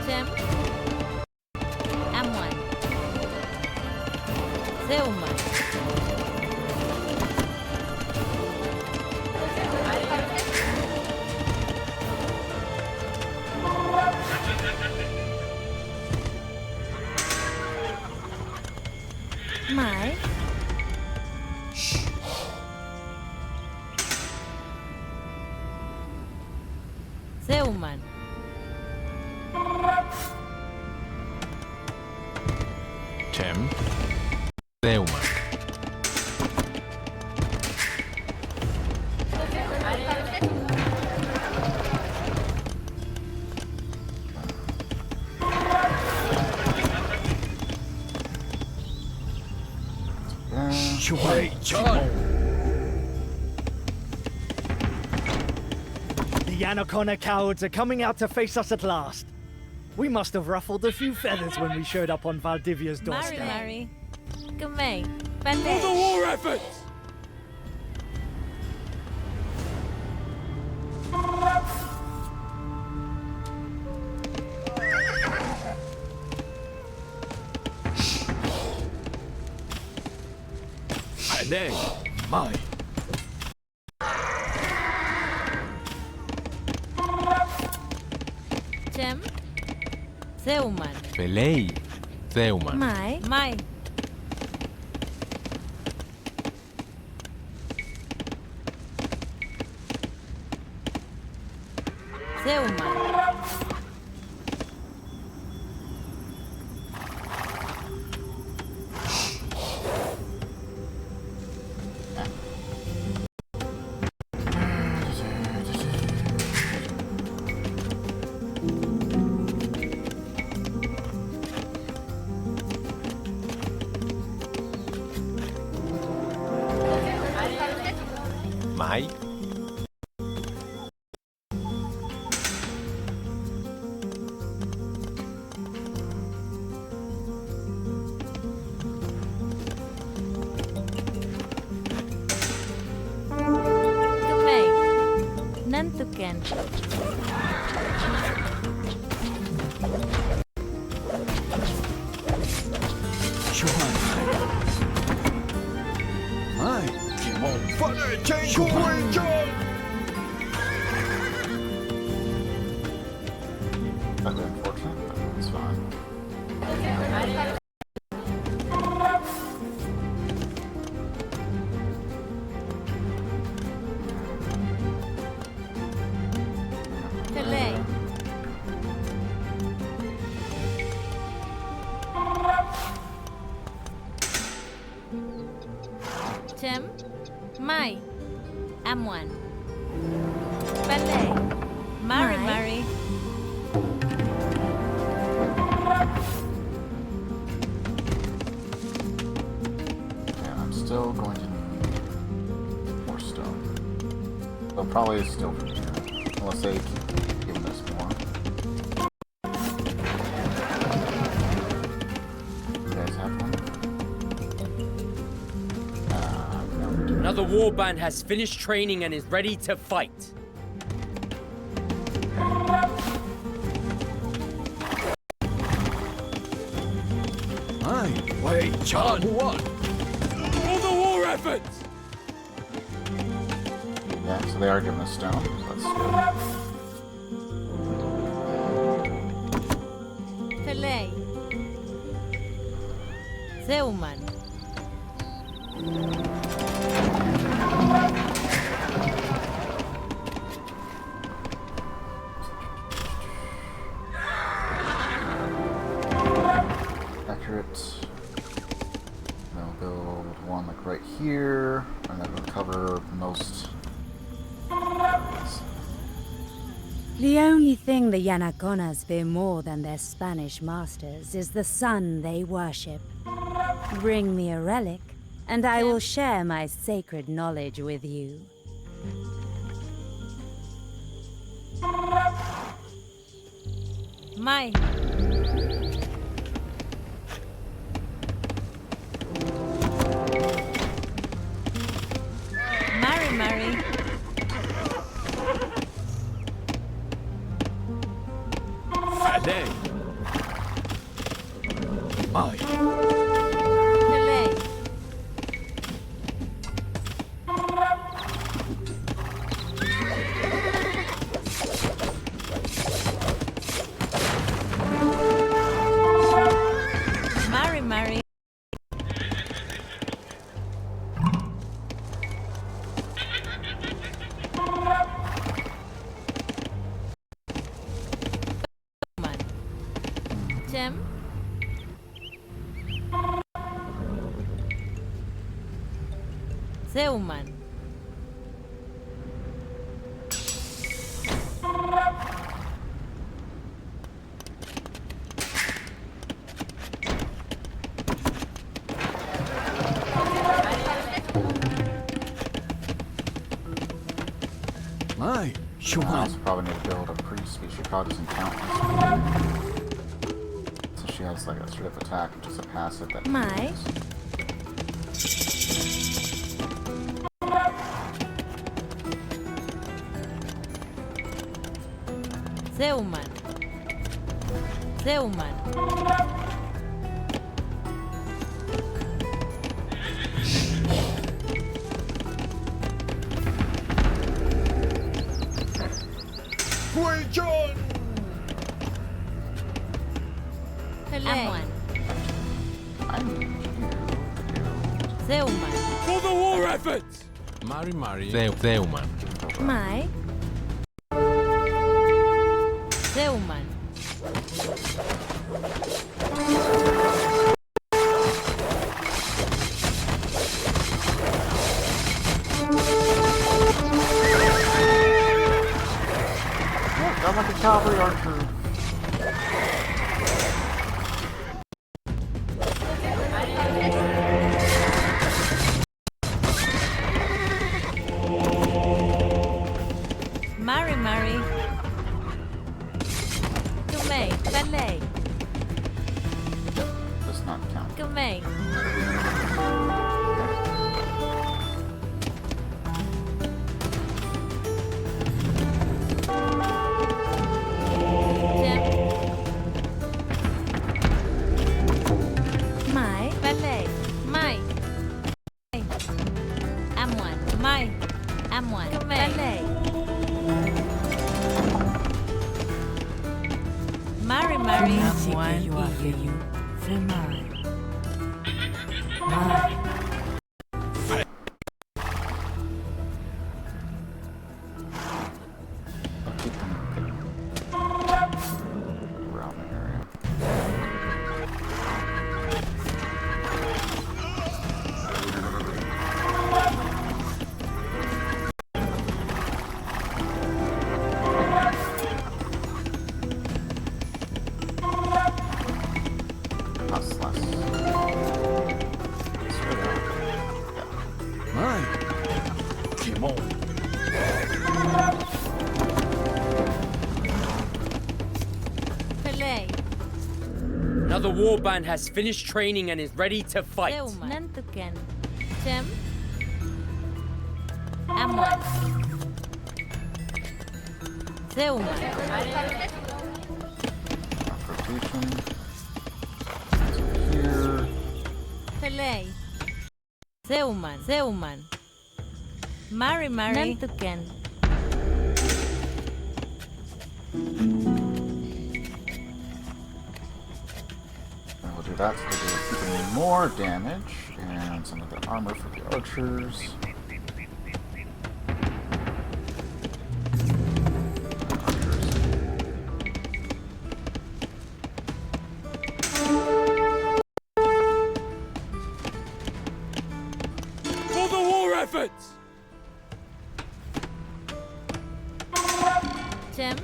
Tim. M1. Zeuman. Mai. Zeuman. Cem. Zeuman. The Yanakona cowards are coming out to face us at last. We must have ruffled a few feathers when we showed up on Valdivia's doorstep. Mary. Gamay. For the war effort! Allez, my. Cem. Zeuman. Velei. Zeuman. Mai. Zeuman. Mai. Gamay. Nantuken. My. Father, change That's unfortunate, but it's fine. Pelé. Cem. Mai. Amwan. Pelé. Mari. Yeah, I'm still going to need more stone. They'll probably still be here, unless they keep giving us more. You guys have one? Another warband has finished training and is ready to fight. Wait, John. What? For the war effort! Yeah, so they are giving us stone, so that's good. Pelé. Zeuman. Accurate. They'll build one like right here, and that will cover most areas. The only thing the Yanaconas fear more than their Spanish masters is the sun they worship. Bring me a relic, and I will share my sacred knowledge with you. Mai. Mari. Allez. My. Pelé. Mari. Tim? Zeuman. My, I also probably need to build a priest, but she probably doesn't count this. So she has like a straight up attack, which is a passive that My. Zeuman. Zeuman. John! Amwan. Zeuman. For the war effort! Mari. Zeuman. My. Zeuman. I'm like a cavalry archer. Mari. Kumei. Ballet. Does not count. Kumei. Now the warband has finished training and is ready to fight. Nantuken. Tim. Amwan. Zeuman. Here. Pelei. Zeuman. Mari. Nantuken. We'll do that so they do even more damage and some of the armor for the archers. For the war effort! Tim.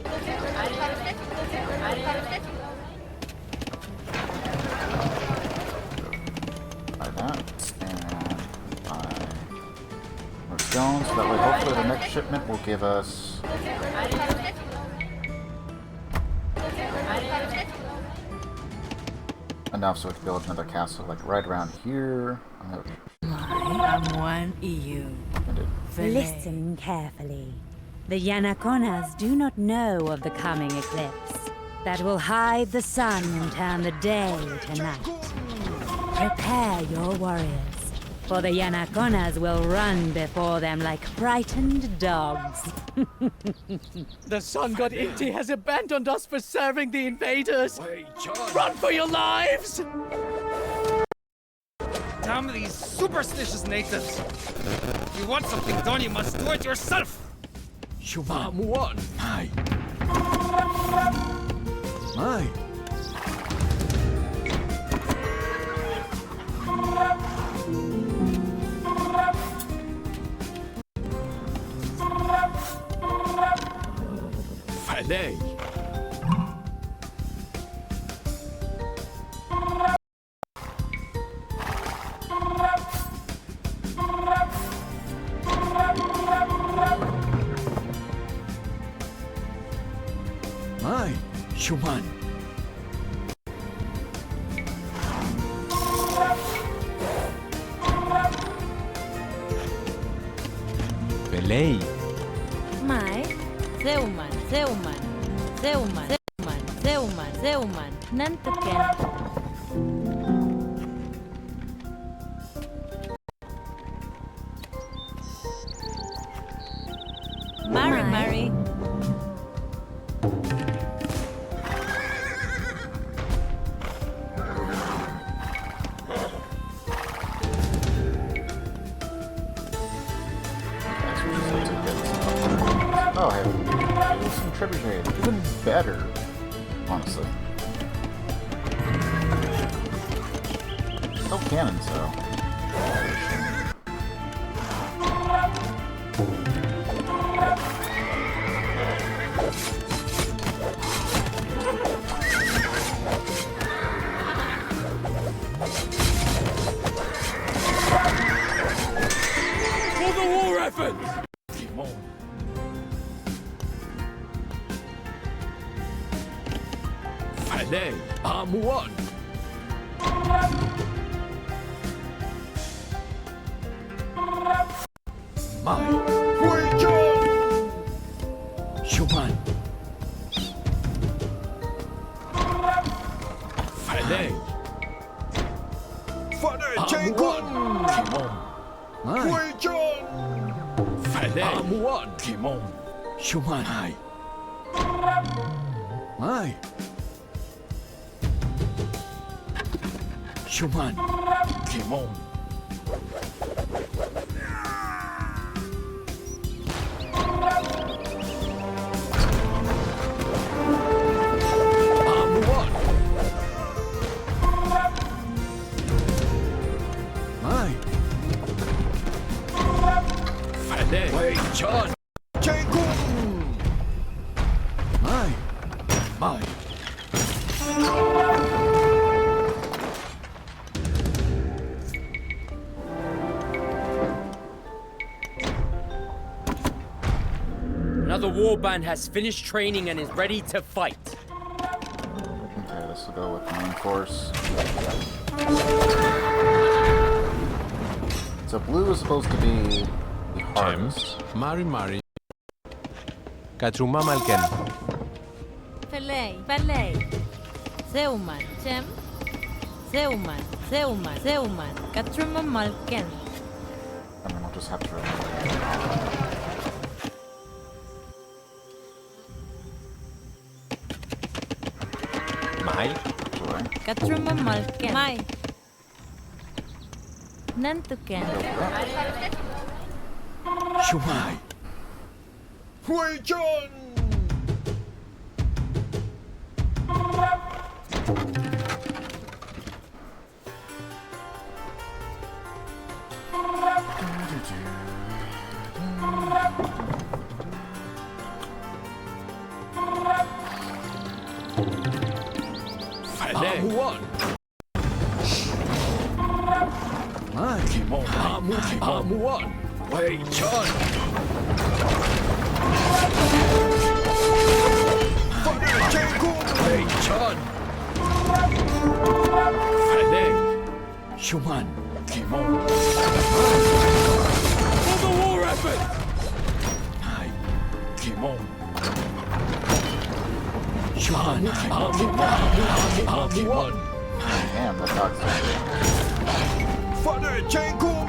Stones, so that way hopefully the next shipment will give us enough so we can build another castle like right around here. I'm one EU. Listen carefully. The Yanaconas do not know of the coming eclipse that will hide the sun and turn the day to night. Prepare your warriors, for the Yanaconas will run before them like frightened dogs. The sun god Inti has abandoned us for serving the invaders! Run for your lives! Damn these superstitious natives! If you want something done, you must do it yourself! I'm one. My. My, Shuman. Pelei. Mai. Zeuman, Zeuman, Zeuman, Zeuman, Zeuman, Zeuman, Nantuken. Mari, Mari. Oh, hey, some trebuchet. Even better, honestly. No cannons, though. For the war effort! Allez, I'm one! My Huijon! Shuman! Allez! I'm one! Huijon! I'm one! Timon! Shuman! My! Shuman! Timon! I'm one! My! Fale! Wait, John! Jacob! My! Another warband has finished training and is ready to fight. Okay, this will go with the main force. So blue is supposed to be the hardest. Mari. Katsuma Malken. Pelei, Pelei. Zeuman, Chem. Zeuman, Zeuman, Zeuman. Katruma Malken. And then we'll just have to remember. Mai. Katruma Malken. Mai. Nantuken. Shumai! Huijon! I'm one! I'm one! Wait, John! Wait, John! Fale! Shuman! Kimon! For the war effort! Hi! Kimon! Shuman! I'm one! Damn, that dog's Father Jacob!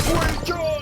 Wait, John!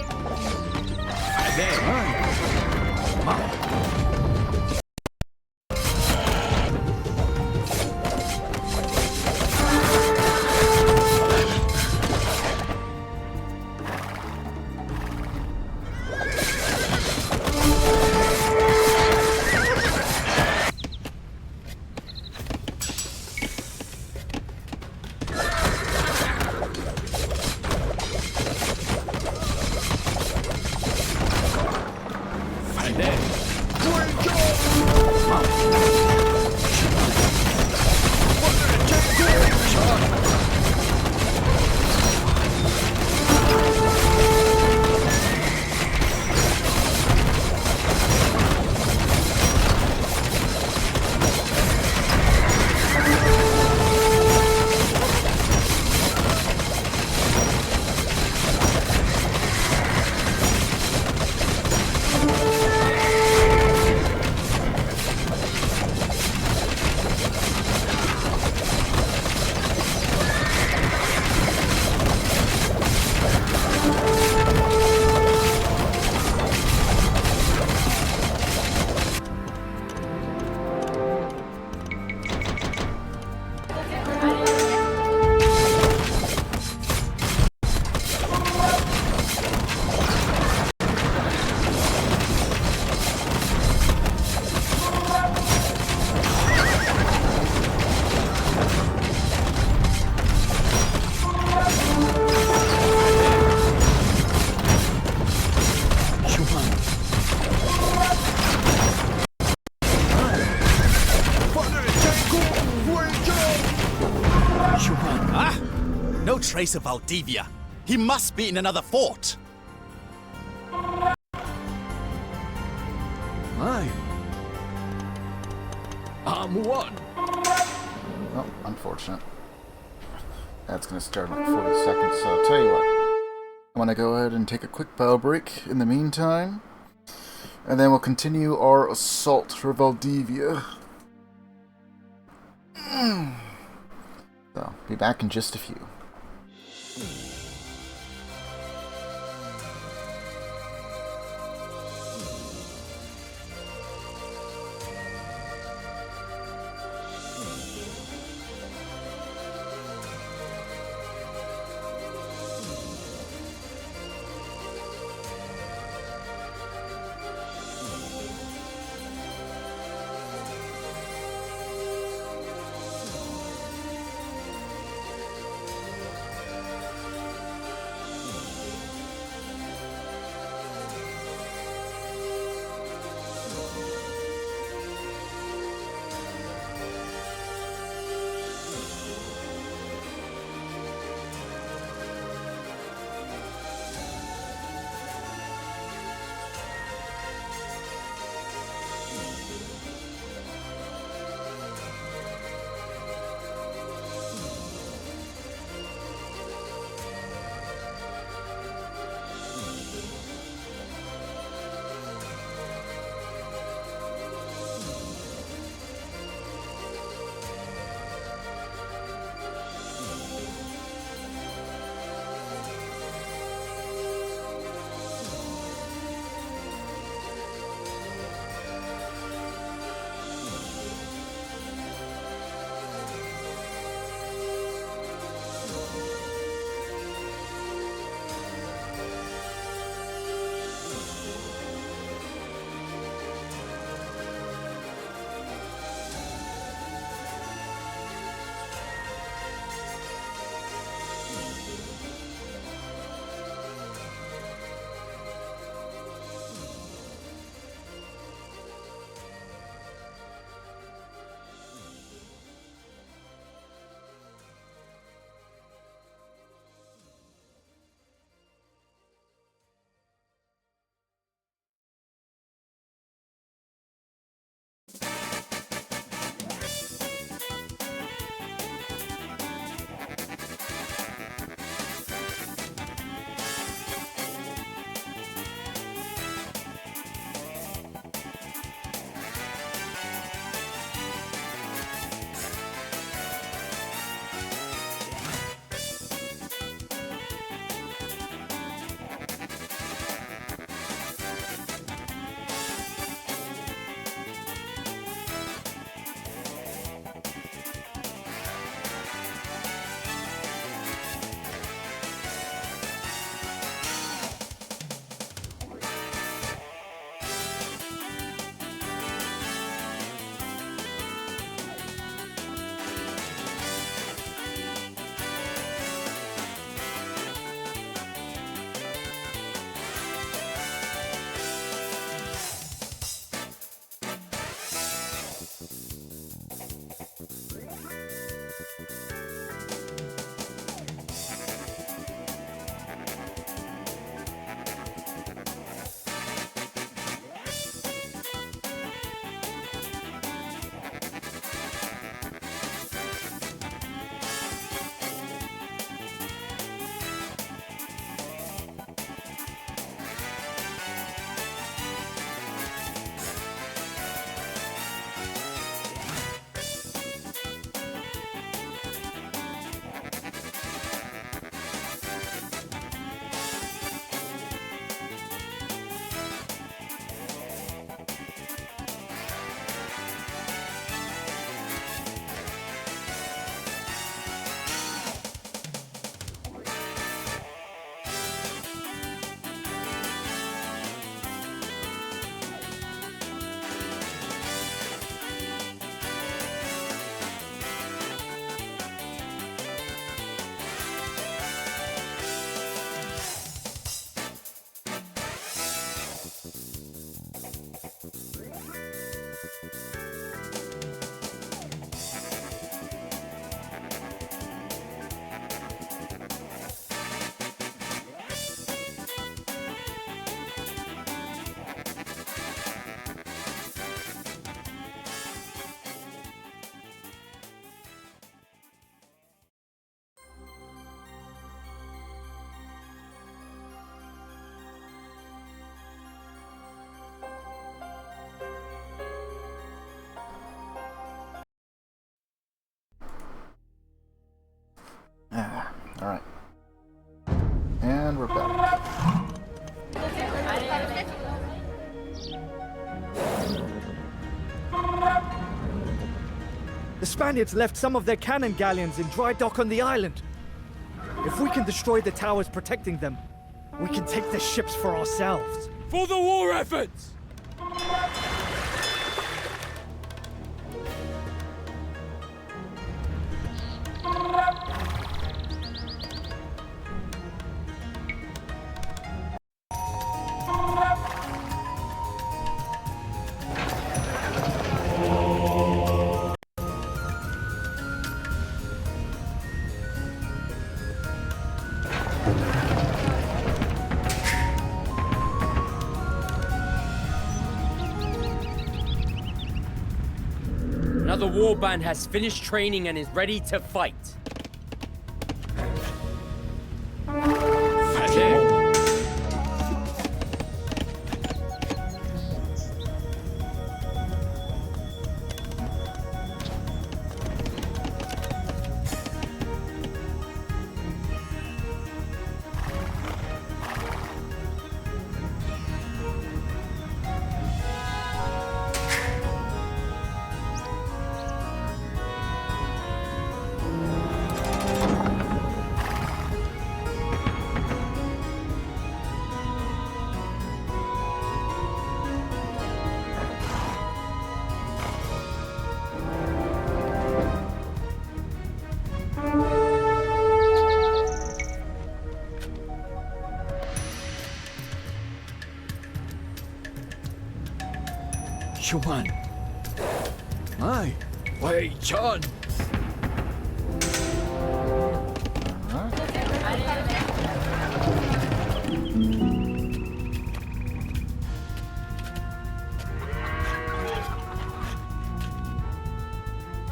trace of Valdivia. He must be in another fort. I'm one. Oh, unfortunate. That's going to start in like 40 seconds, so I'll tell you what. I want to go ahead and take a quick bow break in the meantime. And then we'll continue our assault for Valdivia. So, be back in just a few. Spaniards left some of their cannon galleons in dry dock on the island. If we can destroy the towers protecting them, we can take the ships for ourselves. For the war effort! Another warband has finished training and is ready to fight. Chuan. Mai. Wei Chan.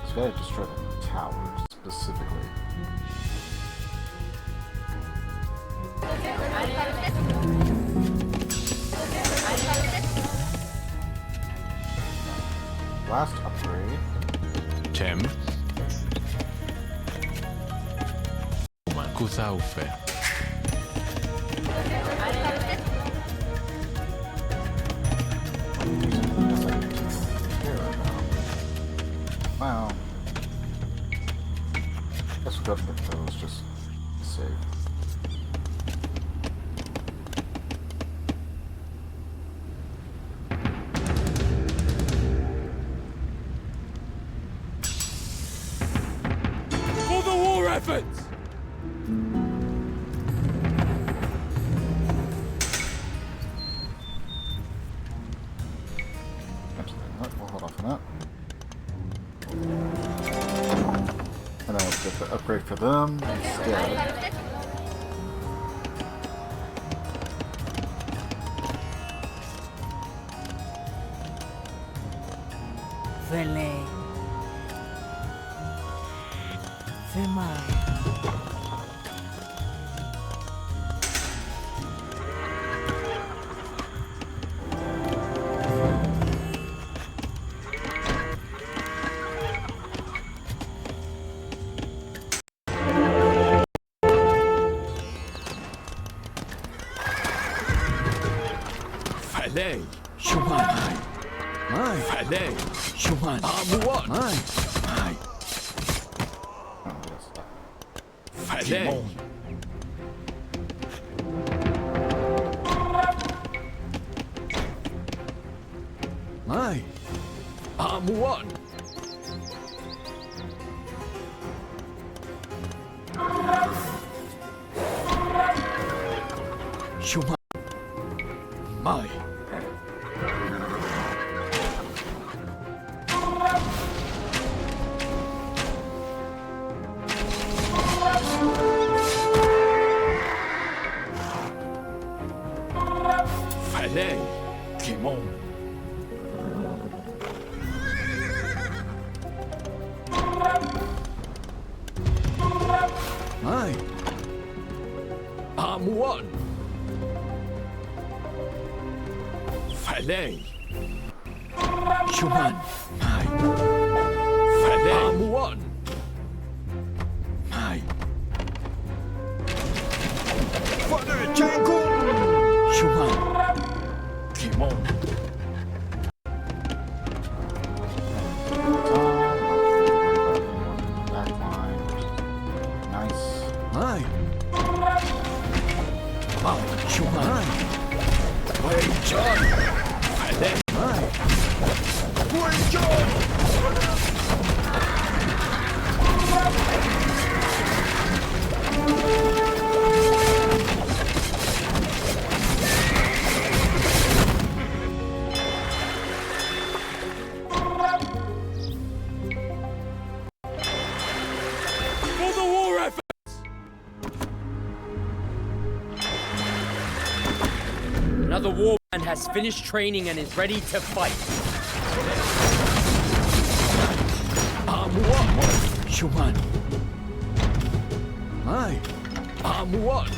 This guy destroyed the tower specifically. Last upgrade. Chem. Kuzaufe. Wow. Guess we'll go get those just save. Efforts! We'll hold off on that. And then we'll get the upgrade for them instead. Vele. Vemai. Vele. Chuan. Mai. Vele. Chuan. Amuan. Mai. Mai. Vele. Mai. Amuan. Chuan. Mai. Vele. Kimon. Mai. Amuan. Vele. Chuan. Mai. Vele. Amuan. Mai. Vele. Jangun. Chuan. Kimon. Another warband has finished training and is ready to fight. Shuman. Mai. Amuan.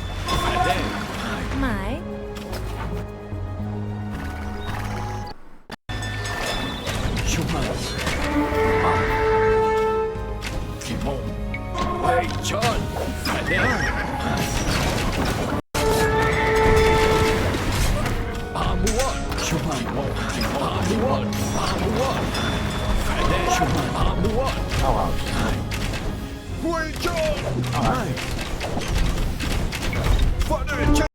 Mai. Shuman. Kimon. Wei Chan. Amuan. Shuman. Amuan. Amuan. Shuman. Amuan. Oh, wow. Wei Chan. Mai. Father Chan.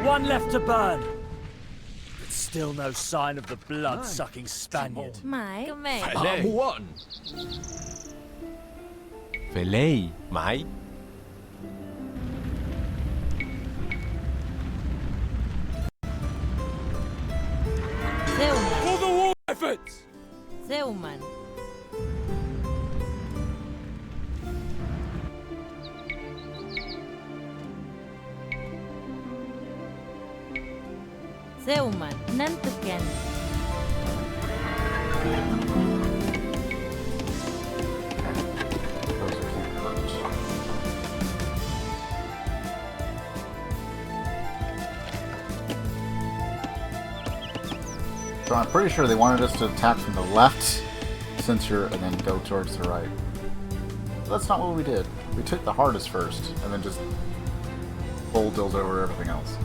One left to burn. But still no sign of the blood-sucking Spaniard. Mai. Amuan. Felei. Mai. Zeuman. For the war efforts! Zeuman. Zeuman. Nantuken. So I'm pretty sure they wanted us to attack from the left, and then go towards the right. But that's not what we did. We took the hardest first, and then just bulldozed over everything else.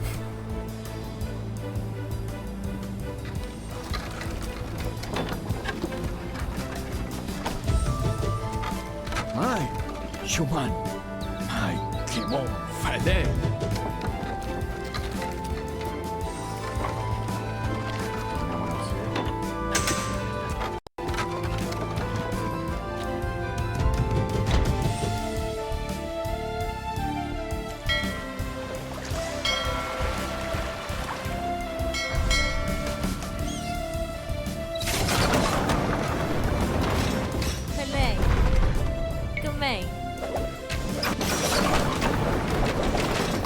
Mai. Shuman. Mai. Kimon. Fale.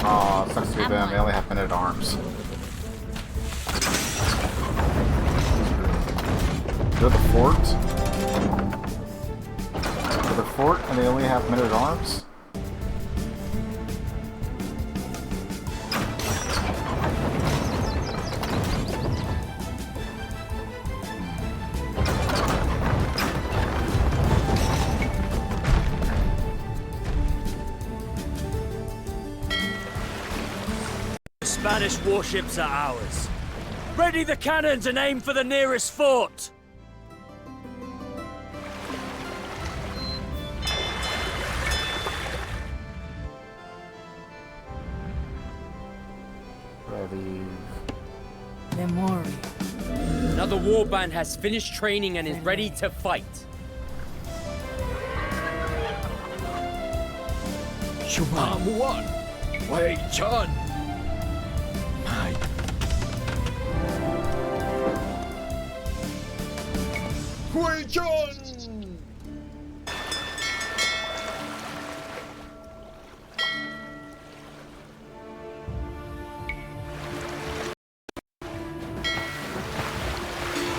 Aw, sucks to be them. They only have men-at-arms. They're the fort? They're the fort and they only have men-at-arms? Spanish warships are ours. Ready the cannons and aim for the nearest fort! Ready. Memory. Another warband has finished training and is ready to fight. I'm one. Wei Chun. My. Wei Chun.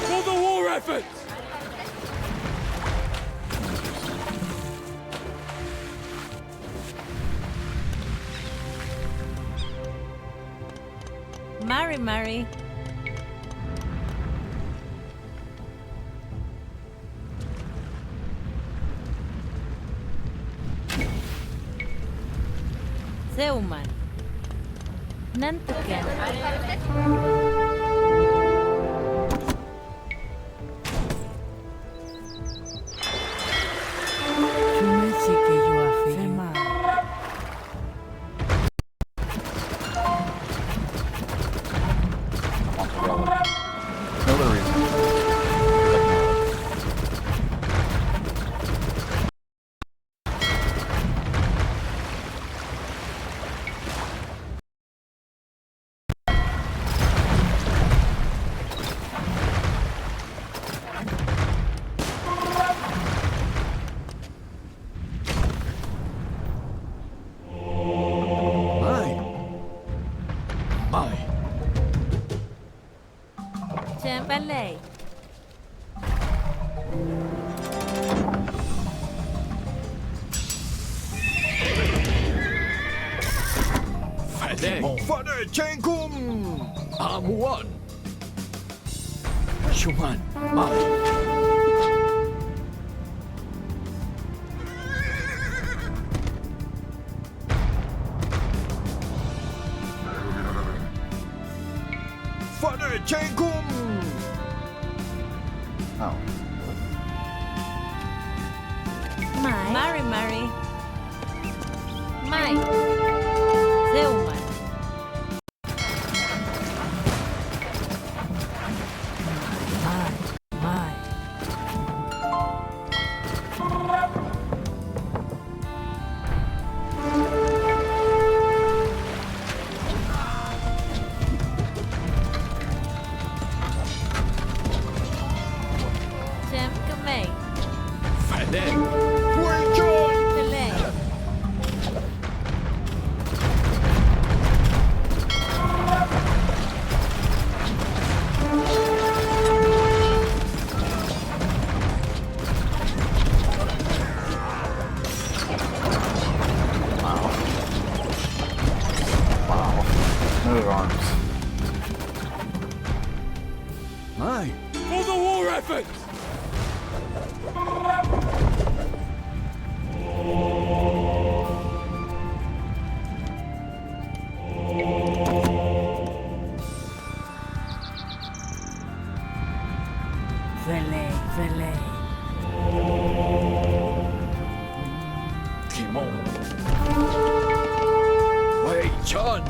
For the war effort! Mari. Zeuman. Nantuken. Ballet. Father Chengkum. I'm one. Shuman. Father Chengkum. Oh. Mari. Mai. Zeuman. For the war effort! Vele. Timon. Wei Chun.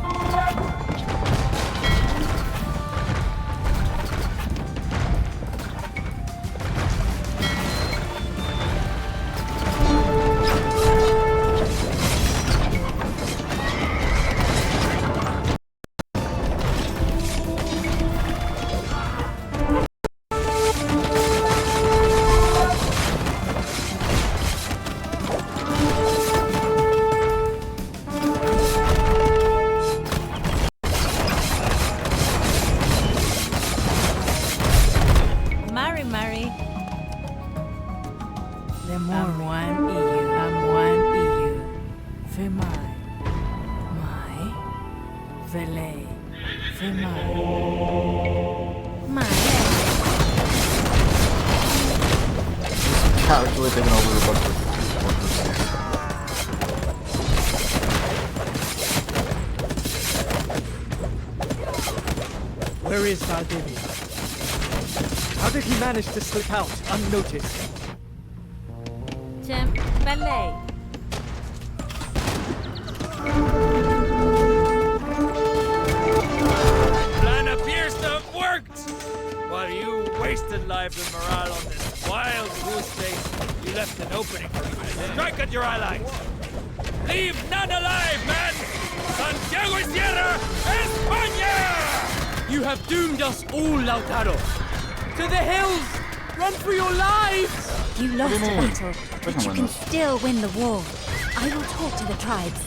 Actually taking over a bunch of Where is Valdivia? How did he manage to slip out unnoticed? Ballet. Plan appears to have worked! While you wasted lives and morale on this wild goose chase, you left an opening for me to strike at your allies. Leave none alive, man! Santiago y Sierra, España! You have doomed us all, Lautaro! To the hills! Run for your lives! You lost a mean? battle, We but can you win can this. still win the war. I will talk to the tribes.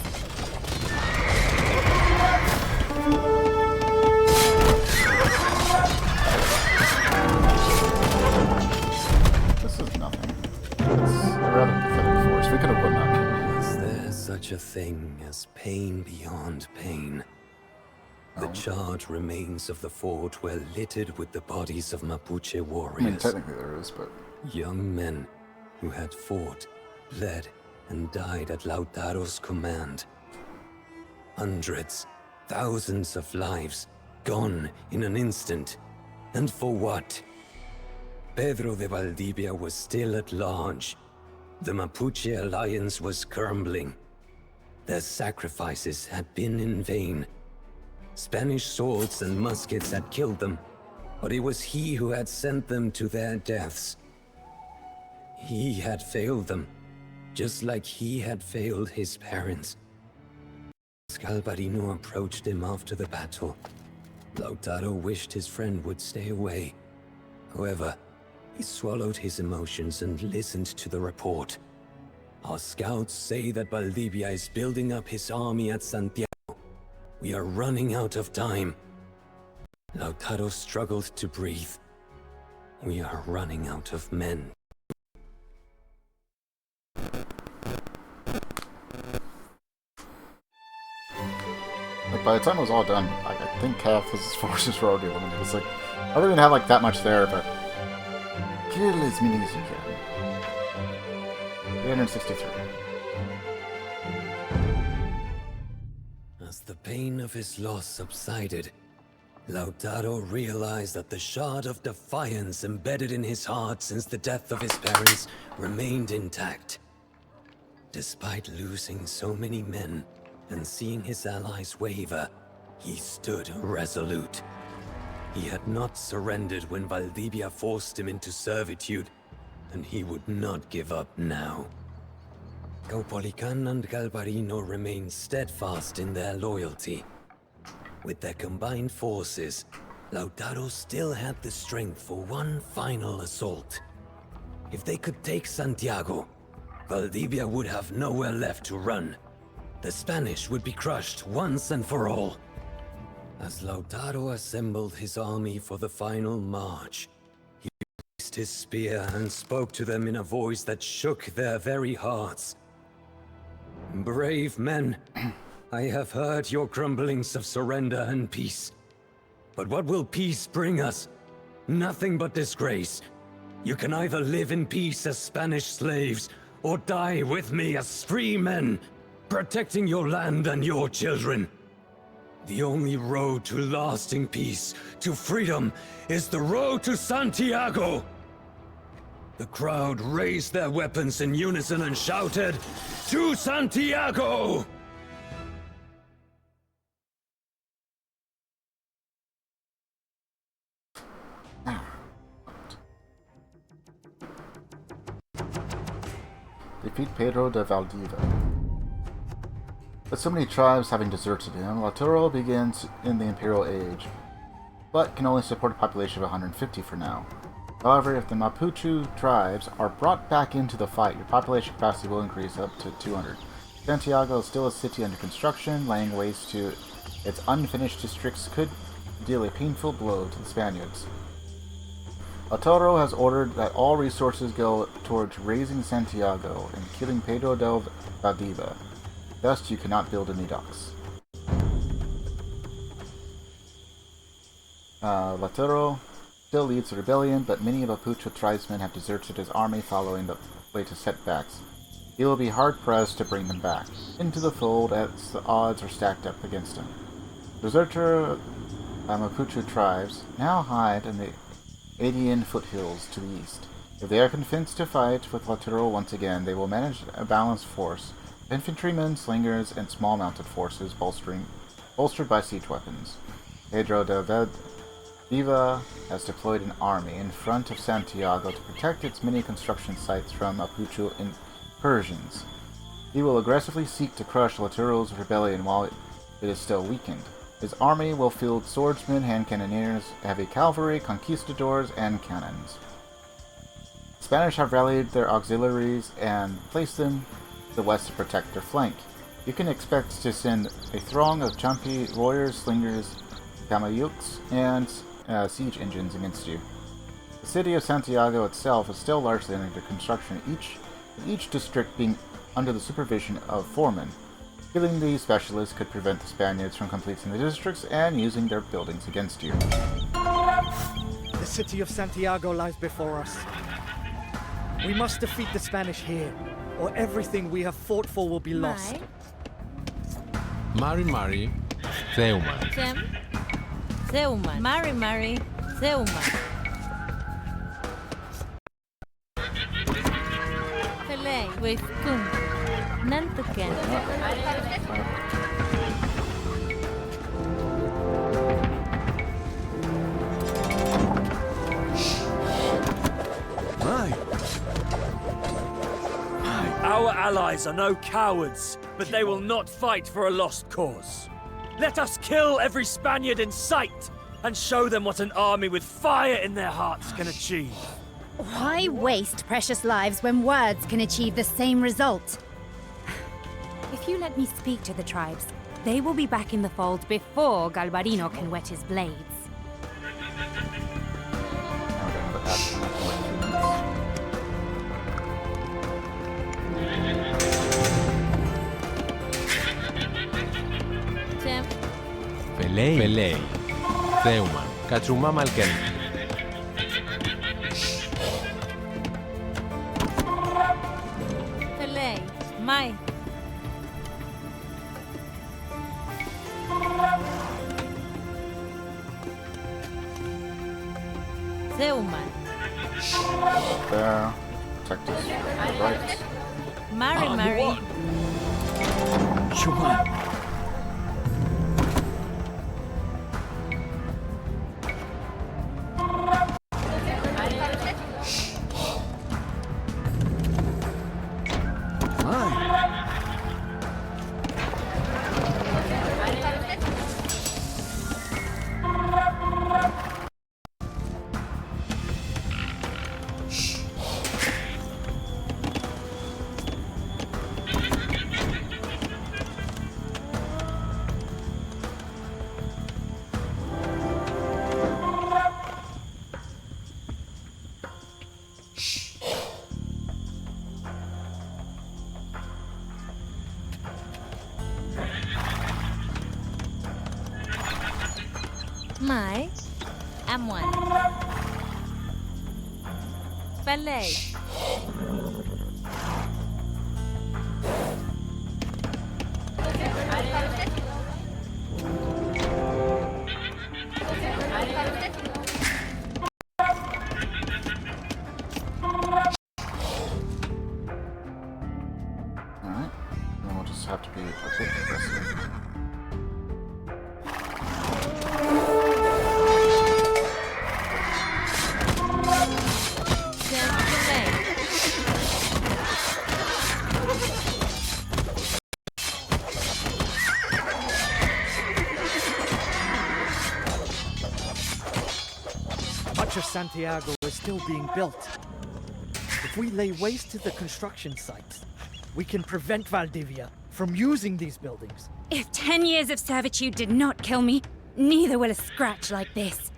This is nothing. It's a rather pathetic force. We could have won that. Was there such a thing as pain beyond pain? The charred remains of the fort were littered with the bodies of Mapuche warriors. I mean, technically there is, but... Young men who had fought, bled, and died at Lautaro's command. Hundreds, thousands of lives gone in an instant. And for what? Pedro de Valdivia was still at large. The Mapuche alliance was crumbling. Their sacrifices had been in vain. Spanish swords and muskets had killed them, but it was he who had sent them to their deaths. He had failed them, just like he had failed his parents. Galvarino approached him after the battle. Lautaro wished his friend would stay away. However, he swallowed his emotions and listened to the report. Our scouts say that Valdivia is building up his army at Santiago. We are running out of time. Lautaro struggled to breathe. We are running out of men. Like, by the time it was all done, like, I think half his forces were already eliminated. It's like, I don't even have like that much there, but kill as many as you can. 363. As the pain of his loss subsided, Lautaro realized that the shard of defiance embedded in his heart since the death of his parents remained intact. Despite losing so many men and seeing his allies waver, he stood resolute. He had not surrendered when Valdivia forced him into servitude, and he would not give up now. Caupolicán and Galvarino remained steadfast in their loyalty. With their combined forces, Lautaro still had the strength for one final assault. If they could take Santiago, Valdivia would have nowhere left to run. The Spanish would be crushed once and for all. As Lautaro assembled his army for the final march, he raised his spear and spoke to them in a voice that shook their very hearts. Brave men, I have heard your grumblings of surrender and peace. But what will peace bring us? Nothing but disgrace. You can either live in peace as Spanish slaves, or die with me as free men, protecting your land and your children. The only road to lasting peace, to freedom, is the road to Santiago! The crowd raised their weapons in unison and shouted, "To Santiago!" Defeat Pedro de Valdivia. With so many tribes having deserted him, Lautaro begins in the Imperial Age, but can only support a population of 150 for now. However, if the Mapuche tribes are brought back into the fight, your population capacity will increase up to 200. Santiago is still a city under construction. Laying waste to its unfinished districts could deal a painful blow to the Spaniards. Lautaro has ordered that all resources go towards raising Santiago and killing Pedro del Valdivia. Thus, you cannot build any docks. Lautaro still leads the rebellion, but many of Mapuche tribesmen have deserted his army following the latest setbacks. He will be hard-pressed to bring them back into the fold as the odds are stacked up against him. Deserter Mapuche tribes now hide in the Andean foothills to the east. If they are convinced to fight with Lautaro once again, they will manage a balanced force, infantrymen, slingers, and small mounted forces bolstered by siege weapons. Pedro de Valdivia has deployed an army in front of Santiago to protect its many construction sites from Mapuche incursions. He will aggressively seek to crush Lautaro's rebellion while it is still weakened. His army will field swordsmen, hand cannoneers, heavy cavalry, conquistadors, and cannons. The Spanish have rallied their auxiliaries and placed them to the west to protect their flank. You can expect to send a throng of Champi warriors, slingers, Kamayuks, and siege engines against you. The city of Santiago itself is still largely under construction, each district being under the supervision of foremen. Killing these specialists could prevent the Spaniards from completing the districts and using their buildings against you. The city of Santiago lies before us. We must defeat the Spanish here, or everything we have fought for will be lost. Mari Mari, Theuman. Theuman. Mari, Theuman. Pelei, with Kun. Nantuken. Our allies are no cowards, but they will not fight for a lost cause. Let us kill every Spaniard in sight and show them what an army with fire in their hearts can achieve. Why waste precious lives when words can achieve the same result? If you let me speak to the tribes, they will be back in the fold before Galvarino can wet his blades. Pelei, Theuman, Katsuma Malken. Pelei, Mai. Theuman. There. Protect us. Right. Mari. Shuman. Mai. M1. Pelei. Alright. Then we'll just have to be a bit aggressive. Much of Santiago is still being built. If we lay waste to the construction sites, we can prevent Valdivia from using these buildings. If 10 years of servitude did not kill me, neither will a scratch like this.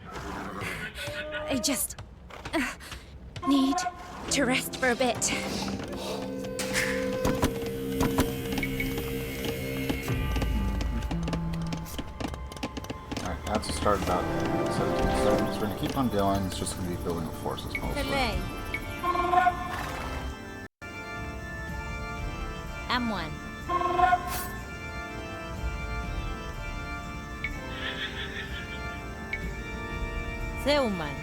I just need to rest for a bit. Alright, that's a start about 17 seconds. We're gonna keep on going. It's just gonna be building forces mostly. Pelei. M1. Theuman.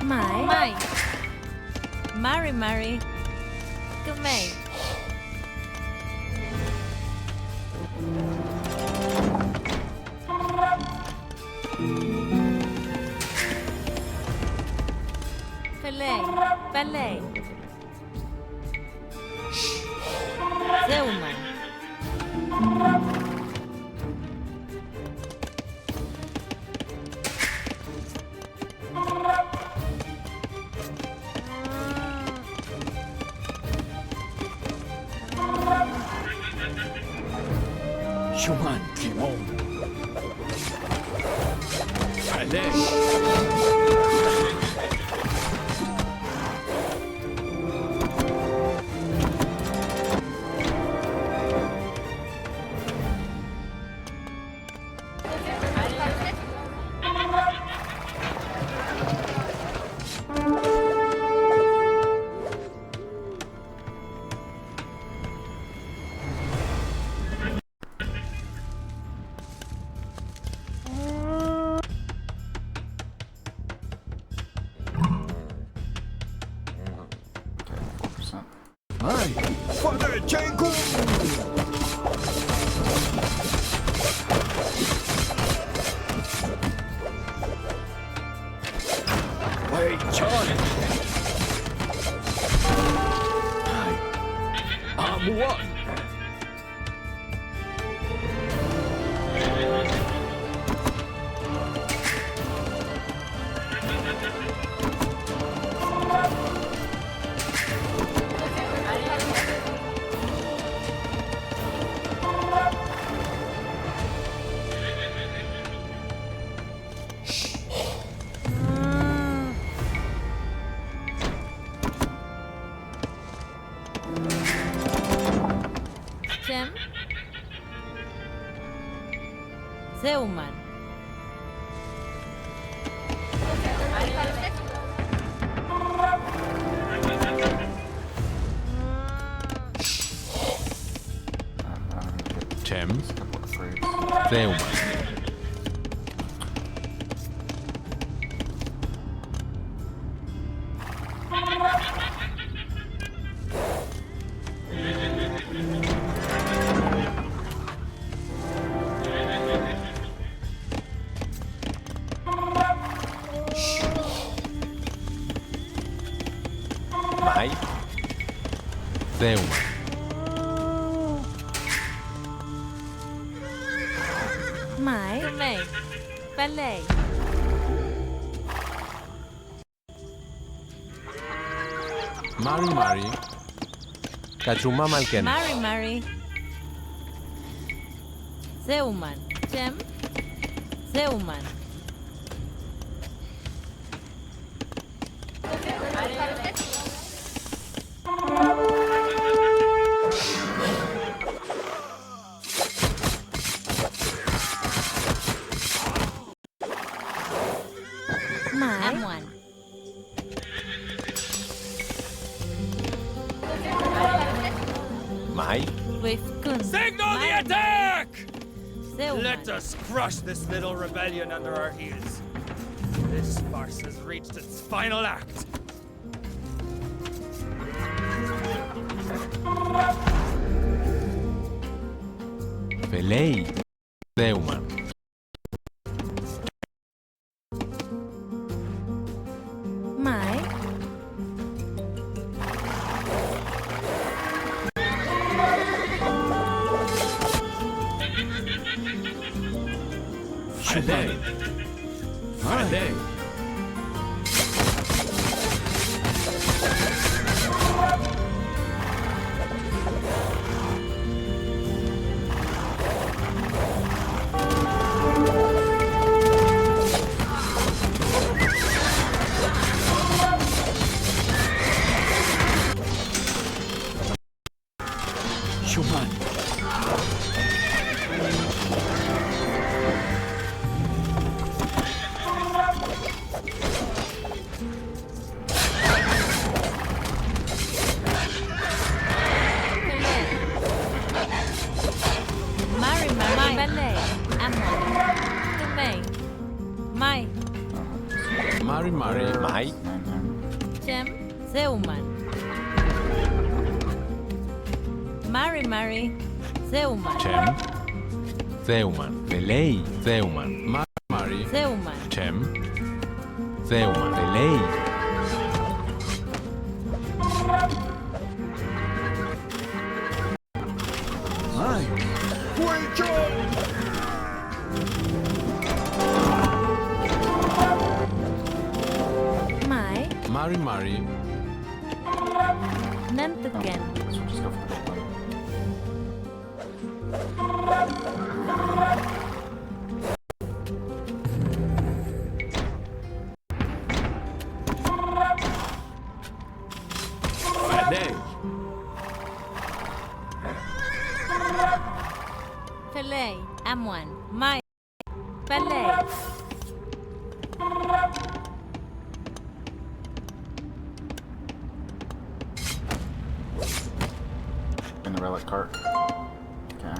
Mai. Mari. Kamei. Filet. Ballet. Zeuman. Human Timon. Allez. Hey, Father Jankum! Hey, Charlie! I'm one. Cem. Zeuman. Cem. Zeuman. Mai. Zeuman. Mai. Kamei. Ballet. Mari. Kachuma Malken. Mari. Zeuman. Cem. Zeuman. I'm one. Mai. With Kun. Signal the attack! Zeuman. Let us crush this little rebellion under our heels. This farce has reached its final act. Felei. Zeuman. Mai. Allez. Allez. Human. Mari. Ballet. Amon. Kamei. Mai. Mari. Mai. Cem. Zeuman. Mari, Zeuman. Chem. Zeuman. Velei. Zeuman. Mari. Zeuman. Chem. Zeuman. Velei. Mai. Mai. Mari. Nantuken. Filet. M1. Mai. Ballet. In the relic cart. Okay.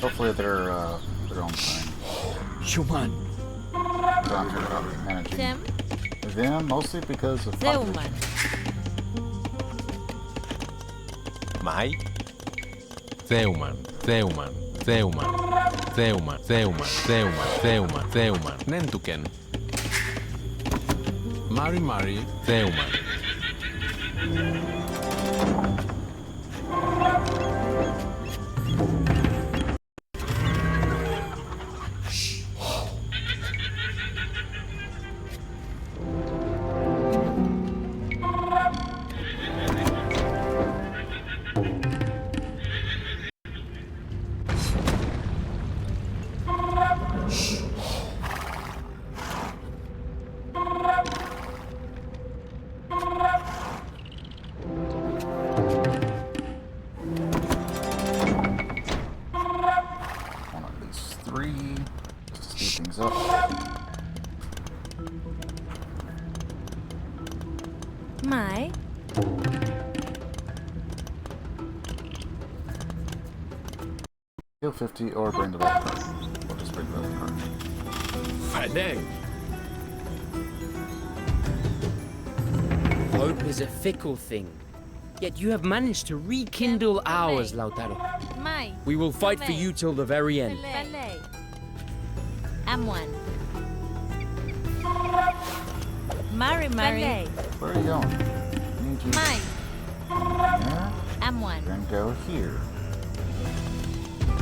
Hopefully they're their own thing. Schumann. I'm talking about managing Tim. them mostly because of Zeuman. Mai. Zeuman. Zeuman. Zeuman. Zeuman. Zeuman. Zeuman. Zeuman. Zeuman. Nentuken. Mari. Zeuman. Things up. Mai. Kill 50 or bring the relic card. We'll just bring the relic card. Hope is a fickle thing. Yet you have managed to rekindle ours, Lautaro. Mai. We will fight for you till the very end. Ballet. M1. Mari. Where are you going? I need you Mai. here. M1. Then go here.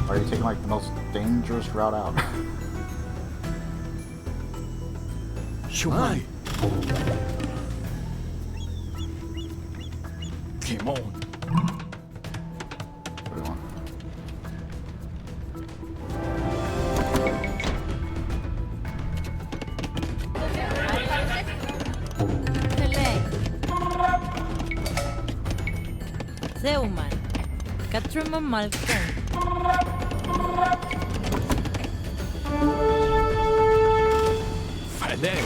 Are you taking like the most dangerous route out? Schumann. Come on. What do you want? Filet. Zeuman. Katruma Malken. Filet.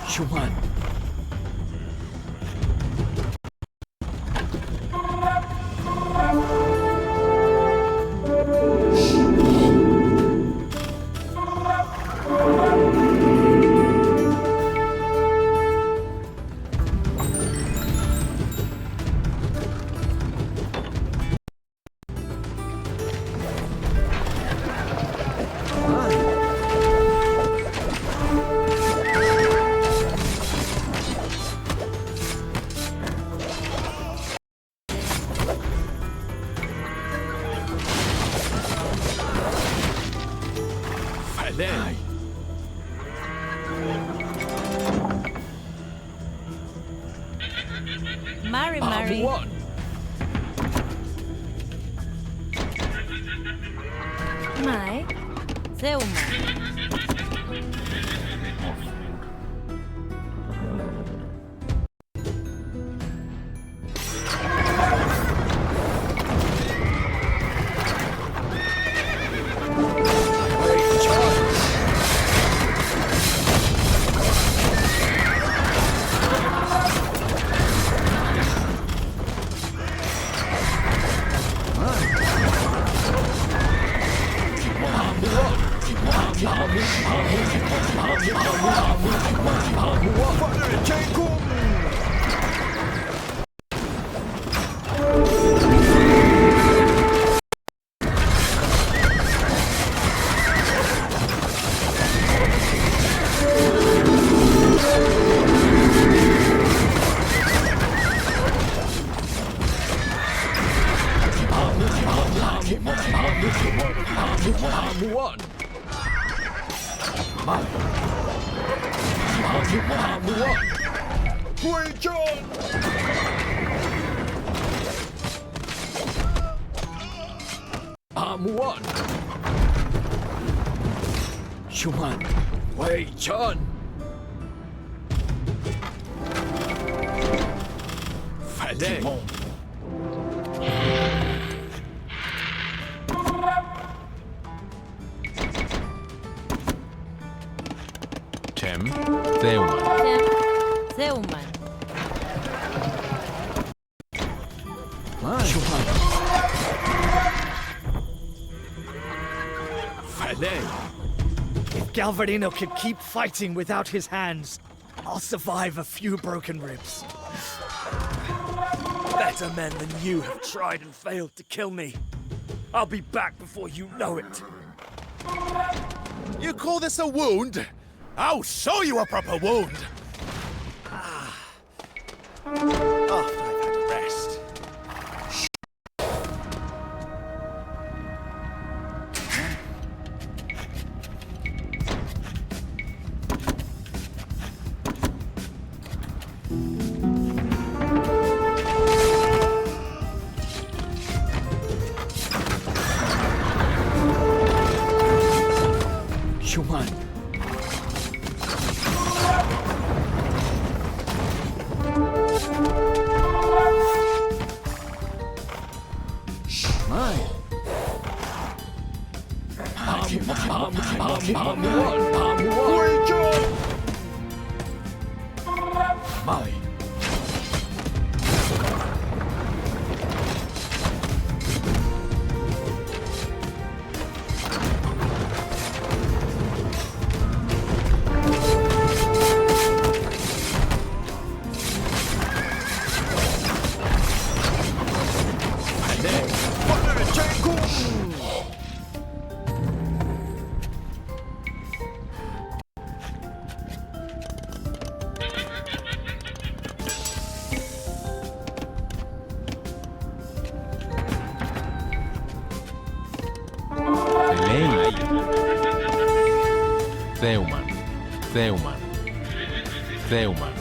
Schumann. Mari. Mai. Zeuman. Shuman, Wei Chun. Fatimon. Tem, Theuman. Theuman. Shuman. Falei. If Galvarino can keep fighting without his hands, I'll survive a few broken ribs. Better men than you have tried and failed to kill me. I'll be back before you know it. You call this a wound? I'll show you a proper wound! After I've had a rest. Shuman. Theuman, Theuman, Theuman.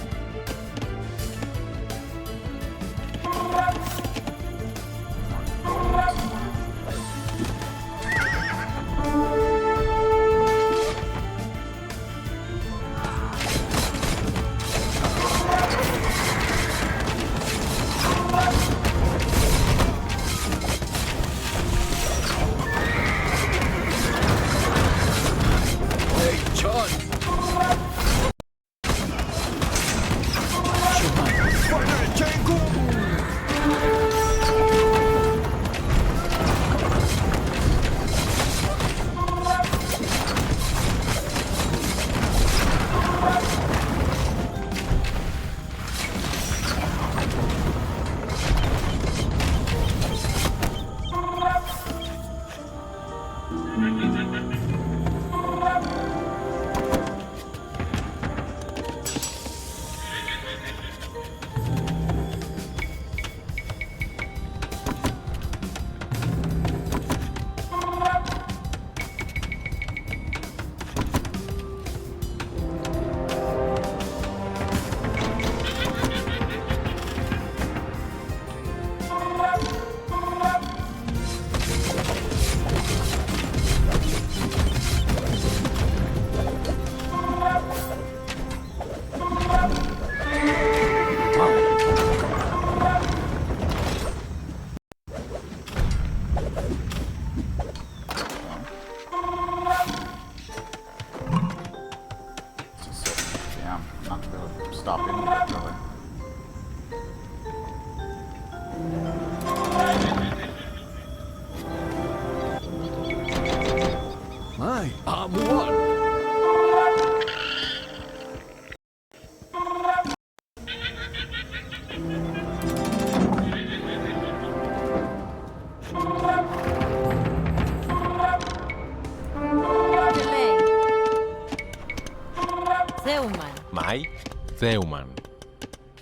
Zeuman. Mai. Zeuman.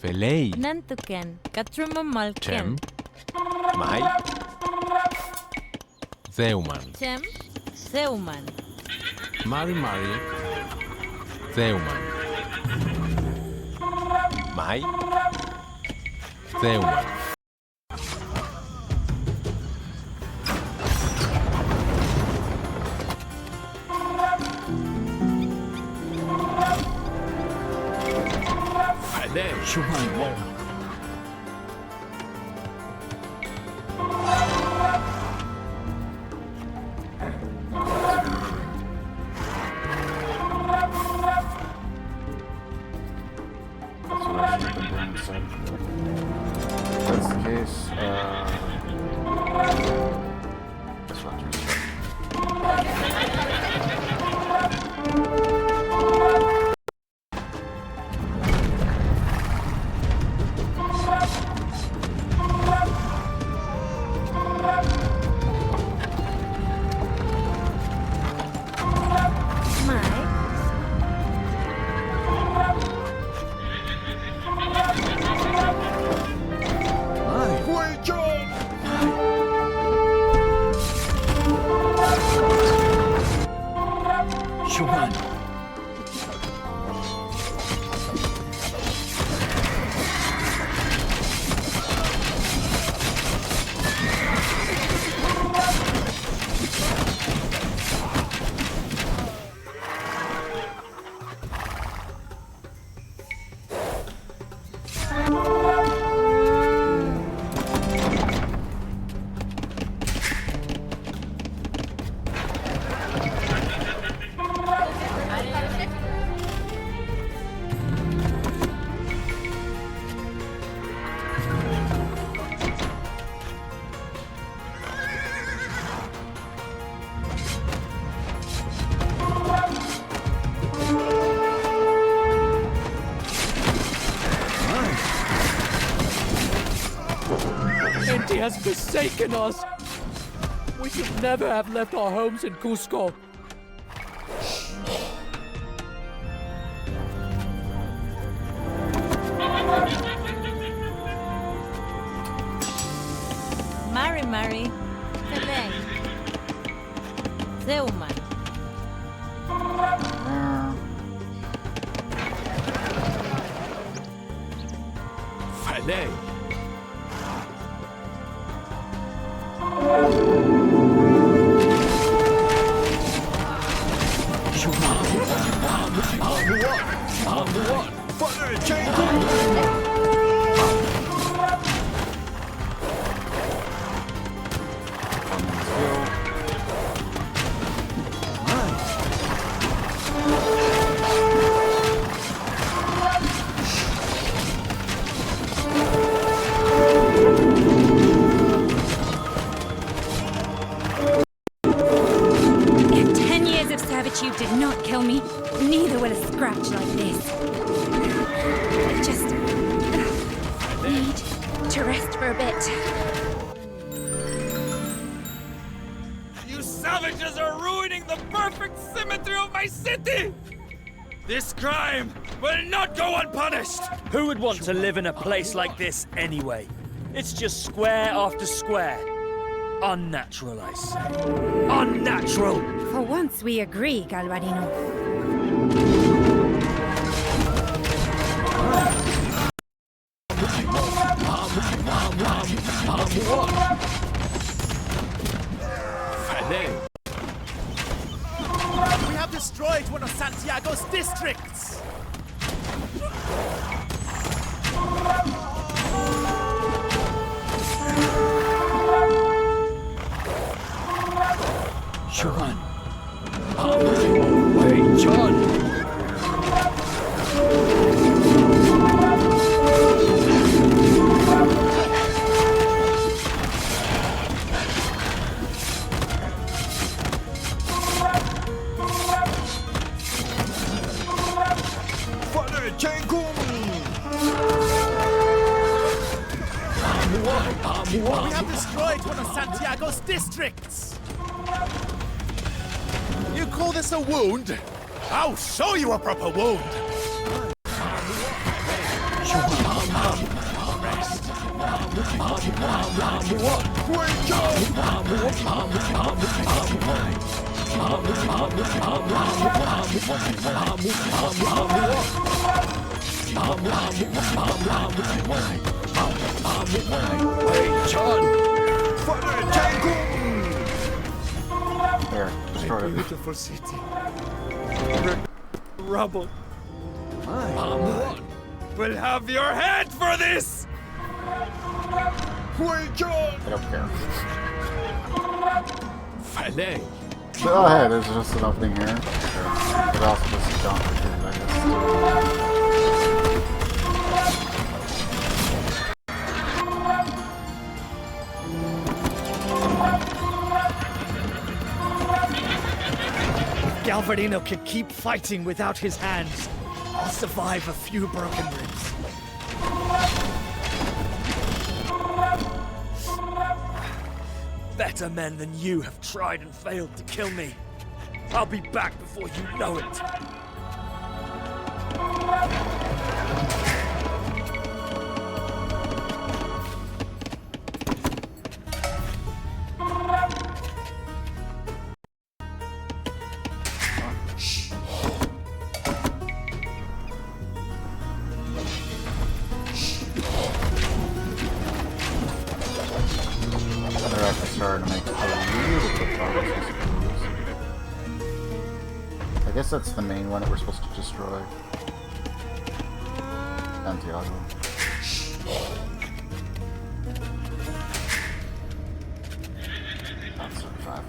Velei. Nantuken. Katrumamalken. Chem. Mai. Zeuman. Chem. Zeuman. Mari Mari. Zeuman. Mai. Zeuman. That's the case. This one's He has forsaken us. We should never have left our homes in Cusco. Mari. Velei. Zeuman. Velei. Servitude did not kill me. Neither will a scratch like this. I just need to rest for a bit. You savages are ruining the perfect symmetry of my city! This crime will not go unpunished! Who would want to live in a place like this anyway? It's just square after square. Unnatural, I say. Unnatural! For once we agree, Galvarino. We have destroyed one of Santiago's districts! John. Wait, John. We have destroyed one of Santiago's districts! You call this a wound? I'll show you a proper wound! There, destroy it. Beautiful city. Rubble. We'll have your head for this! I don't care. Filet. Oh, hey, there's just an opening here. Sure. But also just a jump here, I guess. Galvardino can keep fighting without his hands. I'll survive a few broken ribs. Better men than you have tried and failed to kill me. I'll be back before you know it. Starting to make a little bit of progress, I suppose. I guess that's the main one that we're supposed to destroy. Santiago. That's 35.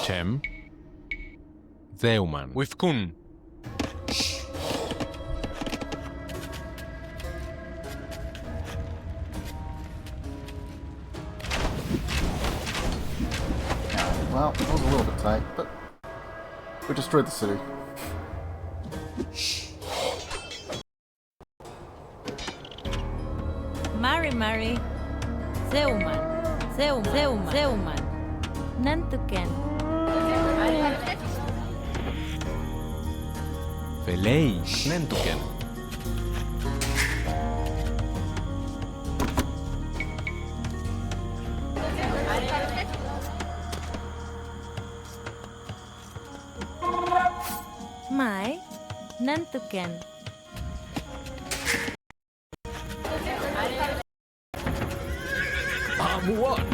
Chem. Δέουμαν. Wifkun. Well, it was a little bit tight, but we destroyed the city. Mari. Zeuman. Zeuman. Nantuken. Felei. Nentuken. Mai. Nantuken. What?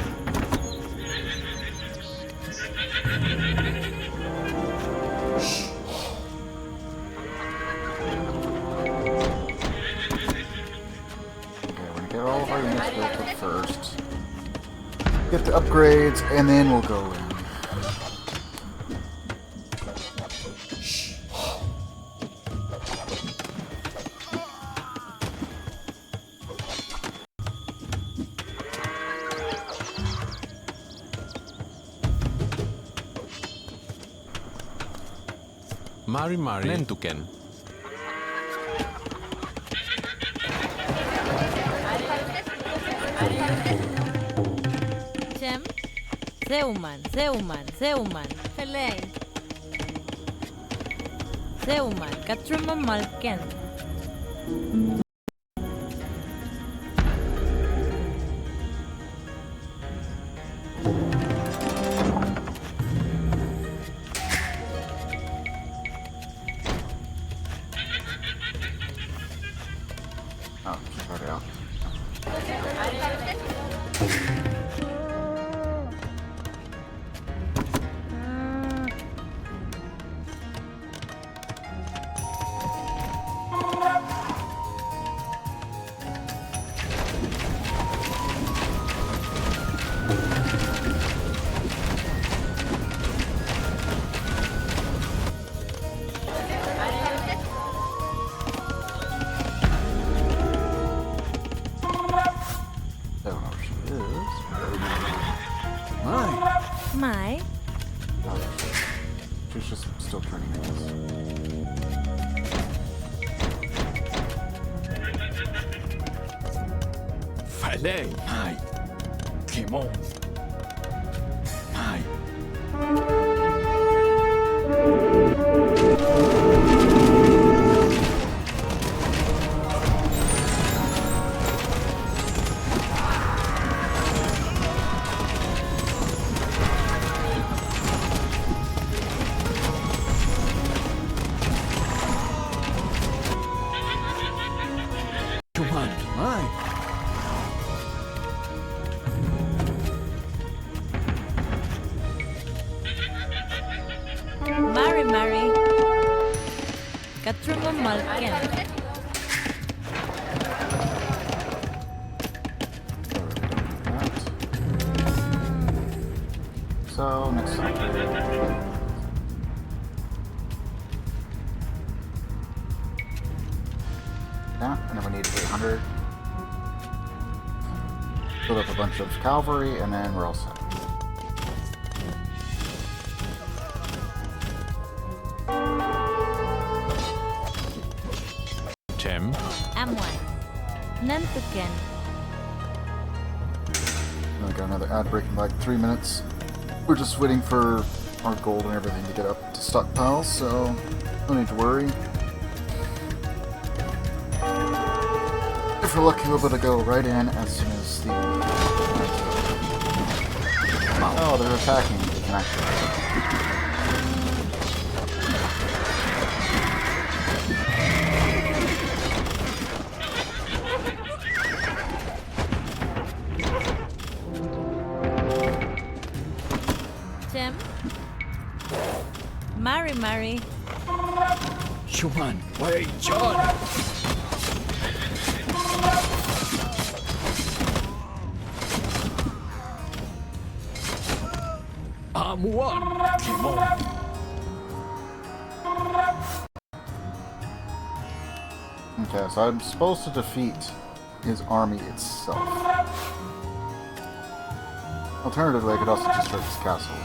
Get all of our units built up first. Get the upgrades, and then we'll go in. Mari. Nentuken. Chem. Zeuman. Felei. Zeuman. Katruma Malken. Oh, check that out. Mai. She's just still turning this. Filet. Mai. Kimon. Mai. Malken. So, next time. Yeah, and then we need 800. Build up a bunch of cavalry, and then we're all set. Chem. Amwan. Nantuken. I got another ad break in like 3 minutes. We're just waiting for our gold and everything to get up to stockpiles, so no need to worry. If we're lucky, we'll be able to go right in as soon as the... Oh, they're attacking. We can actually... Tim. Mari. Shuman, wait, John. I'm one. Come on. Okay, so I'm supposed to defeat his army itself. Alternatively, I could also destroy his castle.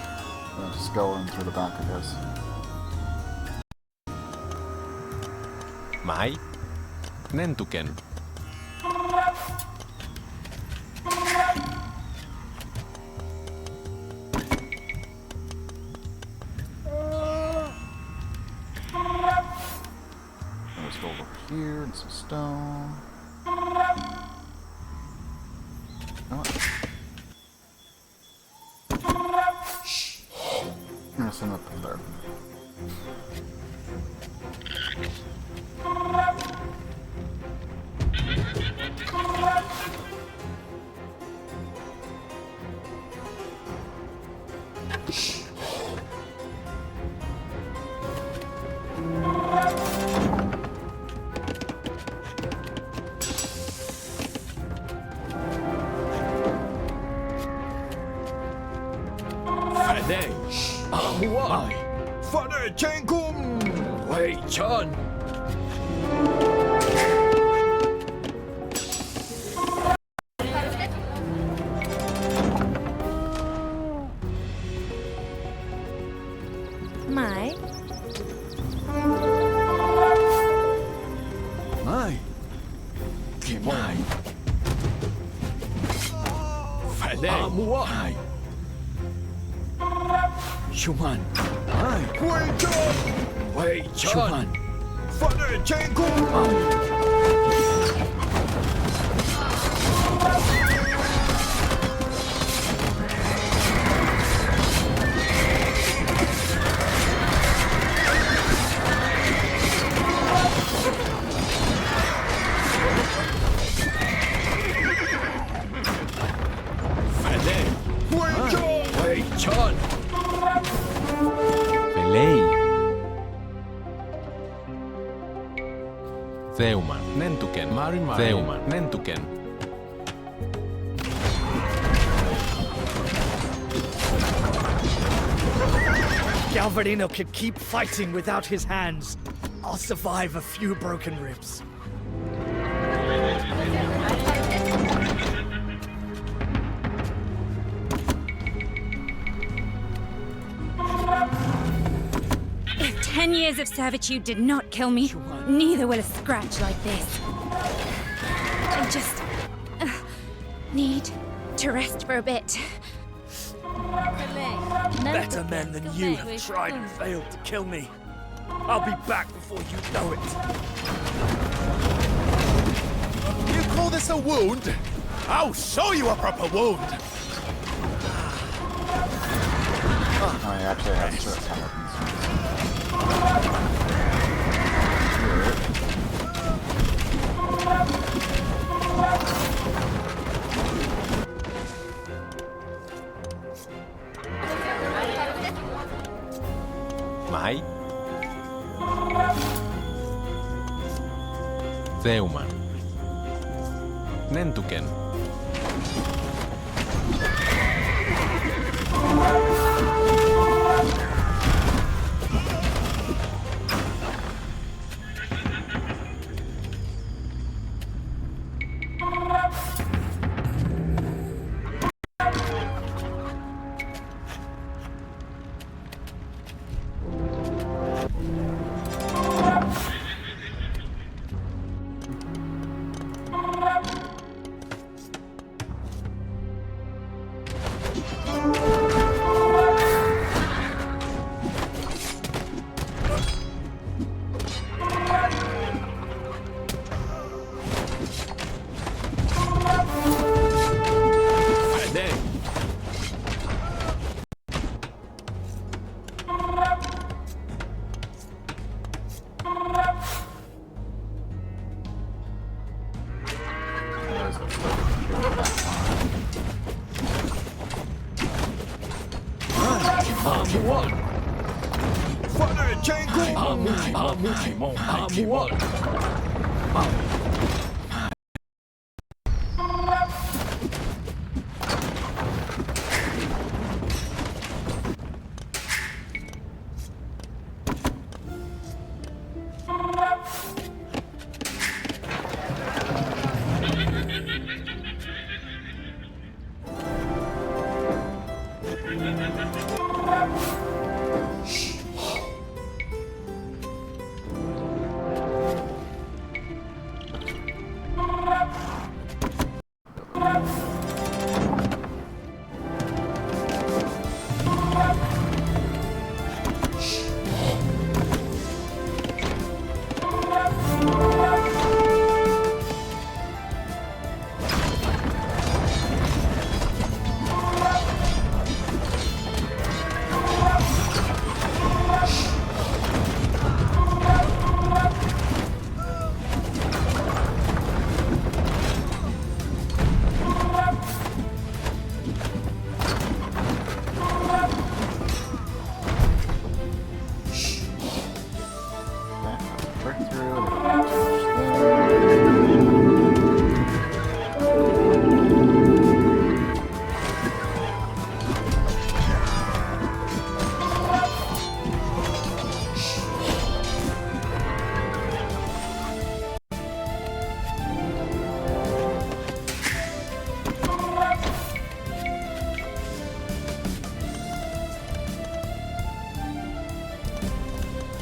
And just go in through the back, I guess. Mai. Nentuken. Let's go over here and some stone. I'm gonna send him up there. Amuan! Father Chenkum! Wei Chan! Mai. Mai. Kimai. Fale. Amuan. Shuman. Mai. Wei Chan. Wei Chan. Shuman. Father Chenkum. Theuman, Nentuken, Mari, Theuman, Nentuken. Galvarino can keep fighting without his hands. I'll survive a few broken ribs. If 10 years of servitude did not kill me, neither will a scratch like this. I just need to rest for a bit. Better men than you have tried and failed to kill me. I'll be back before you know it. You call this a wound? I'll show you a proper wound! Oh, I actually have certain weapons. Mai. Theuman. Nentuken.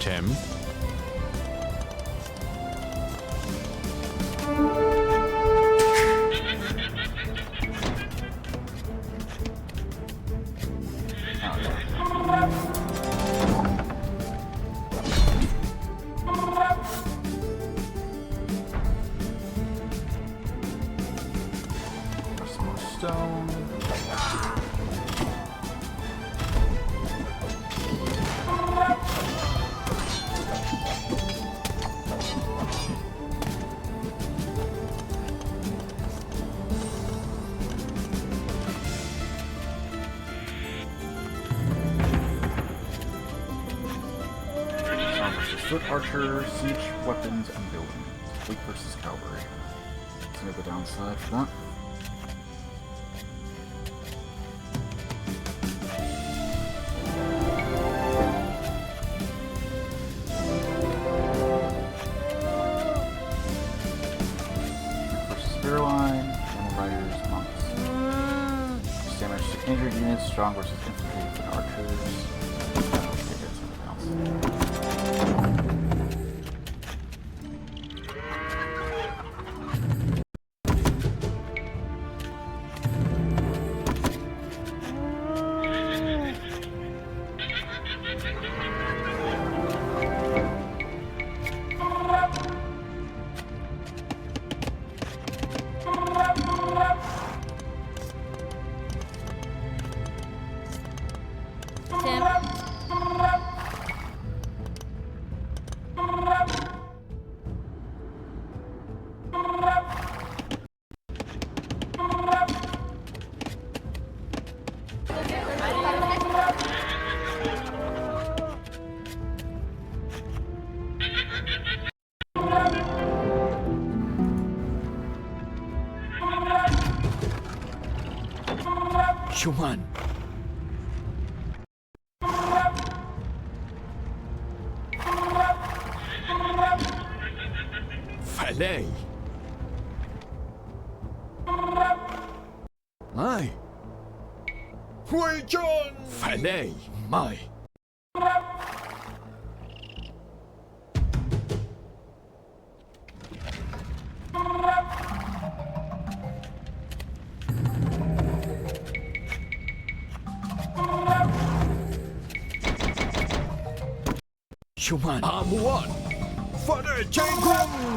Chem. Foot archer, siege weapons, and buildings. Fleet versus cavalry. Let's go the downside for that. Versus spear line, camel riders, monks. Damage to injured units, strong versus infantry, foot archers. Okay, that's something else. Cuman. Falei. Mai. Huichon. Falei. Mai. Cuman. Amuan. Father Jengum.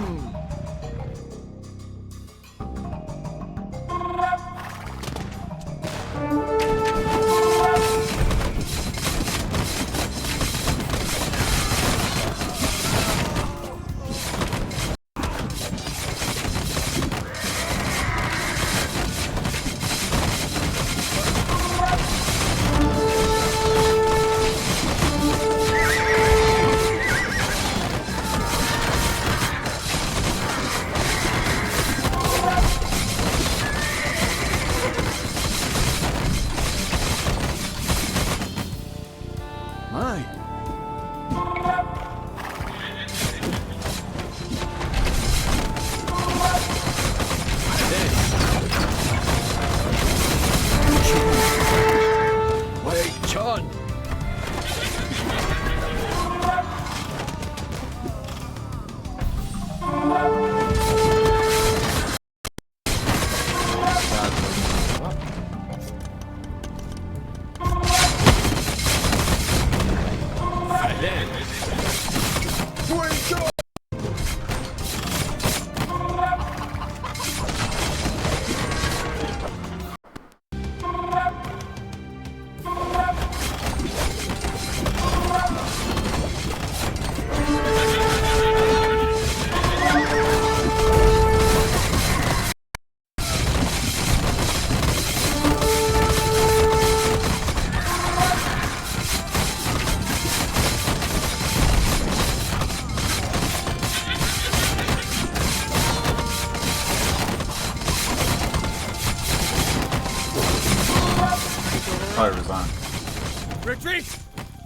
Retreat!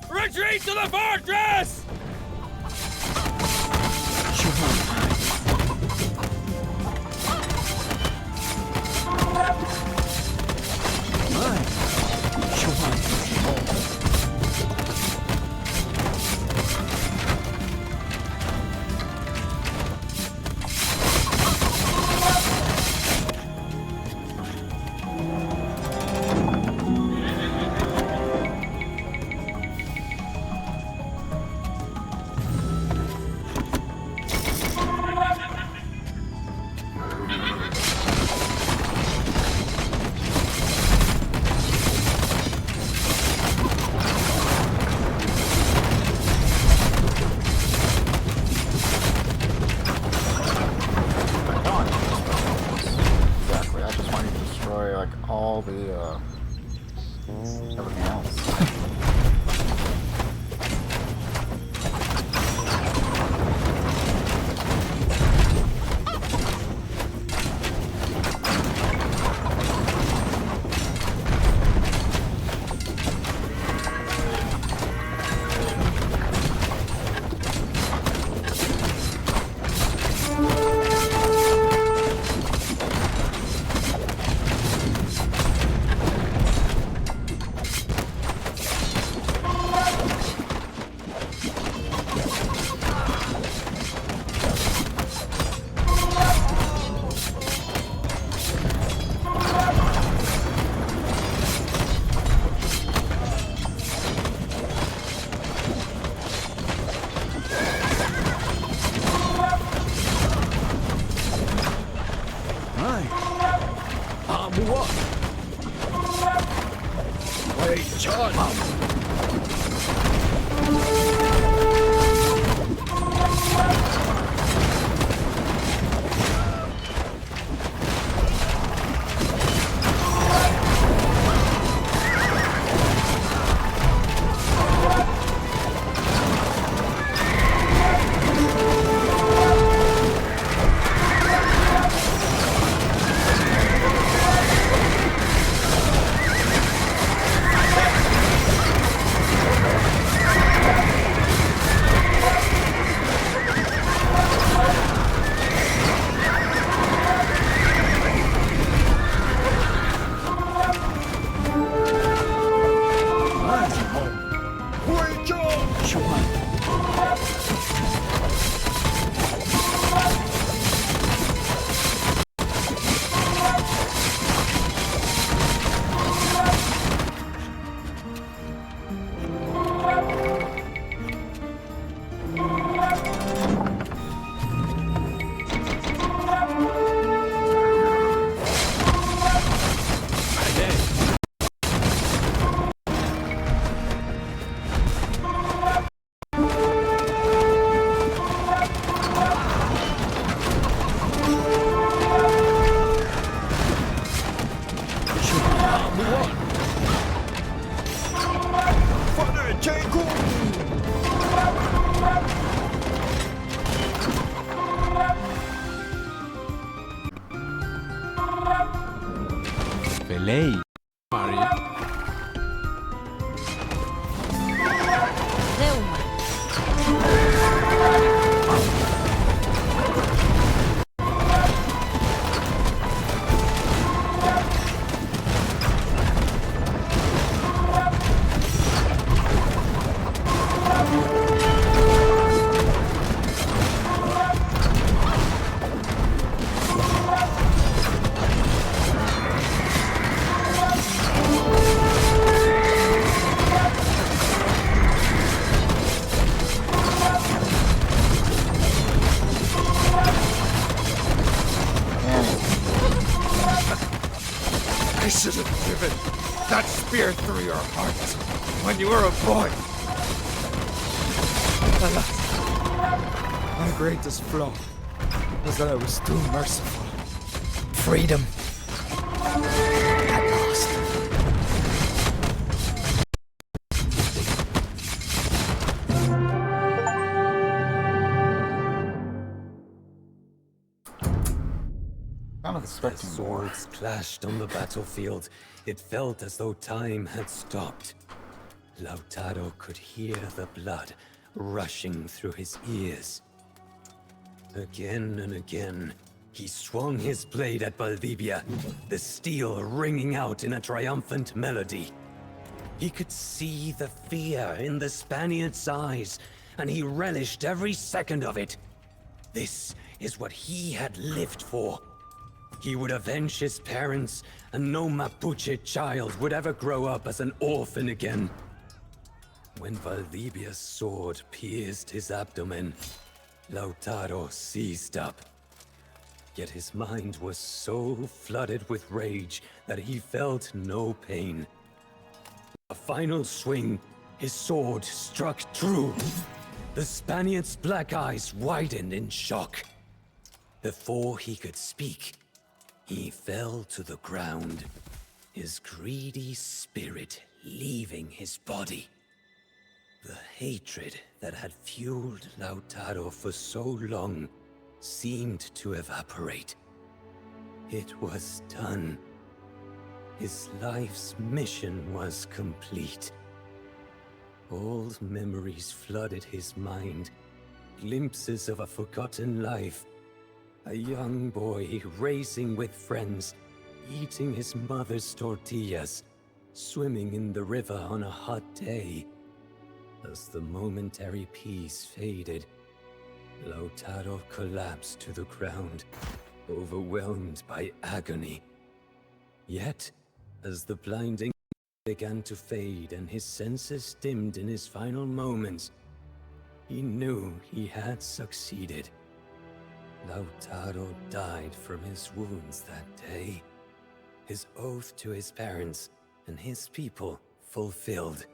Retreat to the fortress! Lei, Maria. I should have driven that spear through your heart when you were a boy. Alas, my greatest flaw was that I was too merciful. Freedom. At last. As swords clashed on the battlefield, it felt as though time had stopped. Lautaro could hear the blood rushing through his ears. Again and again, he swung his blade at Valdivia, the steel ringing out in a triumphant melody. He could see the fear in the Spaniard's eyes, and he relished every second of it. This is what he had lived for. He would avenge his parents, and no Mapuche child would ever grow up as an orphan again. When Valdivia's sword pierced his abdomen, Lautaro seized up. Yet his mind was so flooded with rage that he felt no pain. A final swing, his sword struck true. The Spaniard's black eyes widened in shock. Before he could speak, he fell to the ground, his greedy spirit leaving his body. The hatred that had fueled Lautaro for so long seemed to evaporate. It was done. His life's mission was complete. Old memories flooded his mind, glimpses of a forgotten life. A young boy racing with friends, eating his mother's tortillas, swimming in the river on a hot day. As the momentary peace faded, Lautaro collapsed to the ground, overwhelmed by agony. Yet, as the blinding began to fade and his senses dimmed in his final moments, he knew he had succeeded. Lautaro died from his wounds that day, his oath to his parents and his people fulfilled.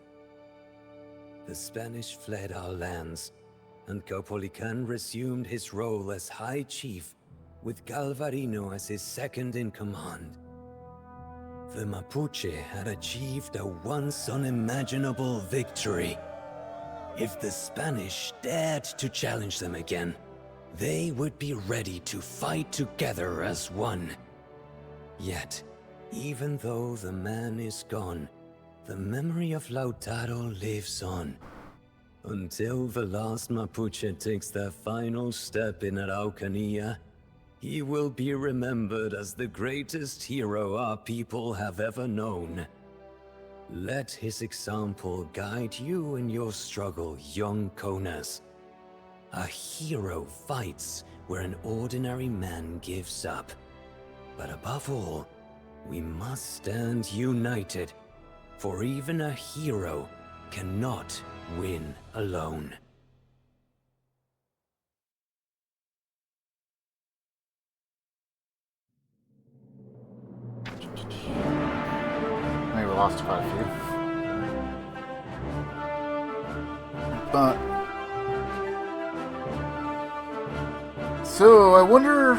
The Spanish fled our lands, and Caupolicán resumed his role as High Chief, with Galvarino as his second-in-command. The Mapuche had achieved a once-unimaginable victory. If the Spanish dared to challenge them again, they would be ready to fight together as one. Yet, even though the man is gone, the memory of Lautaro lives on. Until the last Mapuche takes their final step in Araucania, he will be remembered as the greatest hero our people have ever known. Let his example guide you in your struggle, young Konas. A hero fights where an ordinary man gives up. But above all, we must stand united, for even a hero cannot win alone. Maybe we lost quite a few. But so I wonder.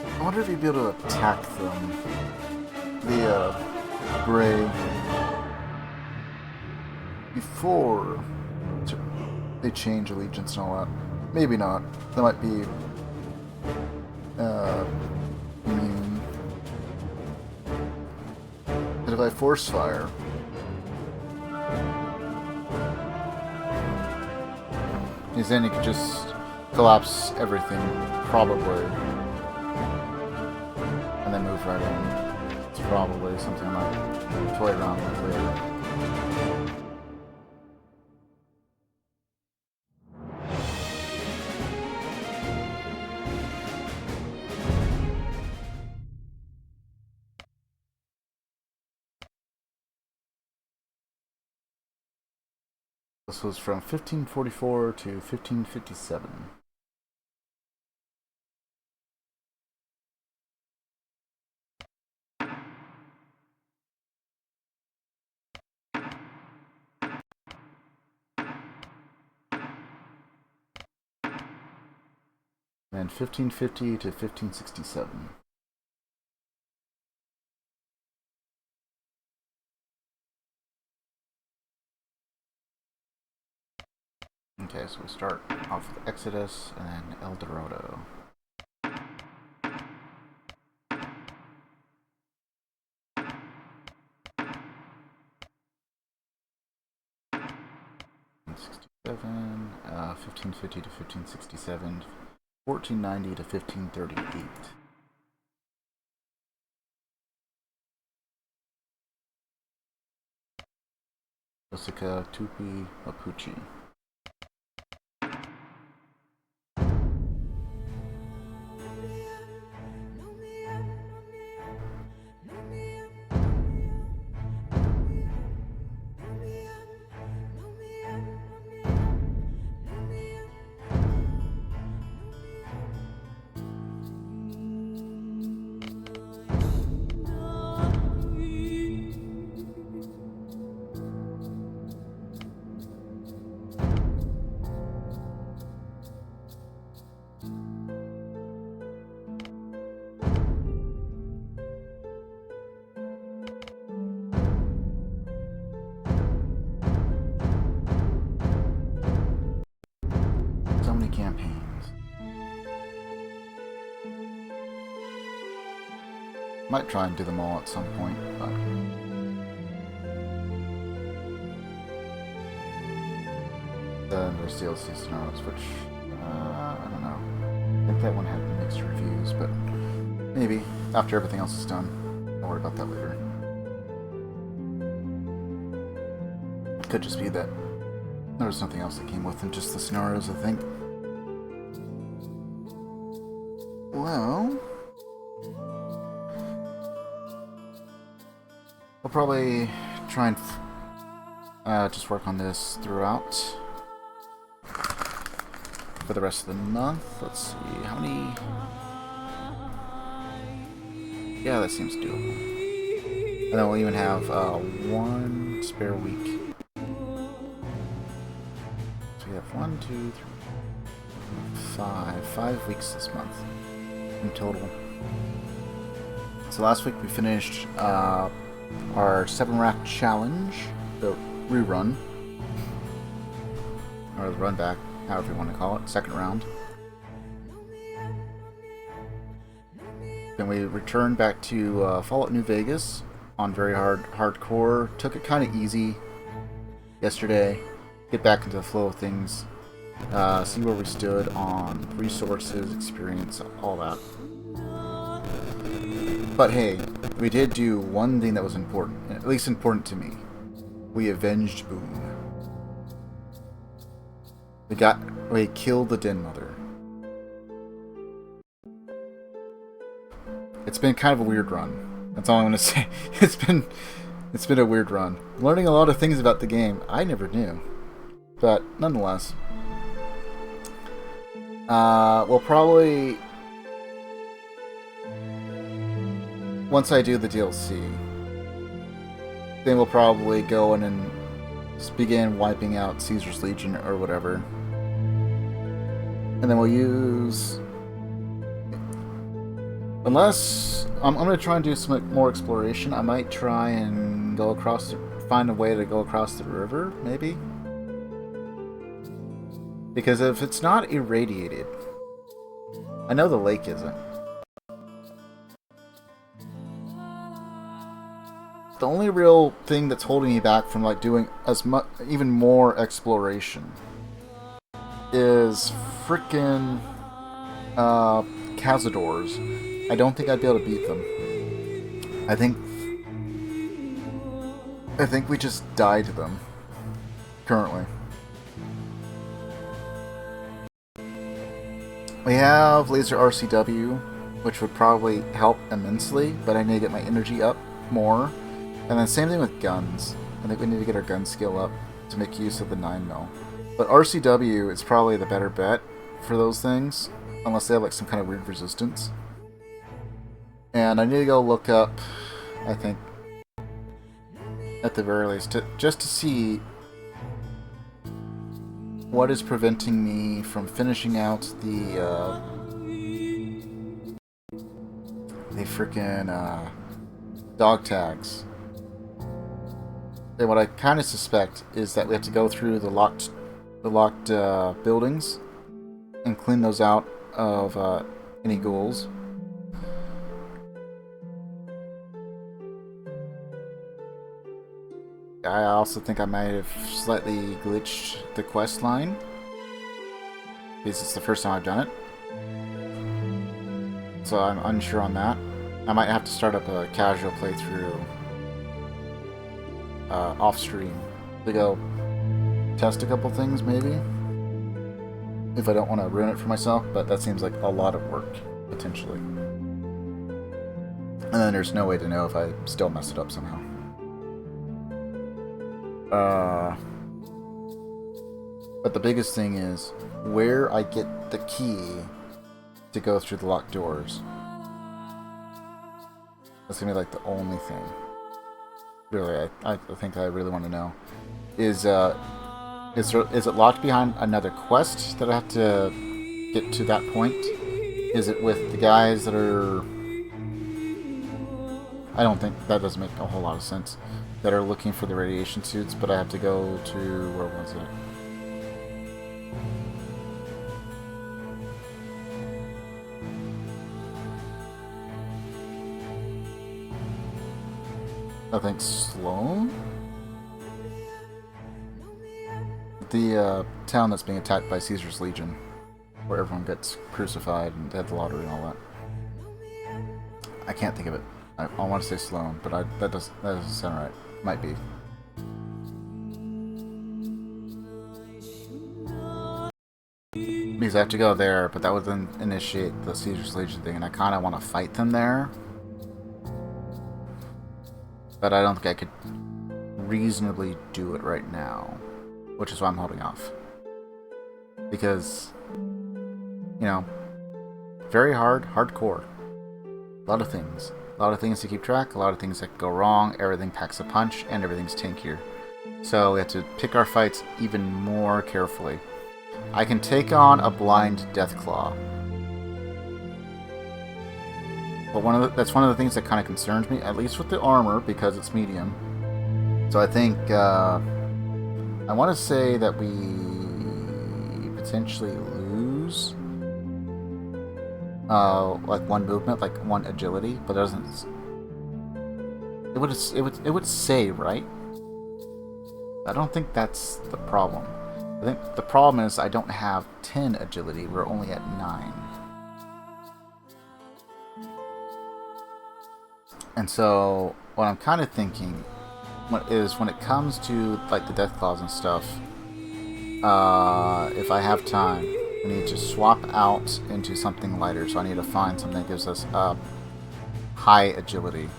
I wonder if you'd be able to attack them. The Bray before they change allegiance and all that. maybe not. That might be immune. But if I force fire, because then you could just collapse everything, probably, and then move right in. It's probably something I might toy around with later. This was from 1544 to 1557. And 1550 to 1567. Okay, so we start off with Exodus and then El Dorado. '67, 1550 to 1567, 1490 to 1538. Jessica, Tupi, Mapuche. So many campaigns. Might try and do them all at some point, but then there's DLC scenarios, which I don't know. I think that one had mixed reviews, but maybe after everything else is done, I'll worry about that later. Could just be that there was something else that came with them, just the scenarios, I think. Well, I'll probably try and just work on this throughout for the rest of the month. Let's see, how many? Yeah, that seems doable. And then we'll even have one spare week. So we have 1, 2, 3, 5 weeks this month in total. So last week we finished our 7-rack challenge, the rerun, or the run back, however you want to call it, second round. Then we returned back to Fallout New Vegas on very hardcore. Took it kind of easy yesterday. Get back into the flow of things. See where we stood on resources, experience, all that. But hey, we did do one thing that was important, at least important to me. We avenged Boone. We killed the Den Mother. It's been kind of a weird run. That's all I'm gonna say. It's been a weird run. Learning a lot of things about the game I never knew. But nonetheless. We'll probably, once I do the DLC, then we'll probably go in and begin wiping out Caesar's Legion or whatever. And then we'll use, unless I'm going to try and do some more exploration. I might try and go across, find a way to go across the river, maybe. Because if it's not irradiated, I know the lake isn't. The only real thing that's holding me back from like doing as much, even more exploration, is frickin' Cazadors. I don't think I'd be able to beat them. I think we just die to them currently. We have laser RCW, which would probably help immensely, but I need to get my energy up more. And then same thing with guns. I think we need to get our gun skill up to make use of the 9mm. But RCW is probably the better bet for those things, unless they have like some kind of weird resistance. And I need to go look up, I think, at the very least, just to see what is preventing me from finishing out the frickin' dog tags. And what I kind of suspect is that we have to go through the locked buildings and clean those out of any ghouls. I also think I might have slightly glitched the quest line, because it's the first time I've done it. So I'm unsure on that. I might have to start up a casual playthrough off stream to go test a couple things, maybe, if I don't want to ruin it for myself. But that seems like a lot of work potentially, and then there's no way to know if I still mess it up somehow. But the biggest thing is where I get the key to go through the locked doors. That's gonna be like the only thing. Really, I think I really want to know. Is it locked behind another quest that I have to get to that point? Is it with the guys that are... I don't think that doesn't make a whole lot of sense. That are looking for the radiation suits, but I have to go to... where was it? I think Sloan? The town that's being attacked by Caesar's Legion, where everyone gets crucified and had the lottery and all that. I can't think of it. I want to say Sloan, but that doesn't sound right. Might be. Because I have to go there, but that would then initiate the Caesar's Legion thing, and I kind of want to fight them there. But I don't think I could reasonably do it right now, which is why I'm holding off. Because, you know, very hardcore. A lot of things. A lot of things to keep track, a lot of things that could go wrong, everything packs a punch, and everything's tankier. So we have to pick our fights even more carefully. I can take on a blind Deathclaw. But that's one of the things that kind of concerns me, at least with the armor, because it's medium. So I think, I want to say that we potentially lose like one movement, like one agility, but it doesn't. It would say, right? I don't think that's the problem. I think the problem is I don't have 10 agility. We're only at 9. And so what I'm kind of thinking is when it comes to like the Deathclaws and stuff, if I have time, I need to swap out into something lighter. So I need to find something that gives us high agility.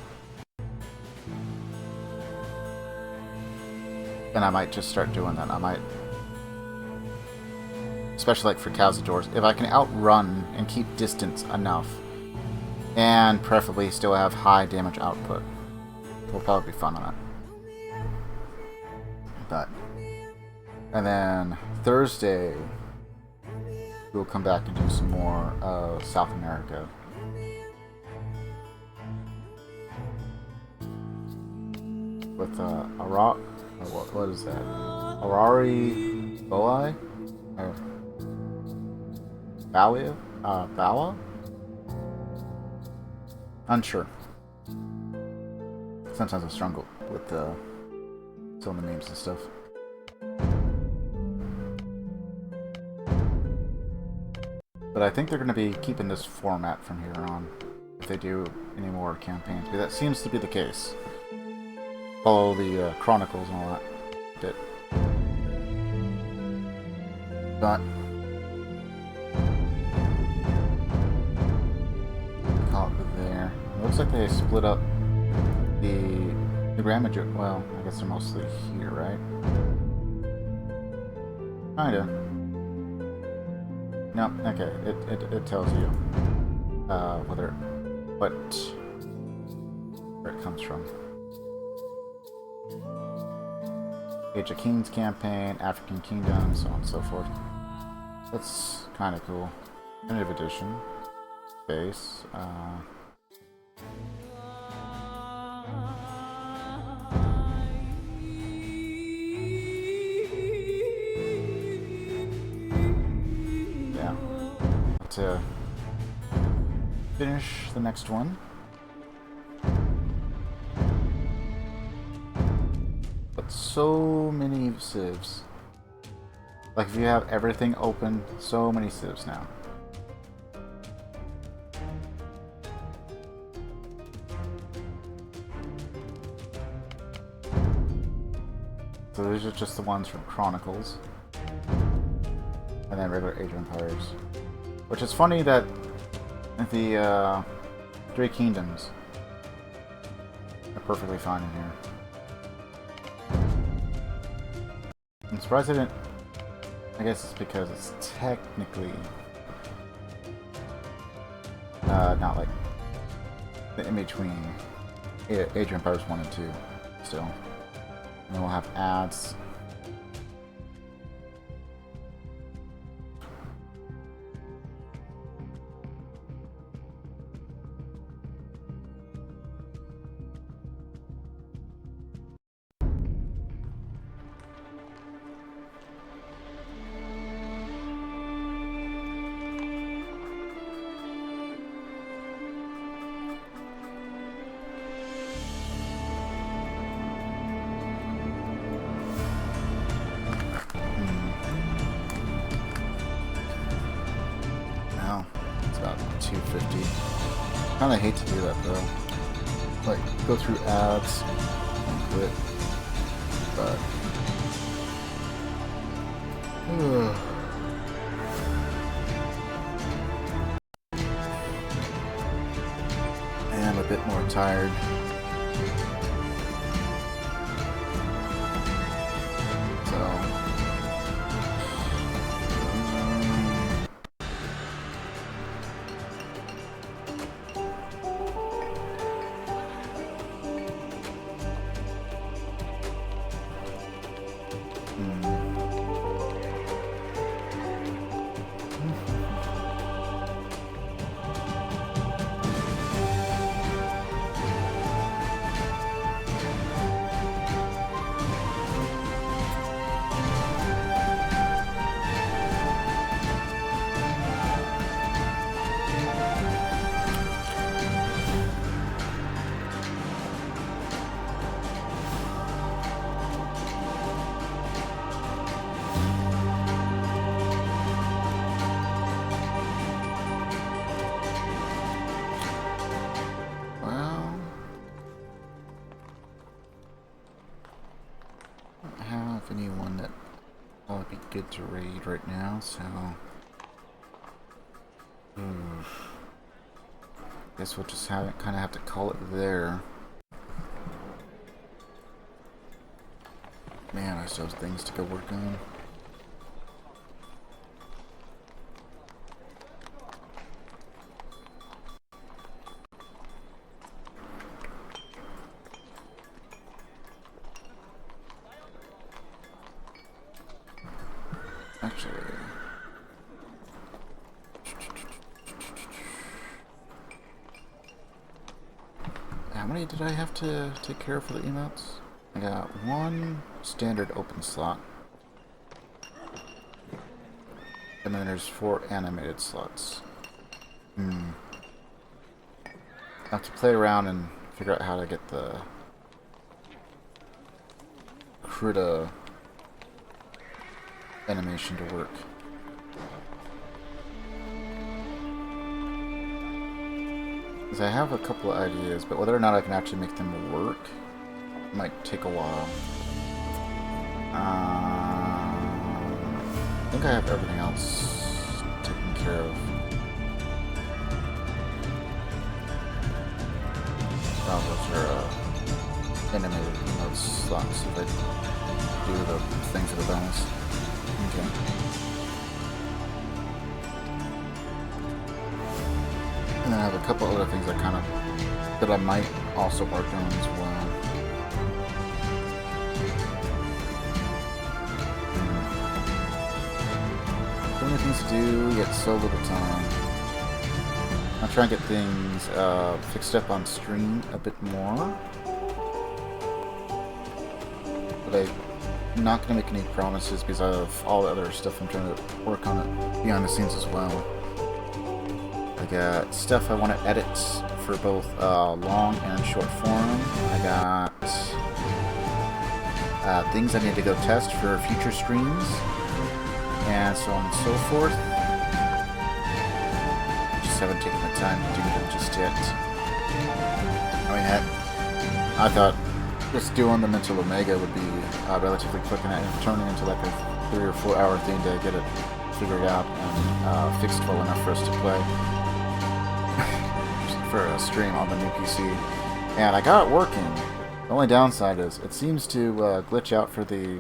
And I might just start doing that. I might, especially like for Cazadors, if I can outrun and keep distance enough, and preferably still have high damage output, we'll probably be fun on it. But, and then Thursday, we'll come back and do some more of South America. With what is that? Arari Boai? Bawa? Unsure. Sometimes I struggle with some of the names and stuff. But I think they're going to be keeping this format from here on, if they do any more campaigns. But that seems to be the case. Follow the chronicles and all that bit. But call it there. It looks like they split up the Grand Major. Well, I guess they're mostly here, right? Kinda. No, okay. It tells you where it comes from. Age of Kings campaign, African Kingdom, so on and so forth. That's kind of cool. End of edition. Base. Yeah. To finish the next one. But so many civs. Like if you have everything open, so many civs now. So these are just the ones from Chronicles. And then regular Age of Empires. Which is funny that the Three Kingdoms are perfectly fine in here. I'm surprised I didn't. I guess it's because it's technically not like the in between Age of Empires 1 and 2 still. And then we'll have ads. I hate to do that though. Like, go through ads and quit. But I am a bit more tired. Anyone that would be good to raid right now, so guess we'll just kind of have to call it there. Man, I still have things to go work on. How many did I have to take care of for the emotes? I got one standard open slot. And then there's 4 animated slots. I have to play around and figure out how to get the Krita animation to work. Because I have a couple of ideas, but whether or not I can actually make them work might take a while. I think I have everything else taken care of. Oh, those are animated emote slots if I do the thing for the bonus. Okay. And then I have a couple other things that I might also work on as well. So many things to do, yet so little time. I'll try and get things fixed up on stream a bit more. But I'm not going to make any promises because of all the other stuff I'm trying to work on it behind the scenes as well. I got stuff I want to edit for both long and short form. I got things I need to go test for future streams, and so on and so forth. Just haven't taken the time to do them just yet. I mean, I thought just doing the Mental Omega would be relatively quick, and turning into like a 3 or 4 hour thing to get it figured out and fixed well enough for us to play for a stream on the new PC. And I got it working. The only downside is it seems to glitch out for the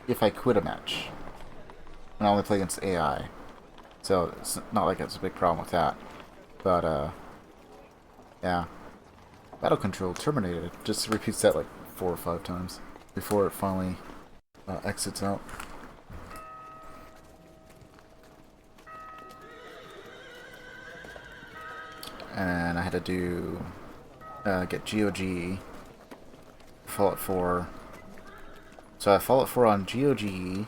if I quit a match and I only play against AI. So it's not like it's a big problem with that. But yeah. Battle control terminated. Just repeats that like 4 or 5 times before it finally exits out. And I had to do get GOG, Fallout 4. So I have Fallout 4 on GOG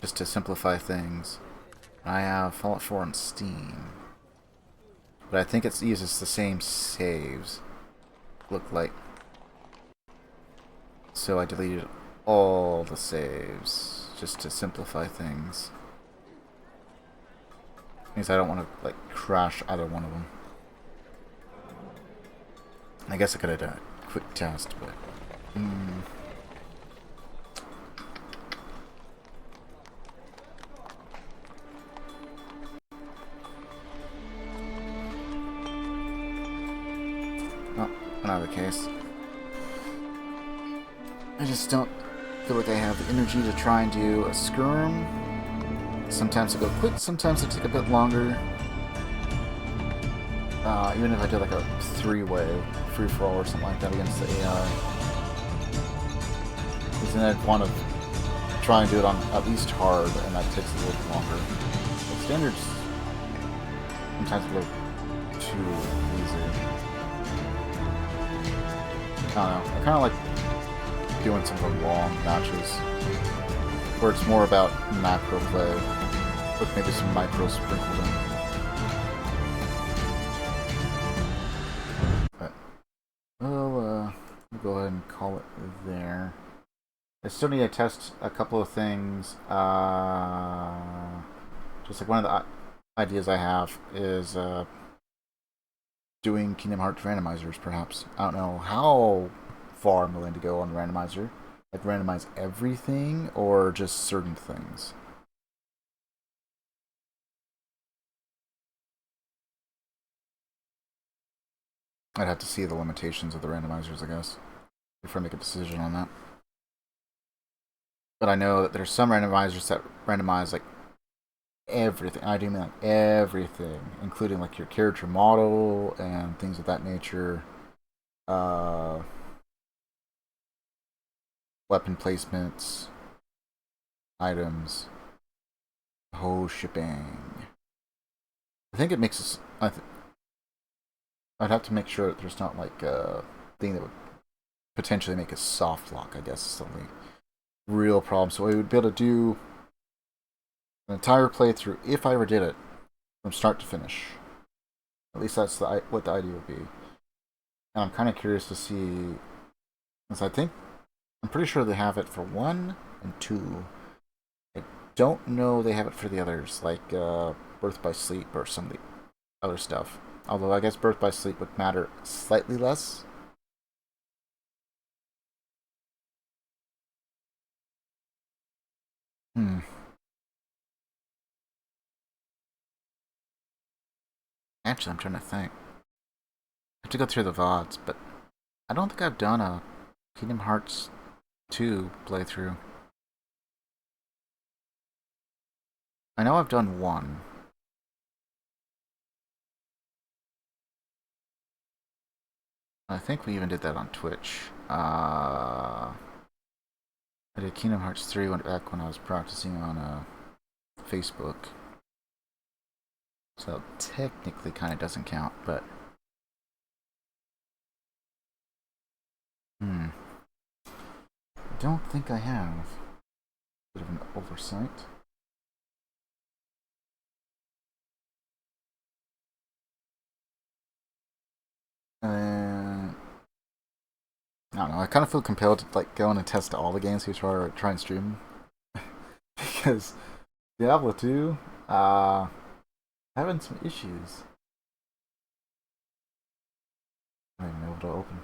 just to simplify things. I have Fallout 4 on Steam, but I think it uses the same saves. Look like. So I deleted all the saves just to simplify things. Because I don't want to like crash either one of them. I guess I could have done a quick test, but no, not the case. I just don't feel like I have the energy to try and do a skirm. Sometimes I go quick, sometimes it take a bit longer. Even if I did like a 3-way free-for-all or something like that against the AI. Because then I'd want to try and do it on at least hard, and that takes a little bit longer. But standards sometimes a little too easy. I don't know. I kind of like doing some of the long matches where it's more about macro play with maybe some micro sprinkled in. Go ahead and call it there. I still need to test a couple of things. Just like one of the ideas I have is doing Kingdom Hearts randomizers, perhaps. I don't know how far I'm willing to go on the randomizer. Like randomize everything or just certain things. I'd have to see the limitations of the randomizers, I guess, before I make a decision on that. But I know that there's some randomizers that randomize like everything. I do mean like everything, including like your character model and things of that nature. Weapon placements, items, the whole shebang. I think it makes us. I'd have to make sure that there's not like a thing that would potentially make a soft lock, I guess, is the only real problem. So we would be able to do An entire playthrough, if I ever did it, from start to finish. At least that's what the idea would be. And I'm kind of curious to see, because I'm pretty sure they have it for 1 and 2. I don't know they have it for the others, like Birth by Sleep or some of the other stuff. Although I guess Birth by Sleep would matter slightly less. Actually, I'm trying to think. I have to go through the VODs, but I don't think I've done a Kingdom Hearts 2 playthrough. I know I've done 1. I think we even did that on Twitch. I did Kingdom Hearts 3 back when I was practicing on Facebook. So technically kind of doesn't count, but... I don't think I have. Bit of an oversight. I don't know, I kind of feel compelled to like go in and test all the games before I try and stream them. Because Diablo 2, having some issues. I don't even know what to open.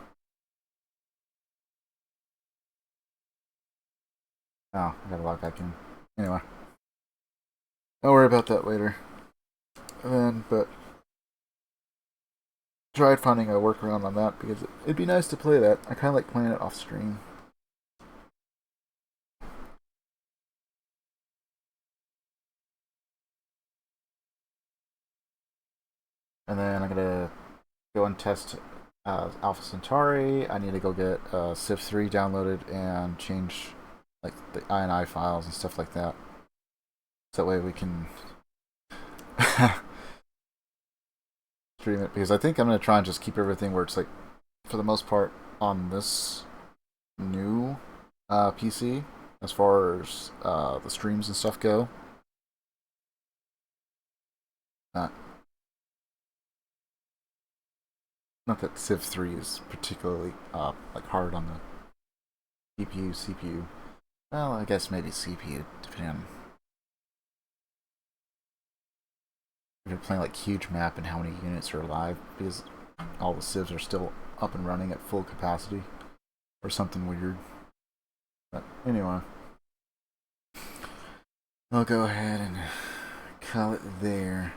Oh, I gotta log back in. Anyway. I'll worry about that later. But tried finding a workaround on that because it'd be nice to play that. I kind of like playing it off stream. And then I'm gonna go and test Alpha Centauri. I need to go get Civ 3 downloaded and change like the INI files and stuff like that. So that way we can stream it, because I think I'm going to try and just keep everything where it's like, for the most part, on this new PC, as far as the streams and stuff go. Not that Civ 3 is particularly like hard on the GPU, CPU. Well, I guess maybe CPU, depending on if you're playing like huge map and how many units are alive, because all the civs are still up and running at full capacity or something weird. But anyway, I'll go ahead and call it there.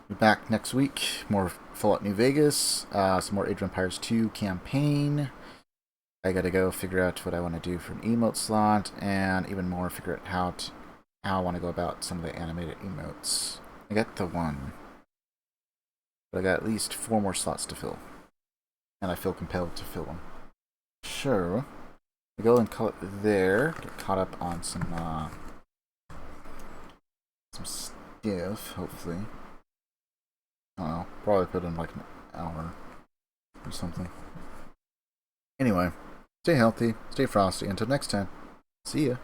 Be back next week. More Fallout New Vegas, some more Age of Empires 2 campaign. I gotta go figure out what I want to do for an emote slot, and even more figure out how I want to go about some of the animated emotes. I got the 1, but I got at least 4 more slots to fill, and I feel compelled to fill them. Sure, I go and call it there. Get caught up on some stuff, hopefully. I don't know, probably put in like an hour or something. Anyway, stay healthy, stay frosty. Until next time, see ya.